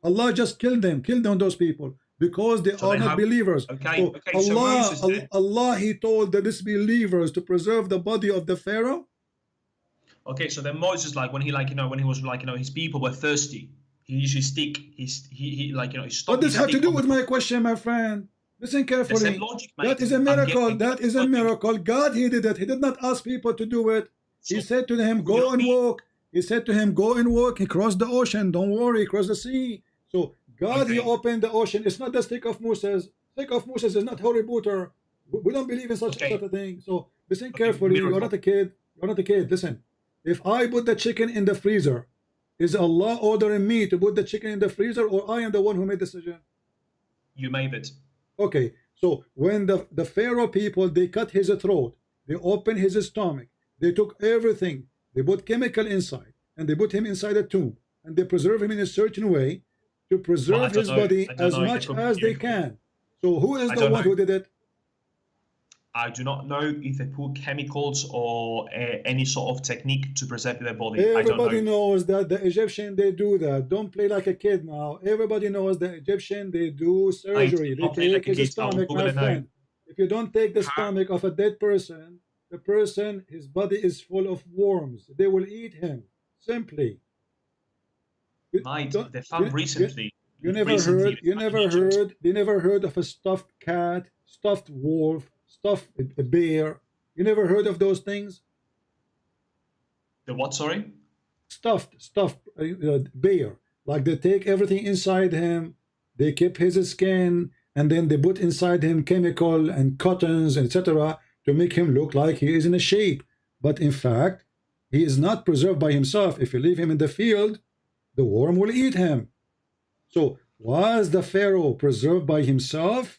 Allah just killed them. Killed them, those people, because they are not believers. Okay. So Allah, He told the disbelievers to preserve the body of the Pharaoh. Okay, so then Moses, like when he like, you know, when he was like, you know, his people were thirsty, he used his stick. He like, you know, he stopped. What does this have to do with my question, my friend? Listen carefully. Logic, that is a miracle. That is a miracle. God, He did it. He did not ask people to do it. He said to him, go and walk. He said to him, go and walk. He crossed the ocean. Don't worry, cross the sea. So God, He opened the ocean. It's not the stick of Moses. Stick of Moses is not Harry Potter. We don't believe in such a thing. So listen carefully. You're not a kid. You're not a kid. Listen. If I put the chicken in the freezer, is Allah ordering me to put the chicken in the freezer, or I am the one who made the decision? You made it. Okay, so when the Pharaoh people, they cut his throat, they opened his stomach, they took everything, they put chemical inside, and they put him inside a tomb, and they preserve him in a certain way to preserve his body as much as they can. So who is the one who did it? I do not know if they put chemicals or any sort of technique to preserve their body. Everybody knows that the Egyptian, they do that. Don't play like a kid now. Everybody knows the Egyptian, they do surgery. They take his stomach, my friend. If you don't take the stomach of a dead person, the person, his body is full of worms. They will eat him. Simply. They found recently. They never heard of a stuffed cat, stuffed wolf, stuffed a bear. You never heard of those things? The what, sorry? Stuffed bear. Like they take everything inside him, they keep his skin, and then they put inside him chemical and cottons, etc., to make him look like he is in a shape. But in fact, he is not preserved by himself. If you leave him in the field, the worm will eat him. So was the Pharaoh preserved by himself?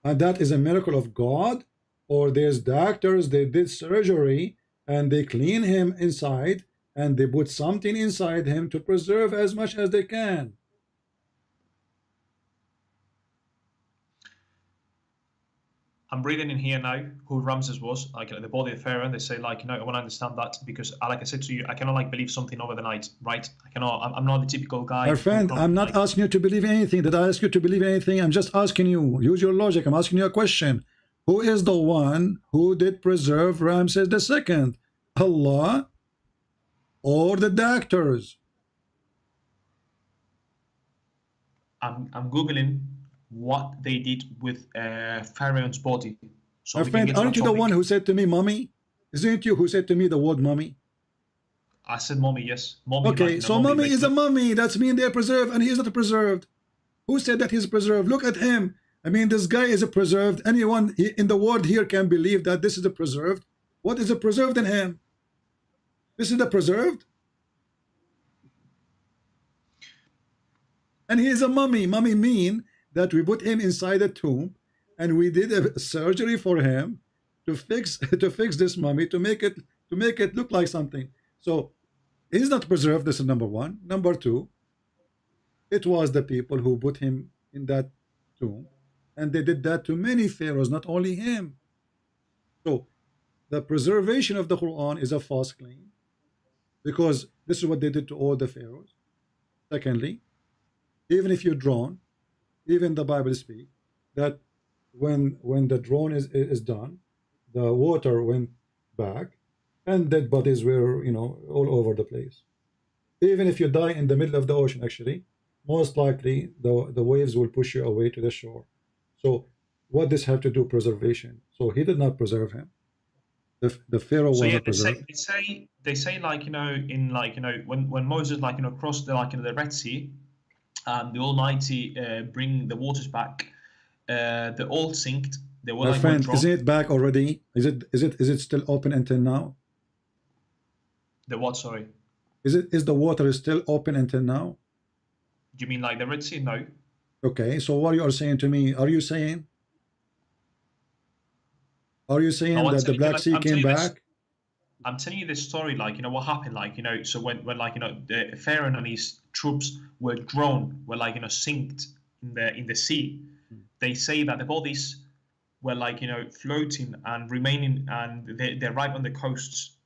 And that is a miracle of God? Or there's doctors, they did surgery and they clean him inside and they put something inside him to preserve as much as they can. I'm reading in here now who Ramses was, like the body of Pharaoh. They say, like, I want to understand that because, like I said to you, I cannot like believe something over the night, right? I cannot. I'm not the typical guy. My friend, I'm not asking you to believe anything. Did I ask you to believe anything? I'm just asking you. Use your logic. I'm asking you a question. Who is the one who did preserve Ramses II? Allah or the doctors? I'm googling what they did with Pharaoh's body. So my friend, aren't you the one who said to me, "Mommy"? Isn't it you who said to me the word "mommy"? I said, "Mommy," yes. Mommy. Okay, so mommy is a mummy. That's mean they're preserved, and he's not preserved. Who said that he's preserved? Look at him. I mean, this guy is a preserved. Anyone in the world here can believe that this is a preserved. What is a preserved in him? This is the preserved. And he is a mummy. Mummy mean that we put him inside a tomb, and we did a surgery for him to fix this mummy to make it look like something. So he's not preserved. This is number one. Number two, it was the people who put him in that tomb, and they did that to many pharaohs, not only him. So the preservation of the Quran is a false claim, because this is what they did to all the pharaohs. Secondly, even if you're drawn, even the Bible speaks that when the drone is done, the water went back and dead bodies were, all over the place. Even if you die in the middle of the ocean, actually, most likely the waves will push you away to the shore. So what does have to do? Preservation. So he did not preserve him. The Pharaoh was not preserved. They say like, when Moses crossed the Red Sea, and the Almighty bring the waters back, they all sinked. They were My friend, isn't it back already? Is it still open until now? The what? Sorry. Is the water still open until now? Do you mean like the Red Sea? No. Okay, so what you are saying to me? Are you saying that the Black Sea came back? I'm telling you this story, what happened, so when the Pharaoh and his troops were drowned, were sinked in the sea. They say that the bodies were floating and remaining, and they're right on the coasts.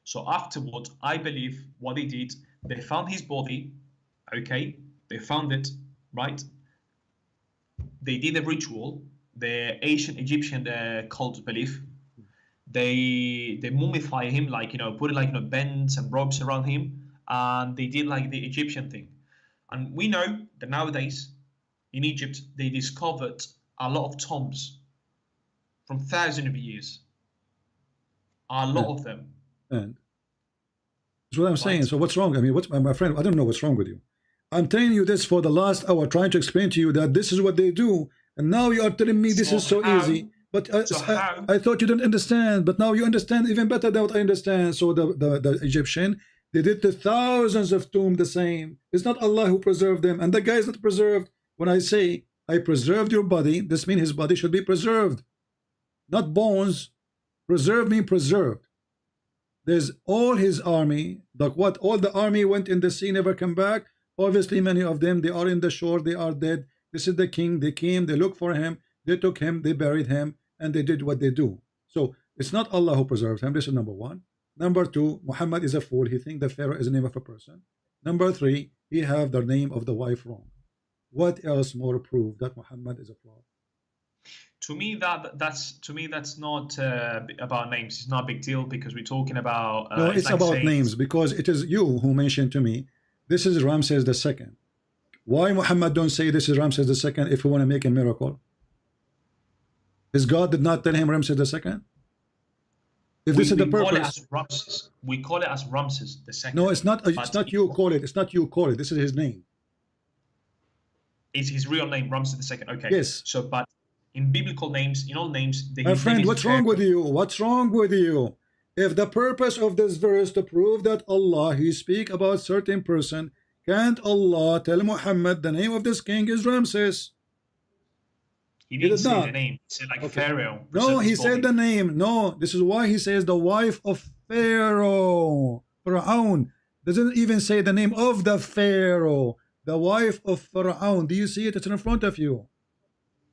So afterwards, I believe what they did, they found his body, okay, they found it, right? They did a ritual, the ancient Egyptian cult belief. They mummify him, put bends and ropes around him, and they did the Egyptian thing. And we know that nowadays in Egypt they discovered a lot of tombs from thousands of years, a lot of them. And that's what I'm saying. So what's wrong? I mean, what's my friend? I don't know what's wrong with you. I'm telling you this for the last hour, trying to explain to you that this is what they do, and now you are telling me this is so easy. But I thought you didn't understand, but now you understand even better than what I understand. So the Egyptian, they did the thousands of tombs the same. It's not Allah who preserved them, and the guy is not preserved. When I say I preserved your body, this means his body should be preserved, not bones. Preserved means preserved. There's all his army, all the army went in the sea, never come back. Obviously, many of them, they are in the shore, they are dead. This is the king. They came, they looked for him, they took him, they buried him, and they did what they do. So it's not Allah who preserved him. This is number one. Number two, Muhammad is a fool. He thinks the Pharaoh is the name of a person. Number three, he have the name of the wife wrong. What else more proof that Muhammad is a fraud? To me, that's not about names. It's not a big deal because we're talking about. No, it's about names, because it is you who mentioned to me, this is Ramses II. Why Muhammad don't say this is Ramses II if we want to make a miracle? His God did not tell him Ramses II? If this is the purpose, we call it as Ramses II. No, it's not. It's not you call it. It's not you call it. This is his name. It's his real name, Ramses II. Okay. Yes. So, but in biblical names, in all names, my friend, what's wrong with you? What's wrong with you? If the purpose of this verse to prove that Allah, He speak about certain person, can't Allah tell Muhammad the name of this king is Ramses? He didn't say the name. He said Pharaoh. No, he said the name. No, this is why he says the wife of Pharaoh. Pharaoh. Doesn't even say the name of the Pharaoh, the wife of Pharaoh. Do you see it? It's in front of you.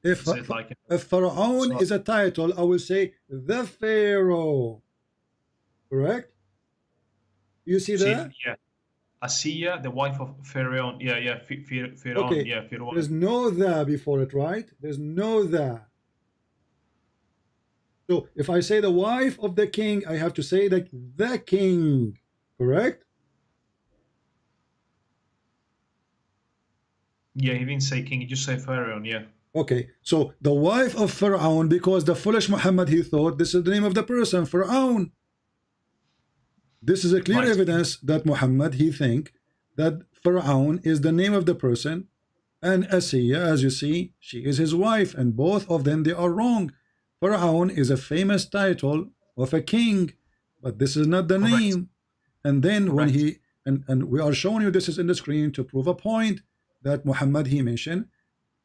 If Pharaoh is a title, I will say the Pharaoh. Correct? You see that? Yeah. Asiya, the wife of Pharaoh. Yeah. Pharaoh. Okay. Yeah, Pharaoh. There's no the before it, right? There's no the. So if I say the wife of the king, I have to say the king. Correct? Yeah, he didn't say king, he just said Pharaoh, yeah. Okay, so the wife of Pharaoh, because the foolish Muhammad, he thought this is the name of the person, Pharaoh. This is a clear evidence that Muhammad, he think that Pharaoh is the name of the person, and Asiya, as you see, she is his wife, and both of them, they are wrong. Pharaoh is a famous title of a king, but this is not the name. And then when he, and we are showing you this is in the screen to prove a point that Muhammad, he mentioned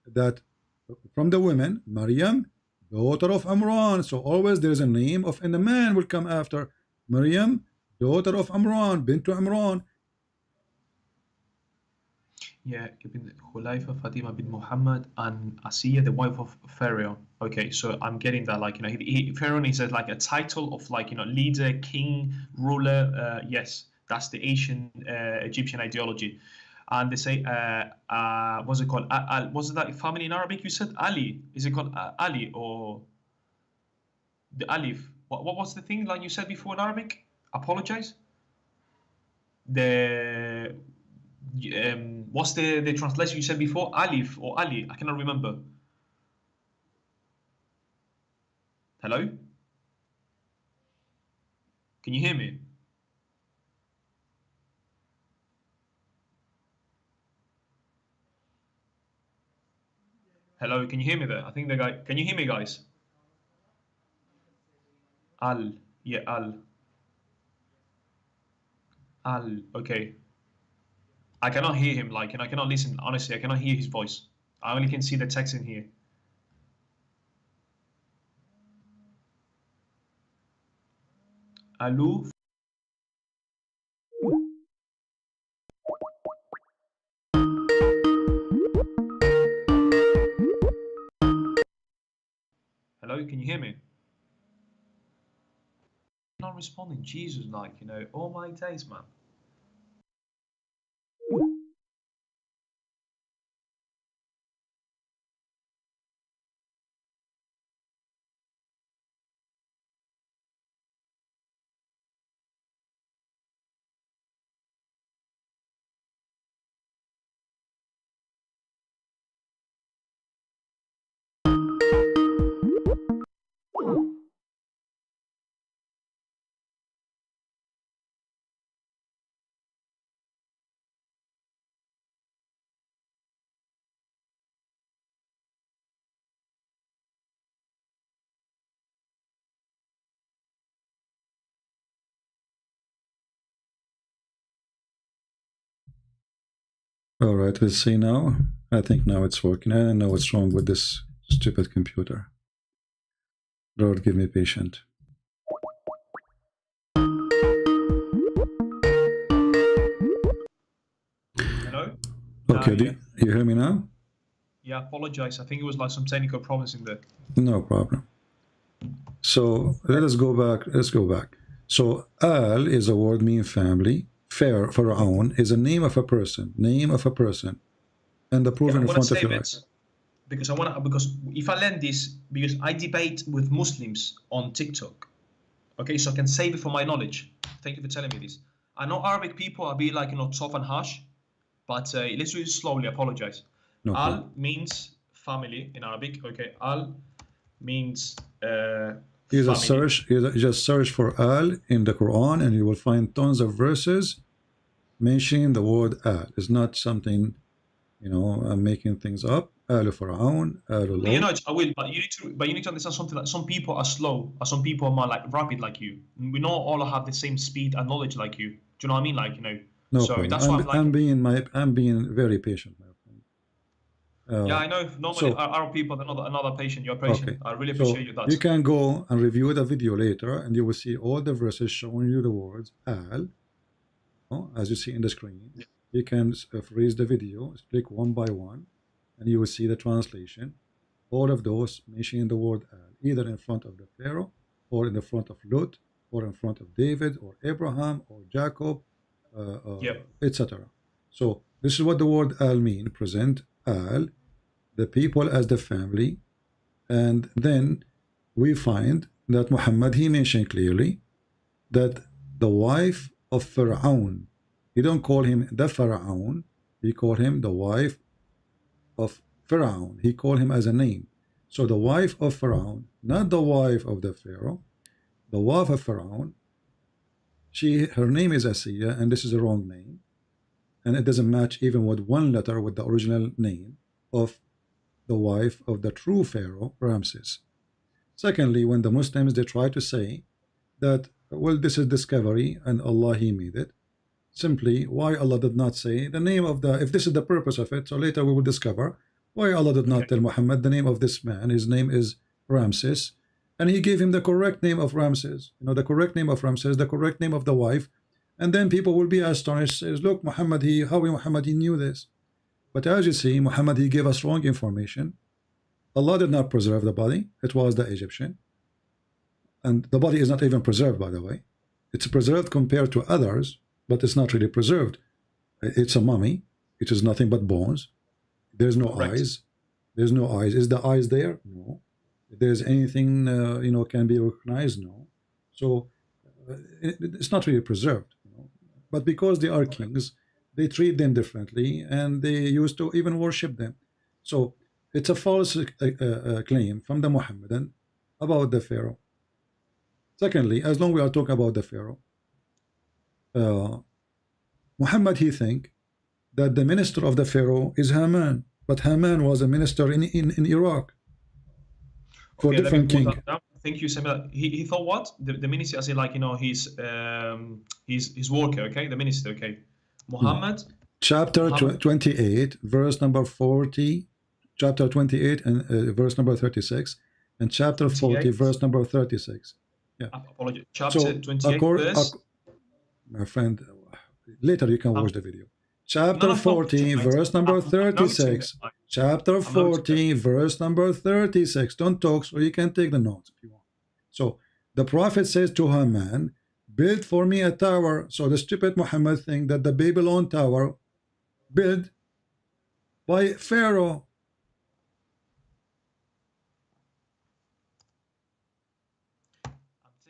that from the women, Maryam, daughter of Imran. So always there's a name of, and the man will come after Maryam, daughter of Imran, bintu Imran. Yeah, Ibn Khulayfa, Fatima bin Muhammad, and Asiya, the wife of Pharaoh. Okay, so I'm getting that, like, you know, Pharaoh is like a title of, like, you know, leader, king, ruler. Yes, that's the ancient Egyptian ideology. And they say, what's it called? What's that family in Arabic? You said Ali. Is it called Ali or the Alif? What was the thing like you said before in Arabic? Apologize. What's the translation you said before? Alif or Ali? I cannot remember. Hello? Can you hear me? Hello, can you hear me there? I think the guy. Can you hear me, guys? Al. Yeah, Al. Al. Okay. I cannot hear him, like, and I cannot listen. Honestly, I cannot hear his voice. I only can see the text in here. Alu. Hello, can you hear me? Not responding. Jesus, like, you know, all my days, man. All right, let's see now. I think now it's working. I don't know what's wrong with this stupid computer. Lord, give me patience. Hello? Okay, do you hear me now? Yeah, I apologize. I think it was like some technical problems in there. No problem. So let us go back. Let's go back. So Al is a word meaning family. Pharaoh is a name of a person. Name of a person. And the proof in front of your eyes. Because if I learn this, because I debate with Muslims on TikTok. Okay, so I can save it for my knowledge. Thank you for telling me this. I know Arabic people are be like, you know, tough and harsh, but let's do it slowly. I apologize. No Al problem. means family in Arabic. Okay, Al means You just search for Al in the Quran and you will find tons of verses mentioning the word Al. It's not something, you know, I'm making things up. Al Fir'aun, Al Allah. You know, I will, but you need to understand something. Like some people are slow, or some people are more like rapid, like you. We not all have the same speed and knowledge like you. Do you know what I mean? Like, you know. No so problem. that's why I'm being very patient, my friend. Yeah, I know. Normally, Arab people, they're not another patient. You're patient. Okay. I really appreciate you. That You can go and review the video later, and you will see all the verses showing you the words Al, as you see in the screen. You can freeze the video, click one by one, and you will see the translation. All of those mentioning the word Al, either in front of the Pharaoh, or in the front of Lot, or in front of David, or Abraham, or Jacob, etc. So this is what the word Al mean. Present Al, the people as the family, and then we find that Muhammad, he mentioned clearly that the wife of Pharaoh, he don't call him the Pharaoh, he called him the wife of Pharaoh. He called him as a name. So the wife of Pharaoh, not the wife of the Pharaoh, the wife of Pharaoh, her name is Asiya, and this is a wrong name, and it doesn't match even with one letter with the original name of the wife of the true Pharaoh, Ramses. Secondly, when the Muslims, they try to say that, well, this is discovery and Allah, he made it, simply, why Allah did not say the name of the, if this is the purpose of it, so later we will discover why Allah did not tell Muhammad the name of this man. His name is Ramses, and he gave him the correct name of Ramses, the correct name of Ramses, the correct name of the wife, and then people will be astonished, says, look, Muhammad, he knew this. But as you see, Muhammad, he gave us wrong information. Allah did not preserve the body, it was the Egyptian, and the body is not even preserved, by the way. It's preserved compared to others, but it's not really preserved. It's a mummy, it is nothing but bones. There's no eyes. There's no eyes. Is the eyes there? No. If there's anything can be recognized? No. So it's not really preserved. But because they are kings, they treat them differently, and they used to even worship them. So it's a false claim from the Muhammadan about the Pharaoh. Secondly, as long as we are talking about the Pharaoh, Muhammad, he think that the minister of the Pharaoh is Haman, but Haman was a minister in Iraq for different king. Thank you, Samuel. He thought what? The minister, as in like, his worker, okay? The minister, okay? Muhammad? Chapter 28, verse number 40, chapter 28 and verse number 36, and chapter 40, verse number 36. Yeah. Apologies. Chapter 28, verse? My friend, later you can watch the video. Chapter 40, verse number 36. Chapter 40, verse number 36. Don't talk, so you can take the notes if you want. So the prophet says to Haman, build for me a tower. So the stupid Muhammad think that the Babylon tower built by Pharaoh.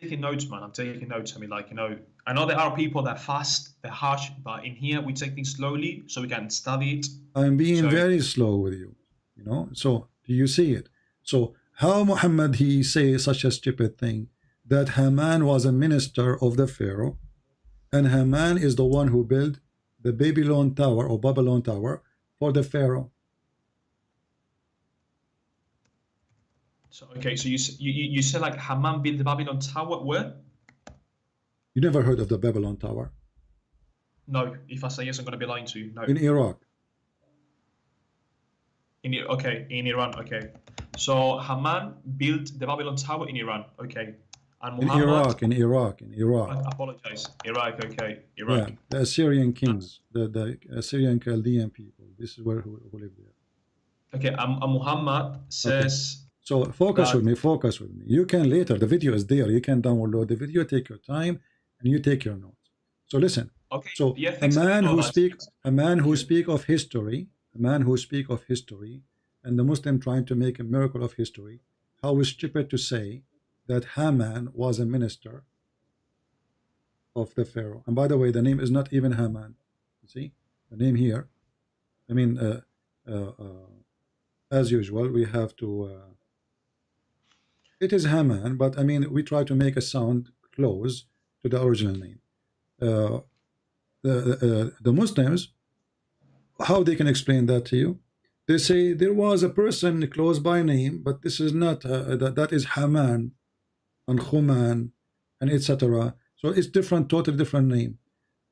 Taking notes, man. I'm taking notes. I mean, I know there are people that fast, they're harsh, but in here we take things slowly so we can study it. I'm being very slow with you, So do you see it? So how Muhammad, he say such a stupid thing that Haman was a minister of the Pharaoh, and Haman is the one who built the Babylon tower or Babylon tower for the Pharaoh. So okay, so you said like Haman built the Babylon tower where? You never heard of the Babylon tower? No. If I say yes, I'm going to be lying to you. No. In Iraq. In Iran. Okay. So Haman built the Babylon tower in Iran. Okay. And Muhammad, in Iraq. I apologize. Iraq. Okay. Iraq. Yeah, the Assyrian kings, the Assyrian Chaldean people. This is who live there. Okay. And Muhammad says. Okay. So focus with me. You can later, the video is there. You can download the video, take your time, and you take your notes. So listen. Okay. So a man who speak of history, and the Muslim trying to make a miracle of history, how is stupid to say that Haman was a minister of the Pharaoh. And by the way, the name is not even Haman. You see the name here. I mean, as usual, we have to. It is Haman, but I mean, we try to make a sound close to the original name. The Muslims, how they can explain that to you? They say there was a person close by name, but this is not, that is Haman and Khuman and etc. So it's different, totally different name.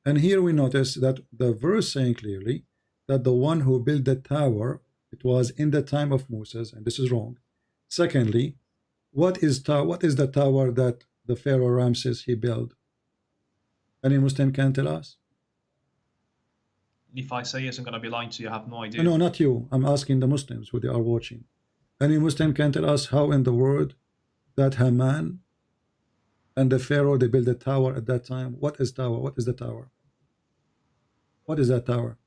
And here we notice that the verse saying clearly that the one who built the tower, it was in the time of Moses, and this is wrong. Secondly, what is the tower that the Pharaoh Ramses he built? Any Muslim can tell us? if I say yes, I'm gonna be lying to you. I have no idea. No, not you. I'm asking the Muslims who they are watching. Any Muslim can tell us how in the world that Haman and the Pharaoh, they built a tower at that time. What is tower? What is the tower? What is that tower?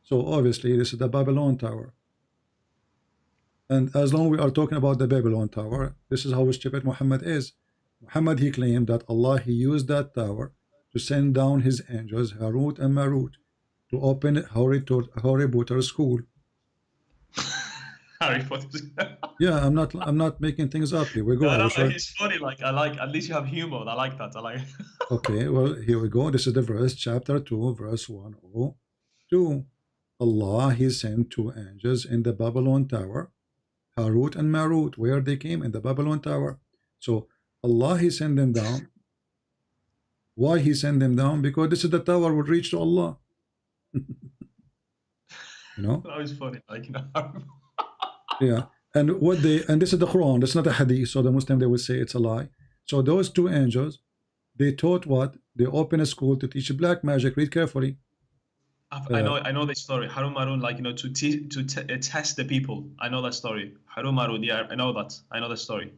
So obviously this is the Babylon tower. And as long as we are talking about the Babylon tower, this is how stupid Muhammad is. Muhammad, he claimed that Allah, he used that tower to send down his angels, Harut and Marut, to open Harry Potter school. Harry Potter. Yeah, I'm not making things up. Here we go. No, it's funny. Like I like. At least you have humor. I like that. I like. Okay, well here we go. This is the verse, chapter 2, verse 102. Allah, he sent 2 angels in the Babylon tower, Harut and Marut, where they came in the Babylon tower. So Allah, he sent them down. Why he sent them down? Because this is the tower would reach to Allah. You know. That was funny. Like, you know. Yeah, and this is the Quran. That's not a hadith. So the Muslim, they will say it's a lie. So those 2 angels, they taught what? They opened a school to teach black magic. Read carefully. I know the story. Harun Marun, like, you know, to test the people. I know that story. Harun Marun, yeah, I know that. I know the story.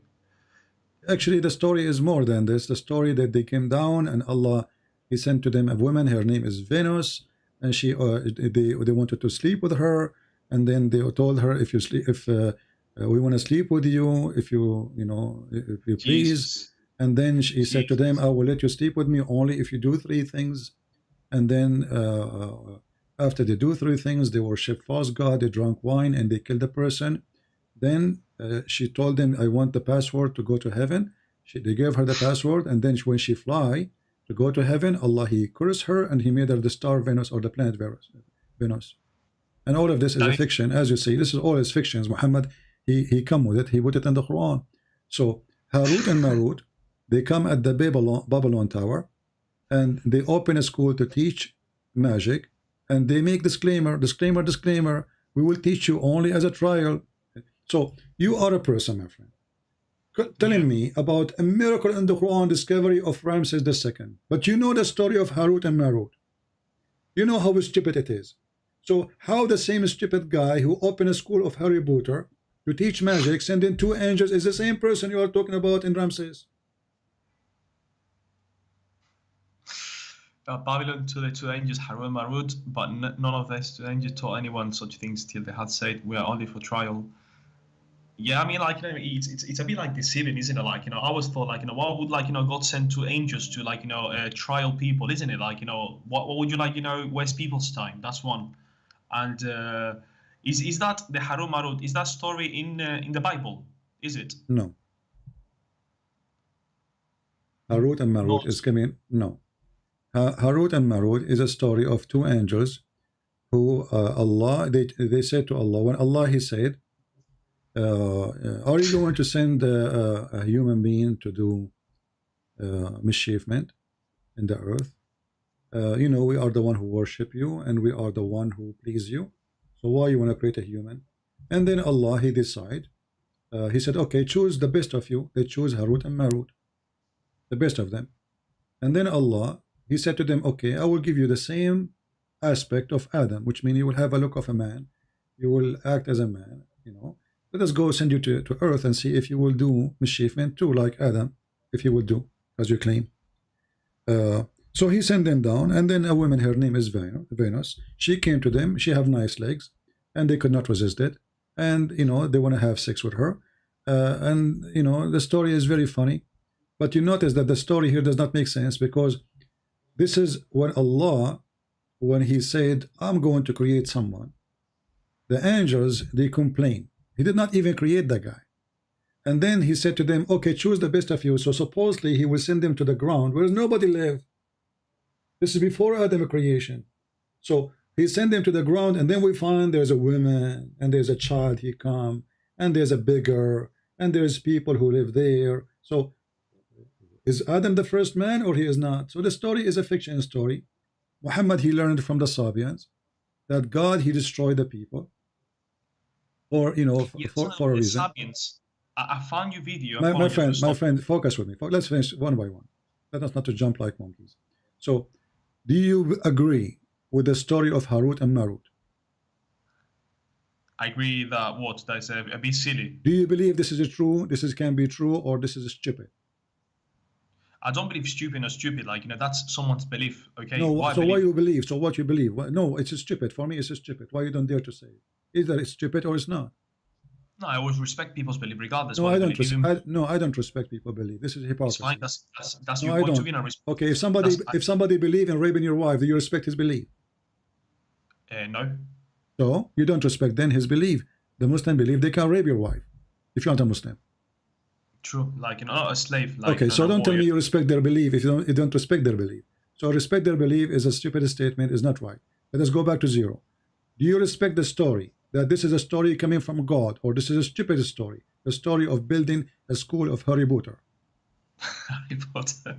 Actually, the story is more than this. The story that they came down and Allah, he sent to them a woman. Her name is Venus, and she they wanted to sleep with her. And then they told her, if you sleep, if we want to sleep with you, if you please. Jesus. And then she said to them, I will let you sleep with me only if you do 3 things. And then after they do 3 things, they worship false god, they drank wine, and they killed the person. Then she told them, I want the password to go to heaven. They gave her the password, and then when she fly to go to heaven, Allah, he cursed her, and he made her the star Venus, or the planet Venus. And all of this is a fiction, as you see. This is all his fictions. Muhammad, he come with it. He put it in the Quran. So Harut and Marut, they come at the Babylon tower, and they open a school to teach magic, and they make disclaimer. We will teach you only as a trial. So you are a person, my friend, telling me about a miracle in the Quran, discovery of Ramses II. But you know the story of Harut and Marut. You know how stupid it is. So how the same stupid guy who opened a school of Harry Potter to teach magic, send in 2 angels, is the same person you are talking about in Ramses? Babylon to the 2 angels, Harun Marut, but none of these 2 angels taught anyone such things till they had said, we are only for trial. Yeah, I mean, like, you know, it's a bit like deceiving, isn't it? Like, you know, I always thought, like, you know, what would, like, you know, God send 2 angels to, like, you know, trial people, isn't it? Like, you know, what would you, like, you know, waste people's time? That's one. And is that the Harun Marut? Is that story in the Bible? Is it? No. Harut and Marut is coming. No. Harut and Marut is a story of 2 angels who Allah, they said to Allah, when Allah, he said, are you going to send a human being to do mischievement in the earth? You know, we are the one who worship you, and we are the one who please you. So why you want to create a human? And then Allah, he decide. He said, okay, choose the best of you. They choose Harut and Marut, the best of them. And then Allah, he said to them, okay, I will give you the same aspect of Adam, which means you will have a look of a man. You will act as a man, you know. Let us go send you to earth and see if you will do mischievement too, like Adam, if you will do, as you claim. So he sent them down, and then a woman, her name is Venus. She came to them. She have nice legs, and they could not resist it. And, you know, they want to have sex with her. And, you know, the story is very funny. But you notice that the story here does not make sense, because this is when Allah, when he said, I'm going to create someone, the angels, they complain. He did not even create the guy. And then he said to them, okay, choose the best of you. So supposedly he will send them to the ground where nobody lived. This is before Adam creation. So he sent them to the ground, and then we find there's a woman, and there's a child, he come, and there's a beggar, and there's people who live there. So is Adam the first man, or he is not? So the story is a fiction story. Muhammad, he learned from the Sabians that God, he destroyed the people, or, you know, for a reason. Sabians. I found your video. My friend, focus with me. Let's finish one by one. Let us not to jump like monkeys. So, do you agree with the story of Harut and Marut? I agree that that's a bit silly. Do you believe this is true? Can be true, or this is stupid? I don't believe stupid or stupid. Like, you know, that's someone's belief. Okay. No. Why So why you believe? So what you believe? No, it's stupid. For me, it's stupid. Why you don't dare to say it? Either it's stupid or it's not. No, I always respect people's belief, regardless. No, what I they don't. believe. No, I don't respect people believe. This is hypocrisy. It's fine. That's No, your I point of don't. view. And Okay, if somebody believe in raping your wife, do you respect his belief? No. So you don't respect then his belief. The Muslim believe they can rape your wife if you're not a Muslim. True. Like, you know, not a slave. Like, Okay, so don't tell me you respect their belief if you don't respect their belief. So respect their belief is a stupid statement, is not right. Let us go back to zero. Do you respect the story that this is a story coming from God, or this is a stupid story, the story of building a school of Harry Potter? Harry Potter.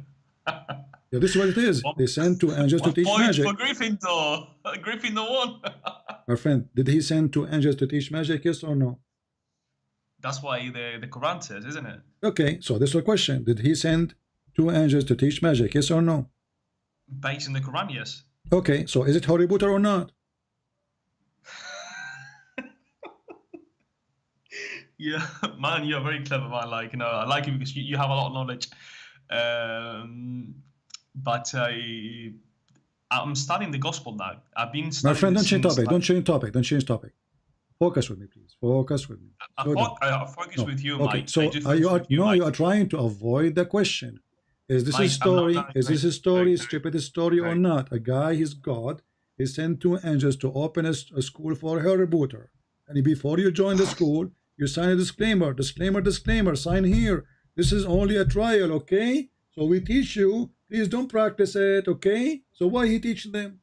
Yeah, this is what it is. They send two angels to teach magic. For Gryffindor. Gryffindor won. My friend, did he send two angels to teach magic, yes or no? That's why the Quran says, isn't it? Okay, so this is a question. Did he send two angels to teach magic, yes or no? Based in the Quran, yes. Okay, so is it Harry Potter or not? Yeah, man, you're a very clever man. Like, you know, I like you because you have a lot of knowledge. But I'm studying the gospel now. I've been studying. My friend, don't change topic. Don't change topic. Don't change topic. Focus with me, please. Focus with me. I focus with you, okay. Mike. So you are trying to avoid the question. Is this a story? Is this a story, stupid story or not? A guy, he's God. He sent two angels to open a school for Harry Potter. And before you join the school, you sign a disclaimer. Disclaimer. Sign here. This is only a trial, okay? So we teach you. Please don't practice it, okay? So why he teach them?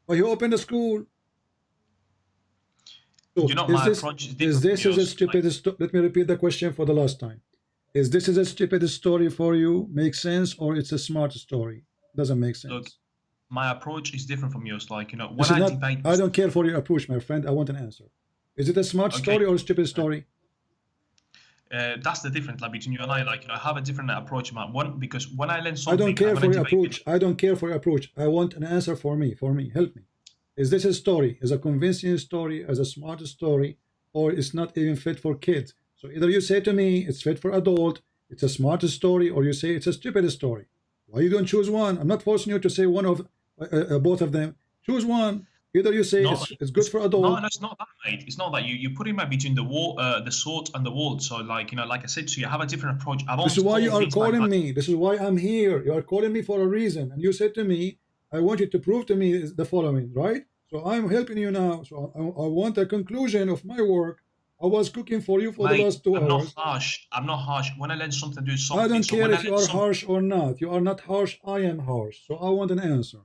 Why he opened the school? So you know, my approach is this a stupid story? Let me repeat the question for the last time. Is this a stupid story for you? Makes sense, or it's a smart story? Doesn't make sense. Look, my approach is different from yours. Like, you know, when I debate, I don't care for your approach, my friend. I want an answer. Is it a smart story or a stupid story? That's the difference, like, between you and I. Like, you know, I have a different approach, man. Because when I learn something, I don't care for your approach. I don't care for your approach. I want an answer for me. Help me. Is this a story? Is a convincing story? As a smart story? Or it's not even fit for kids? So either you say to me it's fit for adult, it's a smart story, or you say it's a stupid story. Why you don't choose one? I'm not forcing you to say one of both of them. Choose one. Either you say it's good for adult. No, it's not that, mate. It's not that. You put him between the wall, the sword and the wall. So, like, you know, like I said, so you have a different approach. This is why you are calling me. This is why I'm here. You are calling me for a reason, and you said to me, "I want you to prove to me the following." Right? So I'm helping you now. So I want a conclusion of my work. I was cooking for you for the last 2 hours. I'm not harsh. When I learn something, do something. I don't care if you are harsh or not. You are not harsh. I am harsh. So I want an answer.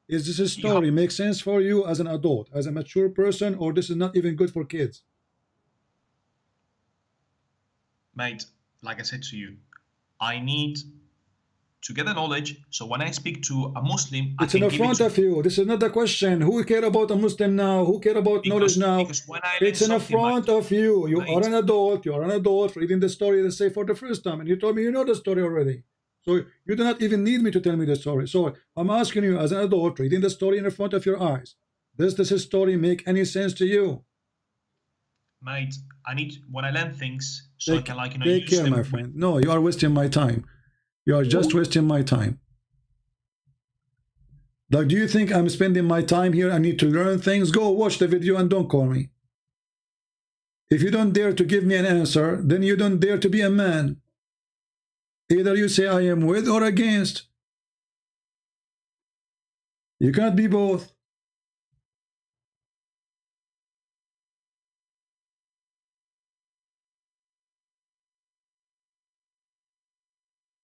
Is this a story make sense for you as an adult, as a mature person, or this is not even good for kids? Mate, like I said to you, I need to get the knowledge. So when I speak to a Muslim, it's in front of you. This is not the question. Who care about a Muslim now? Who care about knowledge now? It's in front of you. You are an adult. You are an adult reading the story, let's say, for the first time, and you told me you know the story already. So you do not even need me to tell me the story. So I'm asking you, as an adult, reading the story in front of your eyes, does this story make any sense to you? Mate, I need, when I learn things, so I can, like, you know, take care, my friend. No, you are wasting my time. You are just wasting my time. Like, do you think I'm spending my time here? I need to learn things. Go watch the video and don't call me. If you don't dare to give me an answer, then you don't dare to be a man. Either you say I am with or against. You can't be both.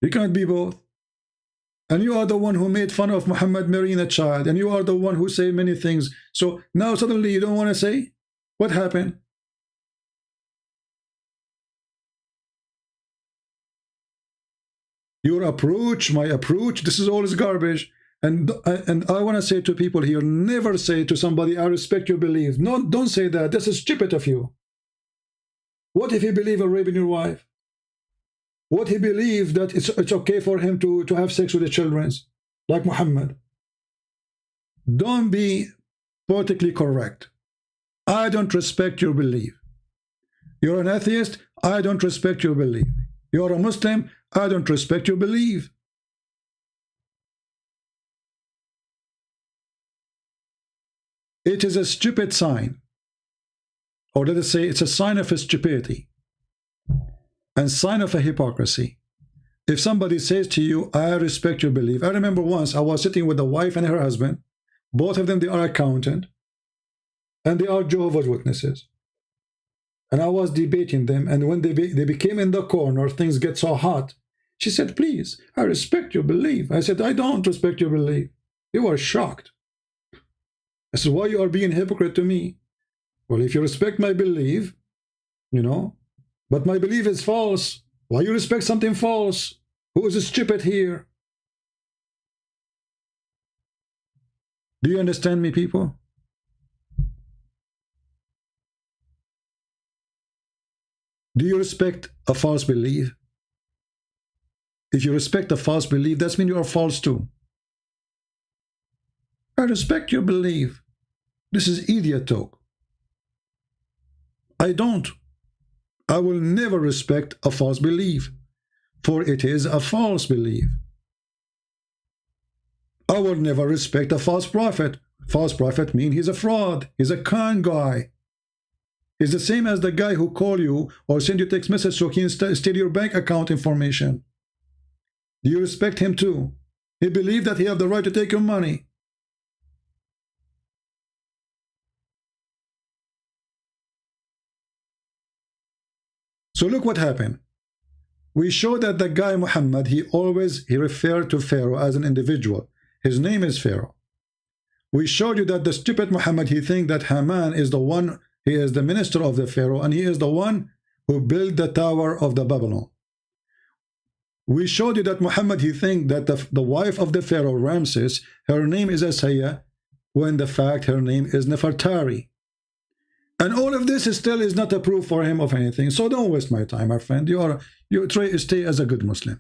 You can't be both. And you are the one who made fun of Muhammad marrying a child, and you are the one who say many things. So now suddenly you don't want to say? What happened? Your approach, my approach, this is all is garbage. And I want to say to people here, never say to somebody, I respect your belief. No, don't say that. This is stupid of you. What if he believe in raping your wife? What he believe that it's okay for him to have sex with the children, like Muhammad? don't be politically correct. I don't respect your belief. You're an atheist, I don't respect your belief. You're a Muslim, I don't respect your belief. It is a stupid sign, or let us say it's a sign of a stupidity and sign of a hypocrisy. If somebody says to you, I respect your belief. I remember once I was sitting with a wife and her husband. Both of them, they are accountant and they are Jehovah's Witnesses. And I was debating them, and when they became in the corner, things get so hot. She said, please, I respect your belief. I said, I don't respect your belief. You are shocked. I said, why you are being hypocrite to me? Well, if you respect my belief, you know, but my belief is false. Why you respect something false? Who is stupid here? Do you understand me, people? Do you respect a false belief? If you respect a false belief, that means you are false too. I respect your belief. This is idiot talk. I don't. I will never respect a false belief, for it is a false belief. I will never respect a false prophet. False prophet means he's a fraud. He's a con guy. He's the same as the guy who call you or send you text message so he can steal your bank account information. Do you respect him too? He believes that he has the right to take your money. So look what happened. We show that the guy Muhammad, he referred to Pharaoh as an individual. His name is Pharaoh. We showed you that the stupid Muhammad, he thinks that Haman is the one, he is the minister of the Pharaoh, and he is the one who built the Tower of the Babylon. We showed you that Muhammad, he thinks that the wife of the Pharaoh, Ramses, her name is Asaya, when the fact her name is Nefertari. And all of this still is not a proof for him of anything. So don't waste my time, my friend. You try to stay as a good Muslim.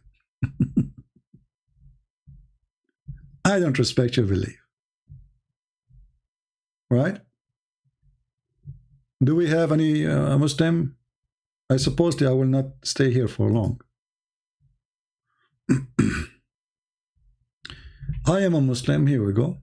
I don't respect your belief. Right? Do we have any Muslim? I suppose I will not stay here for long. I am a Muslim. Here we go.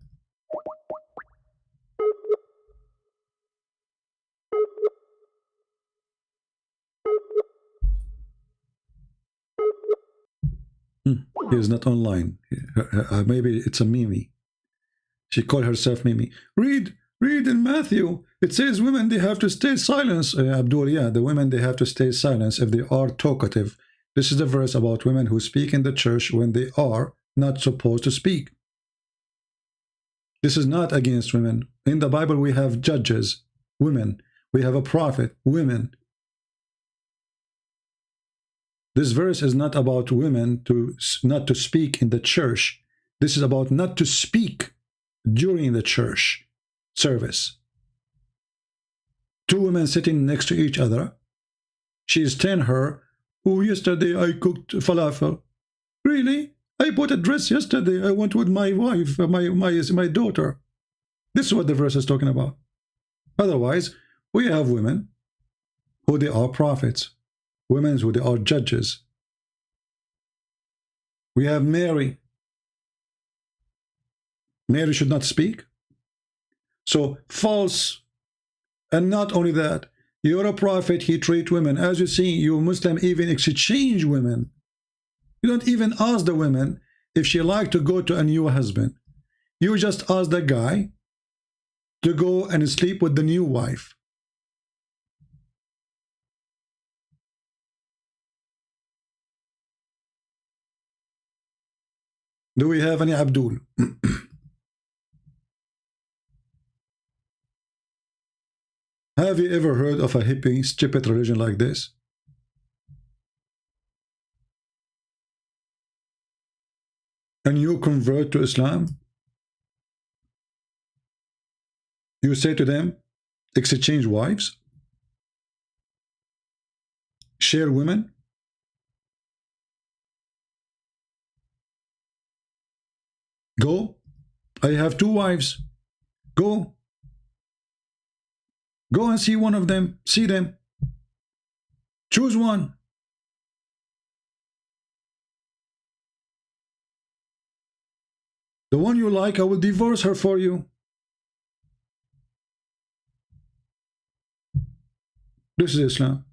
He is not online. Maybe it's a Mimi. She called herself Mimi. Read in Matthew. It says women, they have to stay silent. Abdul, yeah, the women, they have to stay silent if they are talkative. This is the verse about women who speak in the church when they are not supposed to speak. This is not against women. In the Bible, we have judges, women. We have a prophet, women. This verse is not about women not to speak in the church. This is about not to speak during the church service. Two women sitting next to each other. She is telling her, oh, yesterday I cooked falafel. Really? I bought a dress yesterday. I went with my wife, my daughter. This is what the verse is talking about. Otherwise, we have women who they are prophets. Women who they are judges. We have Mary. Mary should not speak. So false. And not only that, you're a prophet, he treats women. As you see, you Muslim even exchange women. You don't even ask the women if she like to go to a new husband. You just ask the guy to go and sleep with the new wife. Do we have any Abdul? Have you ever heard of a hippie, stupid religion like this? And you convert to Islam? You say to them, exchange wives? Share women? Go. I have 2 wives. Go. Go and see one of them. See them. Choose one. The one you like, I will divorce her for you. This is Islam.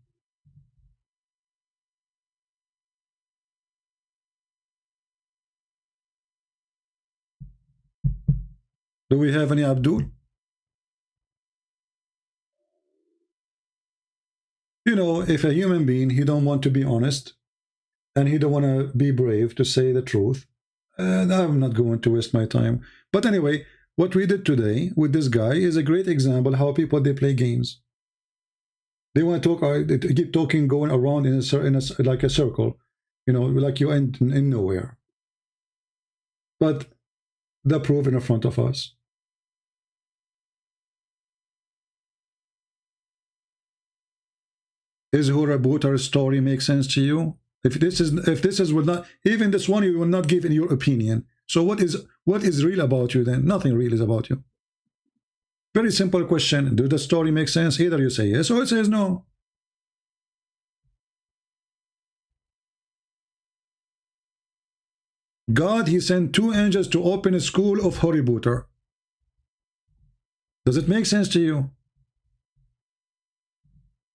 Do we have any Abdul? You know, if a human being, he don't want to be honest, and he don't want to be brave to say the truth, I'm not going to waste my time. But anyway, what we did today with this guy is a great example how people, they play games. They want to talk, they keep talking, going around in like a circle, you know, like you end in nowhere. But the proof in front of us. Is Hurabutar's story make sense to you? If this is will not, even this one you will not give in your opinion. So what is real about you then? Nothing real is about you. Very simple question. Do the story make sense? Either you say yes or it says no. God, he sent 2 angels to open a school of Hurabutar. Does it make sense to you?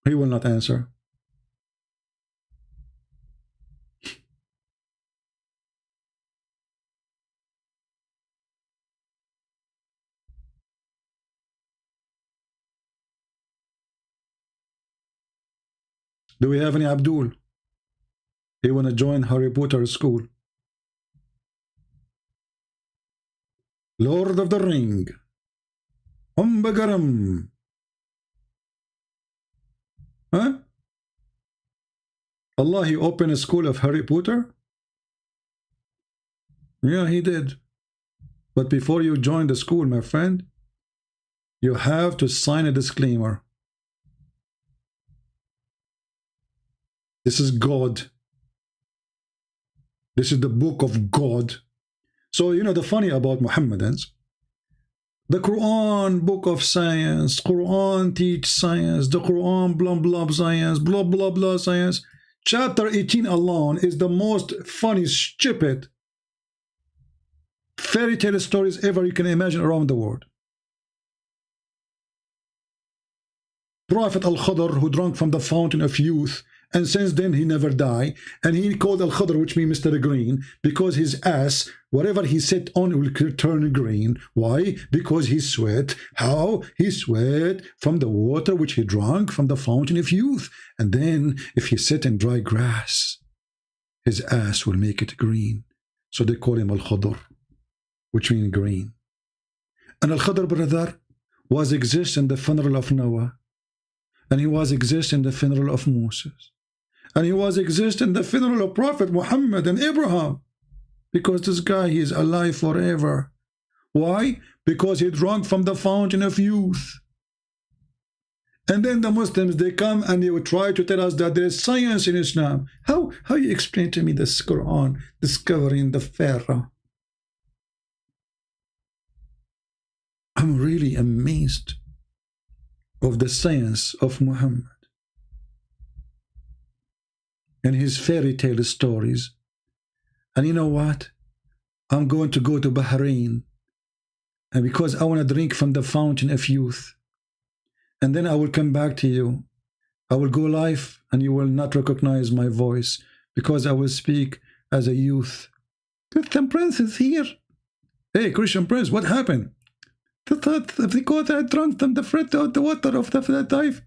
He will not answer. Do we have any Abdul? He want to join Hurabutar school. Lord of the Ring. Umbagaram. Huh? Allah, he opened a school of Hurabutar? Yeah, he did. But before you join the school, my friend, you have to sign a disclaimer. This is God. This is the book of God. So, you know, the funny about Muhammadans, the Quran, book of science, Quran teach science, the Quran blah blah science, blah blah blah science. Chapter 18 alone is the most funny, stupid fairy tale stories ever you can imagine around the world. Prophet Al-Khadr, who drank from the fountain of youth, and since then he never died, and he called Al-Khadr, which means Mr. Green, because his ass, whatever he sat on, will turn green. Why? Because he sweat. How? He sweat from the water which he drank from the fountain of youth. And then if he sit in dry grass, his ass will make it green. So they call him Al-Khadr, which means green. And Al-Khadr, brother, was exist in the funeral of Noah, and he was exist in the funeral of Moses, and he was exist in the funeral of Prophet Muhammad and Abraham, because this guy, he is alive forever. Why? Because he drank from the fountain of youth. And then the Muslims, they come and they would try to tell us that there is science in Islam. How you explain to me this Quran discovering the Pharaoh? I'm really amazed of the science of Muhammad and his fairy tale stories. And you know what? I'm going to go to Bahrain, and because I want to drink from the fountain of youth, and then I will come back to you. I will go live and you will not recognize my voice, because I will speak as a youth. Christian Prince is here. Hey, Christian Prince, what happened? Because I drank from the water of the dive.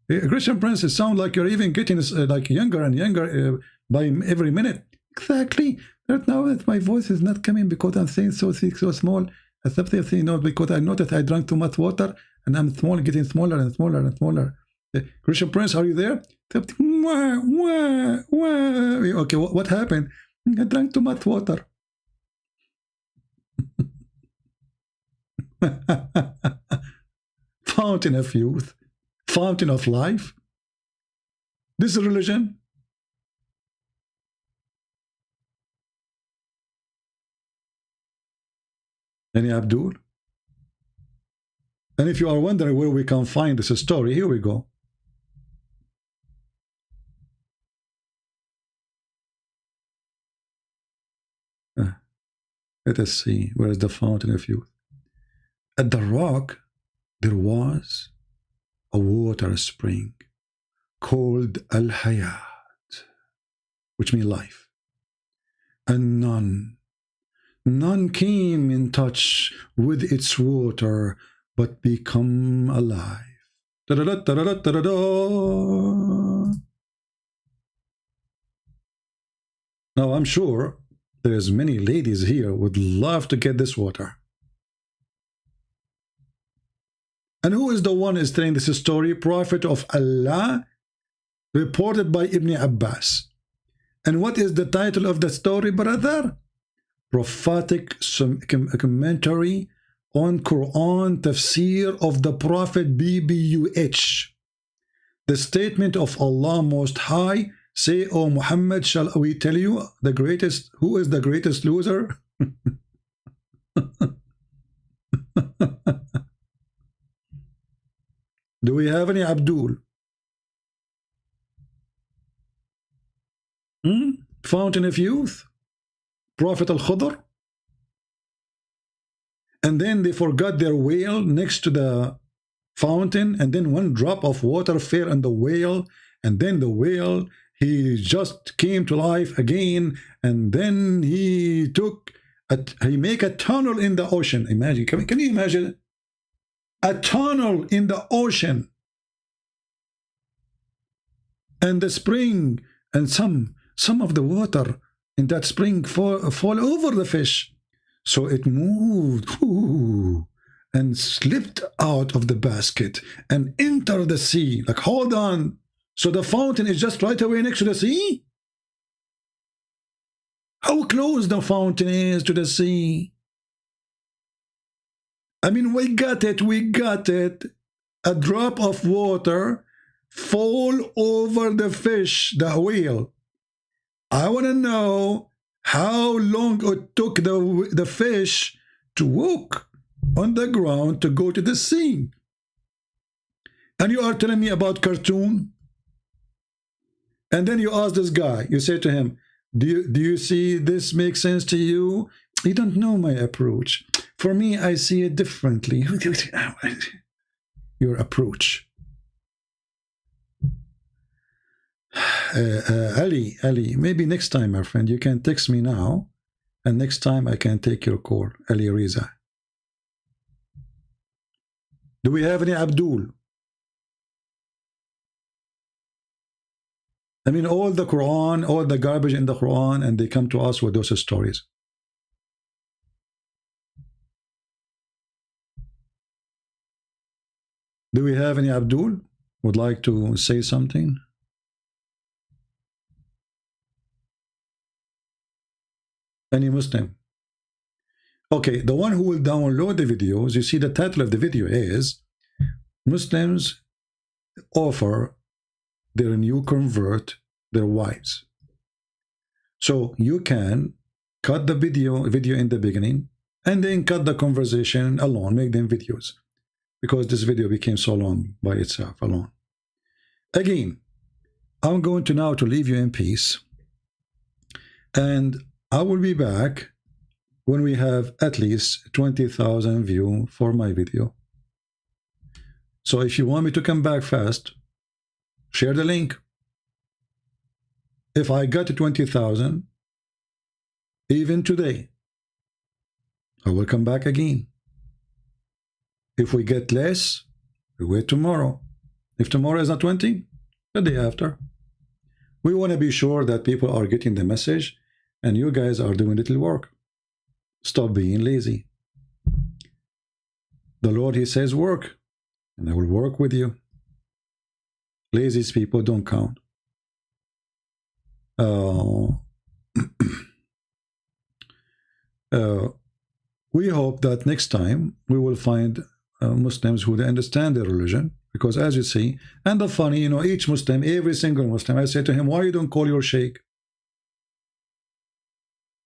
Christian Prince, it sounds like you're even getting like younger and younger by every minute. Exactly. Right now that my voice is not coming because I'm saying so thick, so small. I sometimes say no, because I know that I drank too much water and I'm small, getting smaller and smaller and smaller. Christian Prince, are you there? Okay, what happened? I drank too much water. Fountain of youth, fountain of life. This is religion. Any Abdul? And if you are wondering where we can find this story, here we go. Let us see. Where is the fountain of youth? At the rock, there was a water spring called Al-Hayat, which means life. And none came in touch with its water, but become alive. Da-da-da, da-da-da, da-da-da. Now, I'm sure there's many ladies here would love to get this water. And who is the one is telling this story? Prophet of Allah, reported by Ibn Abbas. And what is the title of the story, brother? Prophetic commentary on Quran tafsir of the Prophet BBUH. The statement of Allah Most High, say, O Muhammad, shall we tell you the greatest, who is the greatest loser? Do we have any Abdul? Fountain of youth? Prophet Al-Khudr? And then they forgot their whale next to the fountain, and then one drop of water fell on the whale, and then the whale, he just came to life again, and then he make a tunnel in the ocean. Imagine, can you imagine a tunnel in the ocean, and the spring, and some of the water in that spring fall over the fish, so it moved and slipped out of the basket and entered the sea. Like, hold on, so the fountain is just right away next to the sea? How close the fountain is to the sea? I mean, we got it. A drop of water fall over the fish, the whale. I want to know how long it took the fish to walk on the ground to go to the sea. And you are telling me about cartoon? And then you ask this guy, you say to him, do you see this make sense to you? You don't know my approach. For me, I see it differently. Your approach. Ali, maybe next time, my friend, you can text me now, and next time I can take your call. Ali Riza. Do we have any Abdul? I mean, all the Quran, all the garbage in the Quran, and they come to us with those stories. Do we have any Abdul would like to say something? Any Muslim? Okay, the one who will download the videos, you see the title of the video is Muslims offer their new convert their wives. So you can cut the video in the beginning and then cut the conversation alone, make them videos, because this video became so long by itself alone. Again, I'm going to now to leave you in peace, and I will be back when we have at least 20,000 views for my video. So if you want me to come back fast, share the link. If I got to 20,000, even today, I will come back again. If we get less, we wait tomorrow. If tomorrow is not 20, the day after. We want to be sure that people are getting the message, and you guys are doing little work. Stop being lazy. The Lord, He says work, and I will work with you. Lazy people don't count. We hope that next time we will find Muslims who understand their religion, because as you see, and the funny, you know, each Muslim, every single Muslim, I say to him, why you don't call your sheikh?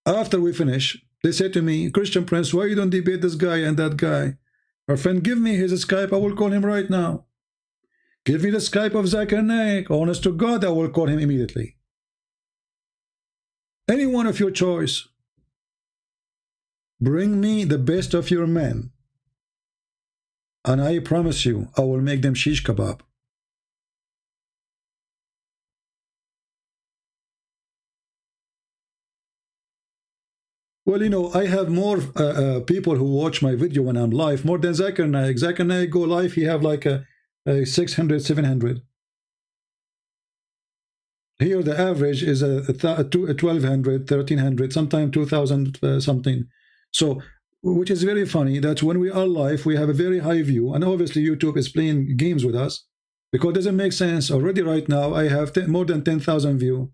After we finish, they say to me, Christian Prince, why you don't debate this guy and that guy? Our friend, give me his Skype. I will call him right now. Give me the Skype of Zakir Naik. Honest to God, I will call him immediately. Any one of your choice. Bring me the best of your men. And I promise you, I will make them shish kebab. Well, you know, I have more people who watch my video when I'm live, more than Zakir Naik. Zakir Naik go live, he have like a 600, 700. Here the average is a 1,200, 1,300, sometimes 2,000 something. So, which is very funny that when we are live, we have a very high view, and obviously YouTube is playing games with us because it doesn't make sense. Already right now, I have more than 10,000 view.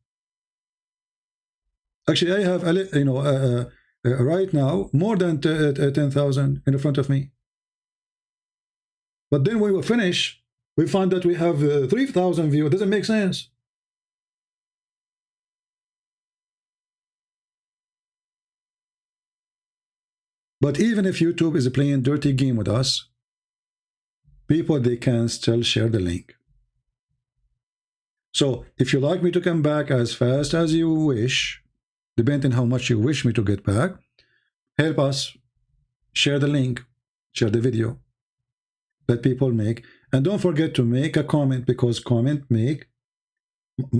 Actually, I have, you know, right now more than 10,000 in front of me. But then when we finish, we find that we have 3,000 view. It doesn't make sense. But even if YouTube is playing dirty game with us, people, they can still share the link. So if you like me to come back as fast as you wish, depending on how much you wish me to get back, help us, share the link, share the video, let people make, and don't forget to make a comment, because comment make,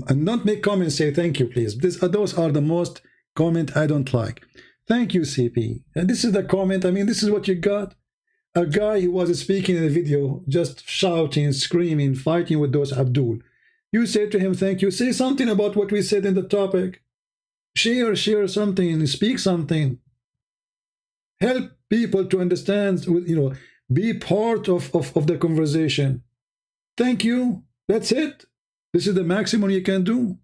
and not make comments say thank you please. Those are the most comment I don't like. Thank you, CP. And this is the comment. I mean, this is what you got. A guy who was speaking in the video, just shouting, screaming, fighting with those Abdul. You say to him, thank you. Say something about what we said in the topic. Share something. Speak something. Help people to understand, you know, be part of the conversation. Thank you. That's it. This is the maximum you can do.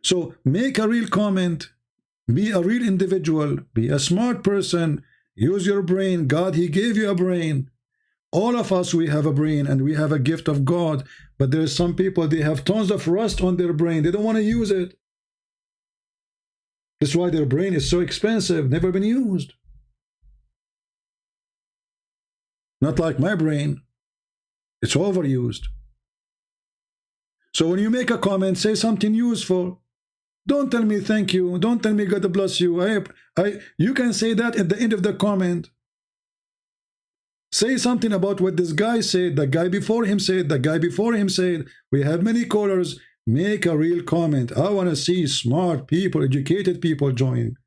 So make a real comment. Be a real individual. Be a smart person. Use your brain. God, He gave you a brain. All of us, we have a brain and we have a gift of God. But there's some people, they have tons of rust on their brain. They don't want to use it. That's why their brain is so expensive, never been used. Not like my brain. It's overused. So when you make a comment, say something useful. Don't tell me thank you. Don't tell me God bless you. You can say that at the end of the comment. Say something about what this guy said, the guy before him said, the guy before him said. We have many callers. Make a real comment. I want to see smart people, educated people join.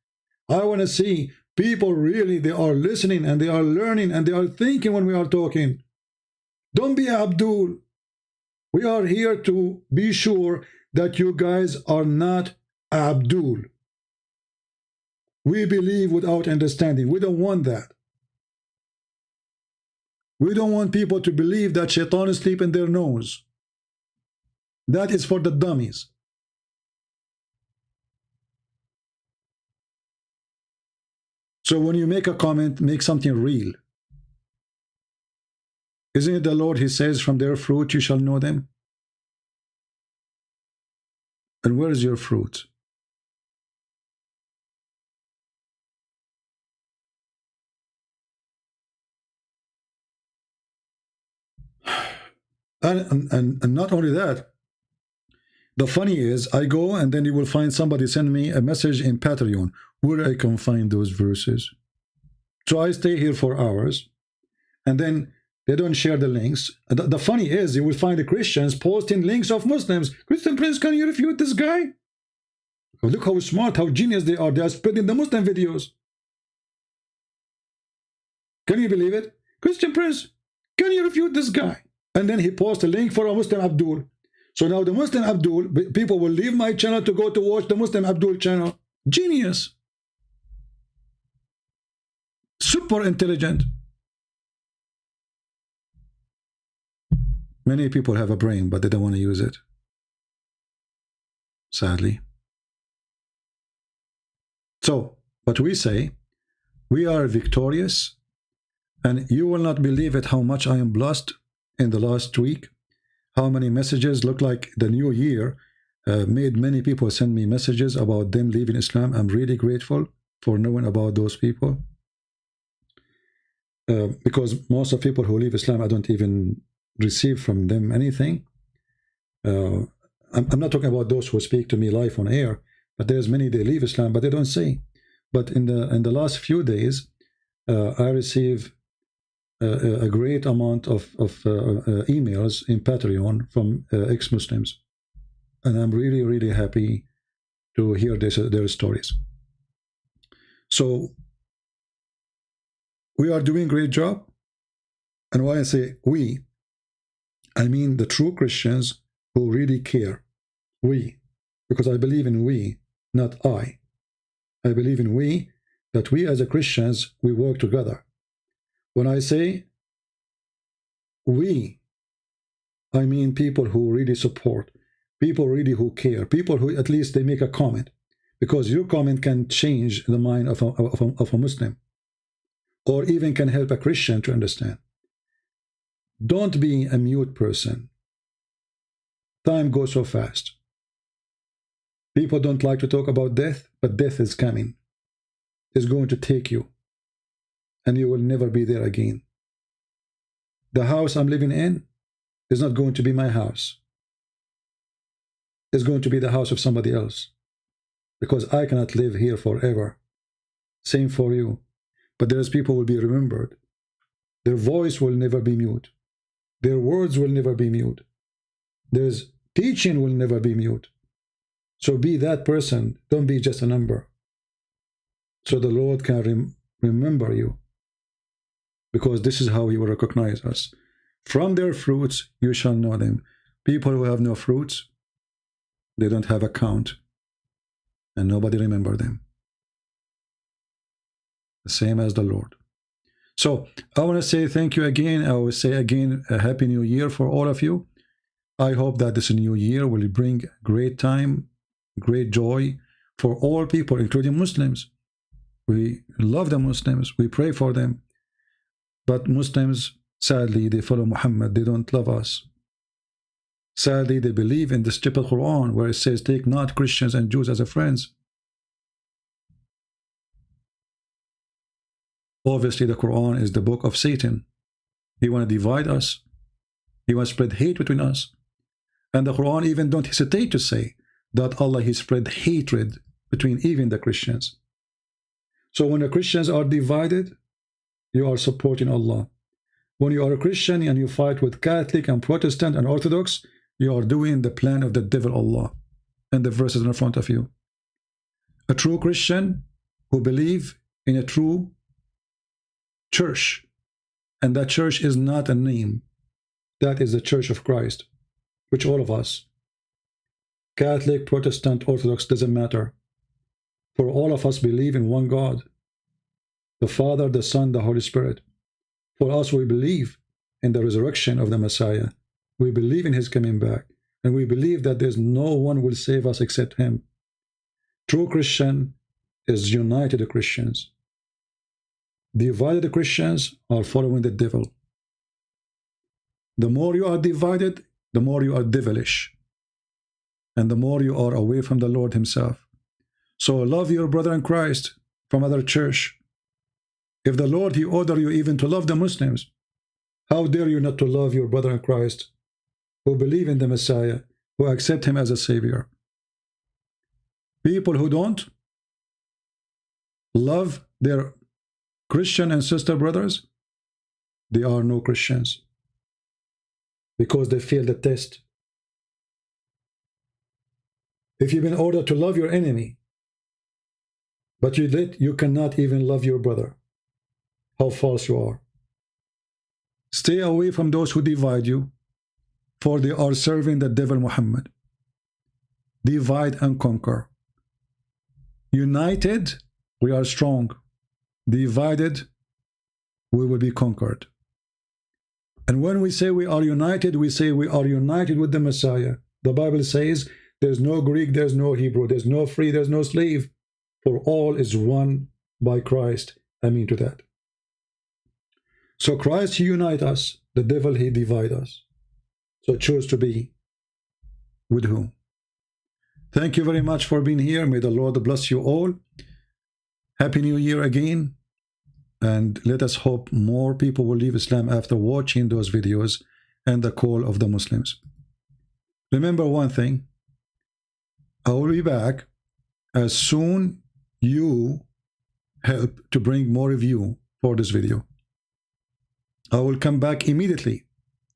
I want to see people really, they are listening and they are learning and they are thinking when we are talking. Don't be Abdul. We are here to be sure that you guys are not Abdul. We believe without understanding. We don't want that. We don't want people to believe that shaitan is sleep in their nose. That is for the dummies. So when you make a comment, make something real. Isn't it the Lord, He says, from their fruit you shall know them? And where is your fruit? And not only that, the funny is, I go and then you will find somebody send me a message in Patreon where I can find those verses. So I stay here for hours and then they don't share the links. The funny is, you will find the Christians posting links of Muslims. Christian Prince, can you refute this guy? Look how smart, how genius they are. They are spreading the Muslim videos. Can you believe it? Christian Prince, can you refute this guy? And then he posts a link for a Muslim Abdul. So now the Muslim Abdul, people will leave my channel to go to watch the Muslim Abdul channel. Genius. Super intelligent. Many people have a brain, but they don't want to use it. Sadly. So, but we say, we are victorious, and you will not believe it how much I am blessed in the last week. How many messages look like the new year made many people send me messages about them leaving Islam. I'm really grateful for knowing about those people. because most of people who leave Islam, I don't even receive from them anything. I'm not talking about those who speak to me live on air, but there's many, they leave Islam, but they don't say. But in the last few days, I receive a great amount of emails in Patreon from ex-Muslims, and I'm really, really happy to hear their stories. So we are doing a great job, and when I say we, I mean the true Christians who really care. We, because I believe in we, not I. I believe in we, that we as a Christians, we work together. When I say we, I mean people who really support, people really who care, people who at least they make a comment, because your comment can change the mind of a Muslim, or even can help a Christian to understand. Don't be a mute person. Time goes so fast. People don't like to talk about death, but death is coming. It's going to take you, and you will never be there again. The house I'm living in is not going to be my house. It's going to be the house of somebody else, because I cannot live here forever. Same for you. But there's people who will be remembered. Their voice will never be mute. Their words will never be mute. There's teaching will never be mute. So be that person. Don't be just a number. So the Lord can remember you. Because this is how He will recognize us. From their fruits you shall know them. People who have no fruits, they don't have a count. And nobody remember them. The same as the Lord. So I want to say thank you again. I will say again a Happy New Year for all of you. I hope that this new year will bring great time, great joy for all people, including Muslims. We love the Muslims. We pray for them. But Muslims, sadly, they follow Muhammad. They don't love us. Sadly, they believe in the stupid Quran where it says, take not Christians and Jews as a friends. Obviously, the Quran is the book of Satan. He wants to divide us. He wants to spread hate between us. And the Quran even don't hesitate to say that Allah has spread hatred between even the Christians. So when the Christians are divided, you are supporting Allah. When you are a Christian and you fight with Catholic and Protestant and Orthodox, you are doing the plan of the devil Allah. And the verse is in front of you. A true Christian who believe in a true church, and that church is not a name. That is the Church of Christ, which all of us, Catholic, Protestant, Orthodox, doesn't matter. For all of us believe in one God, the Father, the Son, the Holy Spirit. For us, we believe in the resurrection of the Messiah. We believe in His coming back, and we believe that there's no one will save us except Him. True Christian is united Christians. Divided Christians are following the devil. The more you are divided, the more you are devilish, and the more you are away from the Lord Himself. So love your brother in Christ from other church. If the Lord, He ordered you even to love the Muslims, how dare you not to love your brother in Christ who believe in the Messiah, who accept Him as a Savior? People who don't love their Christian and sister brothers, they are no Christians, because they fail the test. If you've been ordered to love your enemy, but you cannot even love your brother, how false you are. Stay away from those who divide you, for they are serving the devil Muhammad. Divide and conquer. United, we are strong. Divided, we will be conquered. And when we say we are united, we say we are united with the Messiah. The Bible says there's no Greek, there's no Hebrew, there's no free, there's no slave, for all is one by Christ. Amen to that. So Christ, He unite us. The devil, he divide us. So choose to be with whom. Thank you very much for being here. May the Lord bless you all. Happy New Year again. And let us hope more people will leave Islam after watching those videos and the call of the Muslims. Remember one thing, I will be back as soon you help to bring more view for this video. I will come back immediately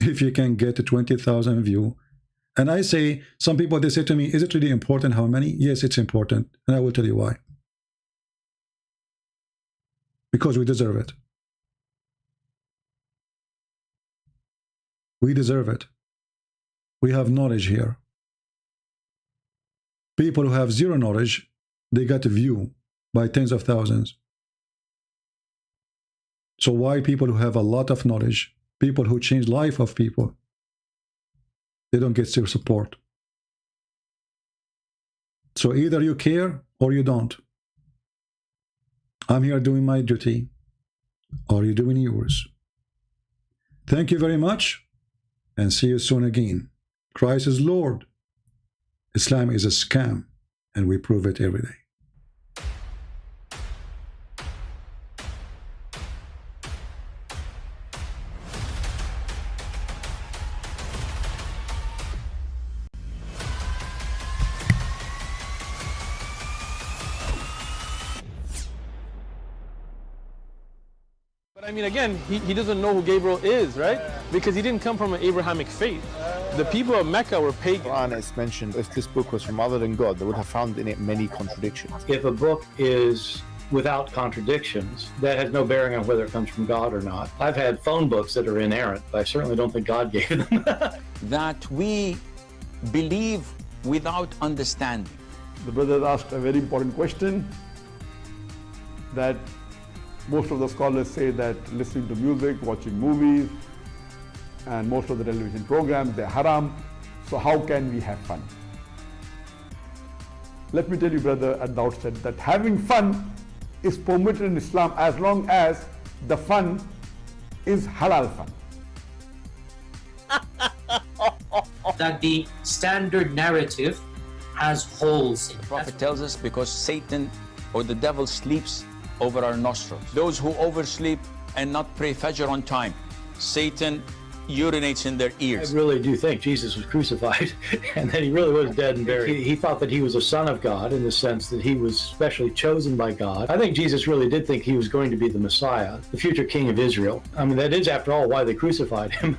if you can get to 20,000 view. And I say, some people, they say to me, is it really important how many? Yes, it's important. And I will tell you why. Because we deserve it. We deserve it. We have knowledge here. People who have zero knowledge, they got a view by tens of thousands. So why people who have a lot of knowledge, people who change life of people, they don't get your support? So either you care or you don't. I'm here doing my duty, or you're doing yours. Thank you very much, and see you soon again. Christ is Lord. Islam is a scam, and we prove it every day. I mean, again, he doesn't know who Gabriel is, right? Because he didn't come from an Abrahamic faith. The people of Mecca were pagan. Quran is mentioned, if this book was from other than God, they would have found in it many contradictions. If a book is without contradictions, that has no bearing on whether it comes from God or not. I've had phone books that are inerrant, but I certainly don't think God gave them. That we believe without understanding. The brother asked a very important question, that most of the scholars say that listening to music, watching movies, and most of the television programs, they're haram. So how can we have fun? Let me tell you, brother, at the outset, that having fun is permitted in Islam as long as the fun is halal fun. That the standard narrative has holes in it. The Prophet tells us because Satan or the devil sleeps over our nostrils. Those who oversleep and not pray Fajr on time, Satan urinates in their ears. I really do think Jesus was crucified and that he really was dead and buried. He thought that he was a son of God in the sense that he was specially chosen by God. I think Jesus really did think he was going to be the Messiah, the future king of Israel. I mean, that is, after all, why they crucified him.